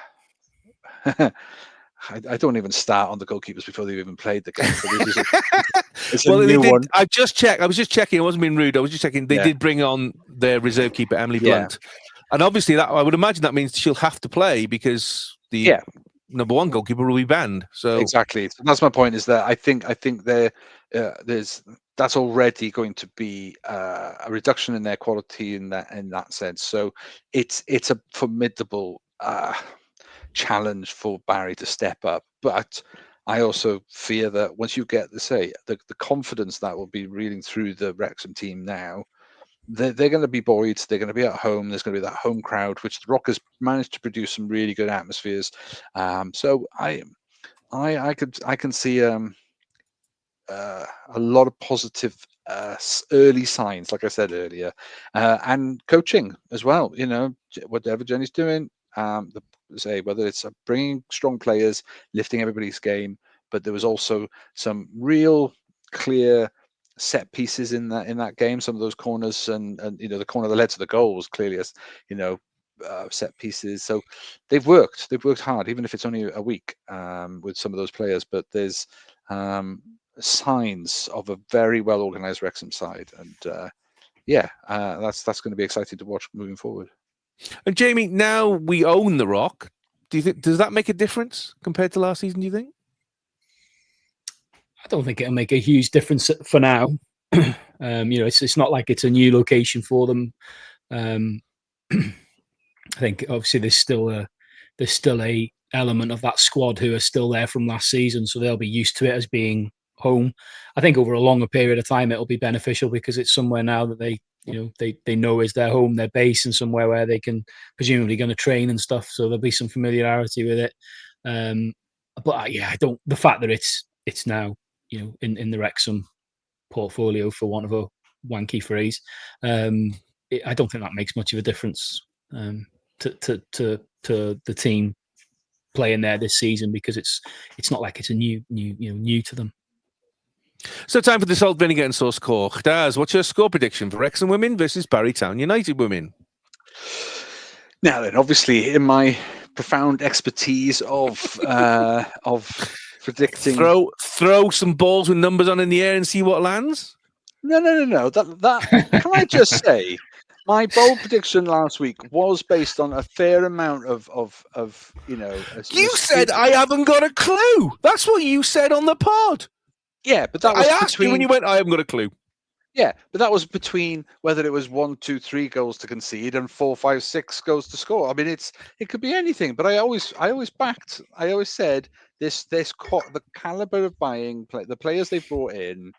Speaker 7: don't even start on the goalkeepers before they've even played the game. So it's a new one.
Speaker 6: I was just checking. I wasn't being rude. I was just checking. They did bring on their reserve keeper, Emily Blunt. And obviously that I would imagine that means she'll have to play because the number one goalkeeper will be banned. So
Speaker 7: exactly. So that's my point, is that I think that's already going to be a reduction in their quality in that sense. So it's a formidable challenge for Barry to step up. But I also fear that once you get the confidence that will be reading through the Wrexham team now, they're going to be buoyed. They're going to be at home. There's going to be that home crowd, which the Rock has managed to produce some really good atmospheres. So I can see a lot of positive early signs, like I said earlier, and coaching as well. Whatever Jenny's doing, whether it's bringing strong players, lifting everybody's game, but there was also some real clear set pieces in that game. Some of those corners and the corner that led to the goal was clearly as set pieces. So they've worked hard, even if it's only a week with some of those players. But there's signs of a very well organized Wrexham side, and that's going to be exciting to watch moving forward.
Speaker 6: And Jamie, now we own the Rock. Do you think does that make a difference compared to last season? Do you think?
Speaker 8: I don't think it'll make a huge difference for now. It's not like it's a new location for them. I think obviously there's still a element of that squad who are still there from last season, so they'll be used to it as being home. I think over a longer period of time it'll be beneficial because it's somewhere now that they know is their home, their base, and somewhere where they can presumably going to train and stuff. So there'll be some familiarity with it. But I don't. The fact that it's now in the Wrexham portfolio, for want of a wanky phrase, I don't think that makes much of a difference to the team playing there this season, because it's not like it's a new to them.
Speaker 6: So time for the Salt, Vinegar and Sauce Cork. Daz, what's your score prediction for Wrexham Women versus Barry Town United Women?
Speaker 7: Now then, obviously, in my profound expertise of predicting,
Speaker 6: throw some balls with numbers on in the air and see what lands.
Speaker 7: No. That can I just say, my bold prediction last week was based on a fair amount of
Speaker 6: You said I haven't got a clue. That's what you said on the pod.
Speaker 7: Yeah, but that was
Speaker 6: I asked you when you went, I haven't got a clue.
Speaker 7: Yeah, but that was between whether it was 1, 2, 3 goals to concede and 4, 5, 6 goals to score. I mean, it could be anything. But I always said the caliber of buying the players they brought in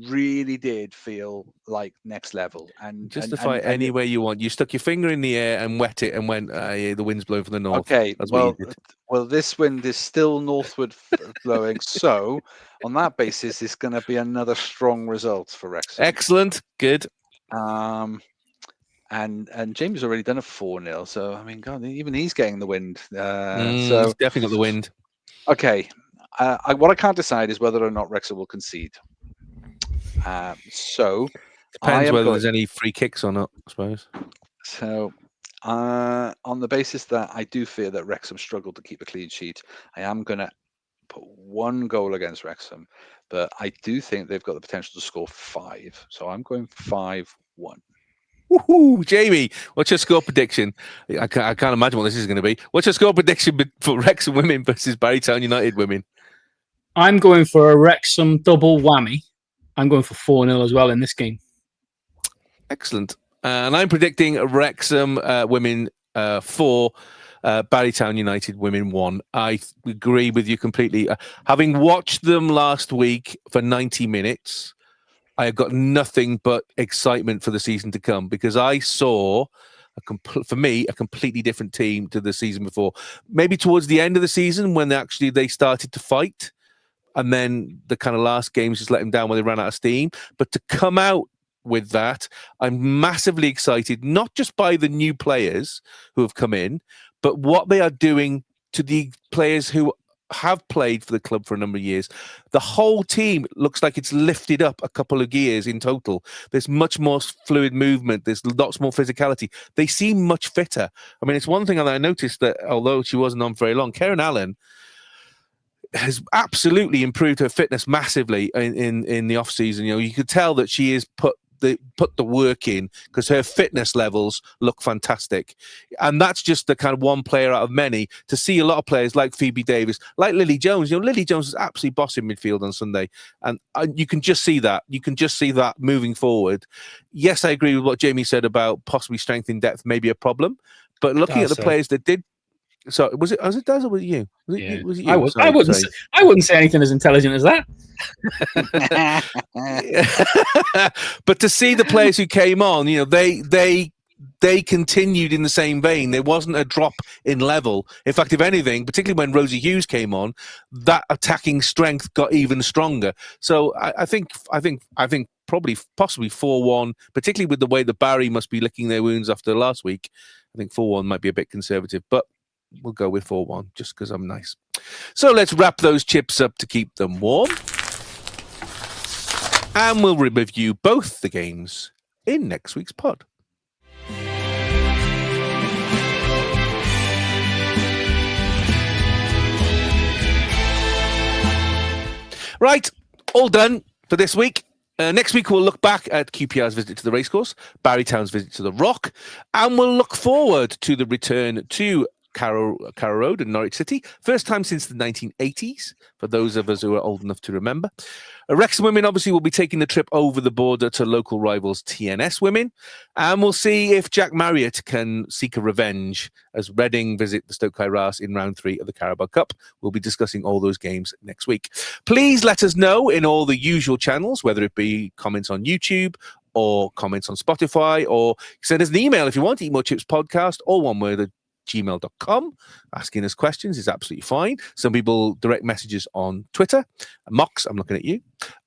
Speaker 7: really did feel like next level. And
Speaker 6: justify it any way you want. You stuck your finger in the air and wet it and went, yeah, the wind's blowing from the north.
Speaker 7: Okay,
Speaker 6: that's what you did.
Speaker 7: Well, this wind is still northward blowing. So, on that basis, it's going to be another strong result for Wrexham.
Speaker 6: Excellent, good.
Speaker 7: And Jamie's already done a 4-0. So, I mean, God, even he's getting the wind. So
Speaker 6: he's definitely got the wind.
Speaker 7: Okay, what I can't decide is whether or not Wrexham will concede. So
Speaker 6: depends whether there's any free kicks or not, I suppose.
Speaker 7: So, on the basis that I do fear that Wrexham struggled to keep a clean sheet, I am going to put 1 goal against Wrexham, but I do think they've got the potential to score 5. So I'm going 5-1.
Speaker 6: Woohoo, Jamie, what's your score prediction? I can't imagine what this is going to be. What's your score prediction for Wrexham Women versus Barrytown United Women?
Speaker 8: I'm going for a Wrexham double whammy. I'm going for 4-0 as well in this game.
Speaker 6: Excellent. And I'm predicting Wrexham Women 4, Barrytown United Women 1. I agree with you completely. Having watched them last week for 90 minutes, I have got nothing but excitement for the season to come because I saw, for me, a completely different team to the season before. Maybe towards the end of the season when they started to fight, and then the kind of last games just let them down when they ran out of steam. But to come out with that, I'm massively excited, not just by the new players who have come in, but what they are doing to the players who have played for the club for a number of years. The whole team looks like it's lifted up a couple of gears in total. There's much more fluid movement. There's lots more physicality. They seem much fitter. I mean, it's one thing that I noticed that although she wasn't on very long, Karen Allen has absolutely improved her fitness massively in the off season. You could tell that she has put the work in because her fitness levels look fantastic, and that's just the kind of one player out of many. To see a lot of players like Phoebe Davis, like Lily Jones. Lily Jones is absolutely bossing midfield on Sunday, and you can just see that. You can just see that moving forward. Yes, I agree with what Jamie said about possibly strength in depth, maybe a problem, but looking at the players that did. So was it Daz or was it you? Was it you?
Speaker 8: I wouldn't say anything as intelligent as that.
Speaker 6: But to see the players who came on, they continued in the same vein. There wasn't a drop in level. In fact, if anything, particularly when Rosie Hughes came on, that attacking strength got even stronger. So I think possibly 4-1, particularly with the way that Barry must be licking their wounds after last week. I think 4-1 might be a bit conservative, but we'll go with 4-1 just because I'm nice. So let's wrap those chips up to keep them warm. And we'll review both the games in next week's pod. Right, all done for this week. Next week, we'll look back at QPR's visit to the racecourse, Barrytown's visit to the Rock, and we'll look forward to the return to Carrow Road in Norwich City. First time since the 1980s, for those of us who are old enough to remember. Wrexham Women obviously will be taking the trip over the border to local rivals TNS Women. And we'll see if Jack Marriott can seek a revenge as Reading visit the Stoke Kairas in round 3 of the Carabao Cup. We'll be discussing all those games next week. Please let us know in all the usual channels, whether it be comments on YouTube or comments on Spotify, or send us an email if you want, eatmorechipspodcast, all one word at gmail.com. Asking us questions is absolutely fine. Some people direct messages on Twitter. Mox, I'm looking at you.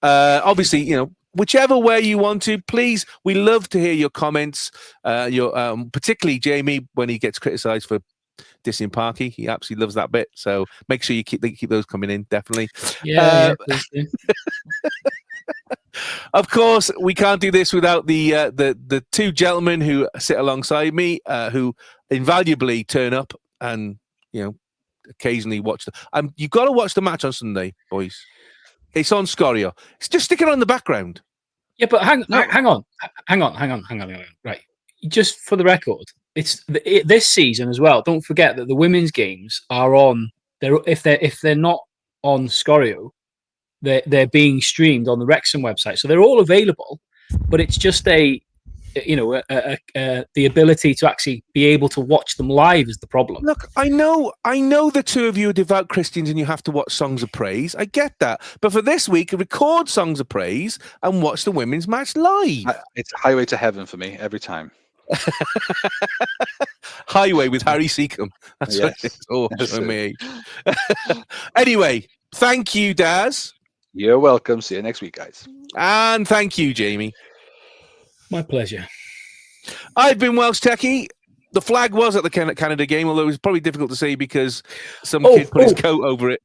Speaker 6: Obviously, whichever way you want to, please, we love to hear your comments. Particularly Jamie, when he gets criticised for dissing Parky, he absolutely loves that bit. So make sure you keep those coming in, definitely.
Speaker 8: Yeah, please do.
Speaker 6: Of course, we can't do this without the two gentlemen who sit alongside me, who invaluably turn up and occasionally watch you've got to watch the match on Sunday, boys. It's on Scorio. Just stick it on in the background.
Speaker 8: Yeah, but hang on. Right, just for the record, it's this season as well. Don't forget that the women's games are on. If they're not on Scorio, they're being streamed on the Wrexham website, so they're all available. but it's just the ability to actually be able to watch them live is the problem.
Speaker 6: Look, I know the two of you are devout Christians and you have to watch Songs of Praise. I get that. But for this week, record Songs of Praise and watch the women's match live.
Speaker 7: It's Highway to Heaven for me every time.
Speaker 6: Highway with Harry Seacombe. That's what it is. Oh, for me. Anyway, thank you, Daz.
Speaker 7: You're welcome. See you next week, guys.
Speaker 6: And thank you, Jamie.
Speaker 8: My pleasure.
Speaker 6: I've been Welsh Techie. The flag was at the Canada game, although it was probably difficult to see because some kid put his coat over it.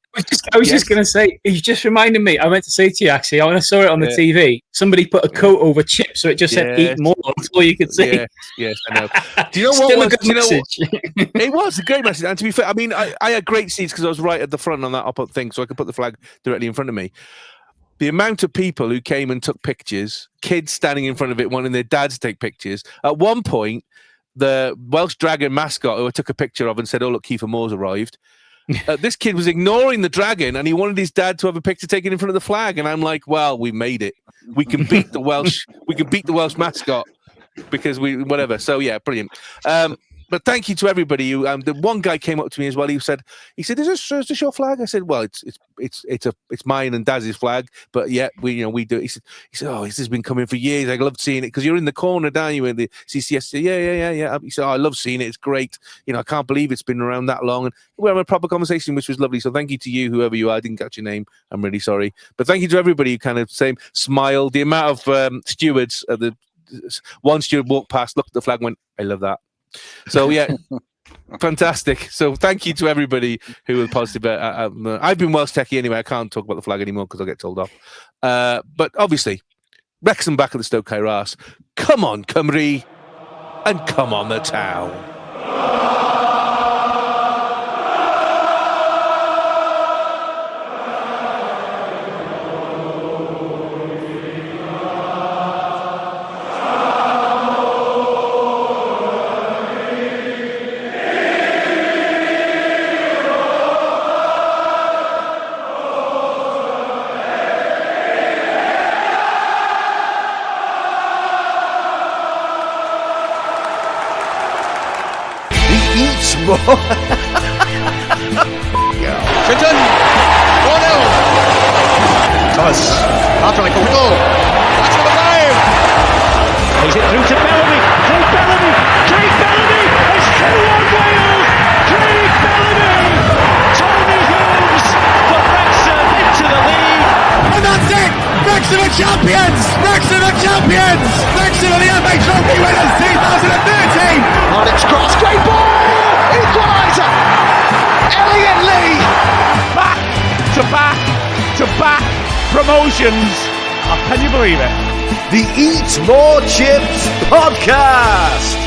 Speaker 8: I was just going to say, you just reminded me. I meant to say to you, actually, when I saw it on the TV, somebody put a coat over Chip, so it just said "eat more." That's all you could see.
Speaker 6: Yes, I know. Do you know what?
Speaker 8: Still a good message.
Speaker 6: It was a great message. And to be fair, I mean, I had great seats because I was right at the front on that up thing, so I could put the flag directly in front of me. The amount of people who came and took pictures, kids standing in front of it, wanting their dads to take pictures. At one point, the Welsh Dragon mascot who I took a picture of and said, "Oh, look, Kiefer Moore's arrived." This kid was ignoring the dragon and he wanted his dad to have a picture taken in front of the flag. And I'm like, well, we made it. We can beat the Welsh. We can beat the Welsh mascot because whatever. So, yeah, brilliant. But thank you to everybody. The one guy came up to me as well. He said, "Is this your flag?" I said, "Well, it's mine and Daz's flag, but yeah, we do it." He said, "Oh, this has been coming for years. I love seeing it because you're in the corner, down you in the CCS." Yeah. He said, "Oh, I love seeing it. It's great. I can't believe it's been around that long." And we had a proper conversation, which was lovely. So thank you to you, whoever you are. I didn't catch your name. I'm really sorry, but thank you to everybody who kind of smiled. The amount of stewards, one steward walked past, looked at the flag, and went, "I love that." So yeah, fantastic. So thank you to everybody who was positive. I've been Welsh Techie anyway. I can't talk about the flag anymore because I'll get told off. But obviously, Wrexham back at the Stoke Kairas. Come on, Cymru, and come on the town.
Speaker 3: Clinton, 4-0. Thomas, after like a goal. That's number 5. Plays it through to Bellamy. Craig Bellamy has 2-1 Wales. Craig Bellamy. Tony Hughes for Wrexham into the lead.
Speaker 9: And that's it. Wrexham are champions. Wrexham are champions. Wrexham are the FA Trophy winners 2013.
Speaker 4: Alex Cross, great ball. Equaliser! Elliot Lee!
Speaker 5: Back to back promotions. Oh, can you believe it?
Speaker 9: The Eat More Chips Podcast.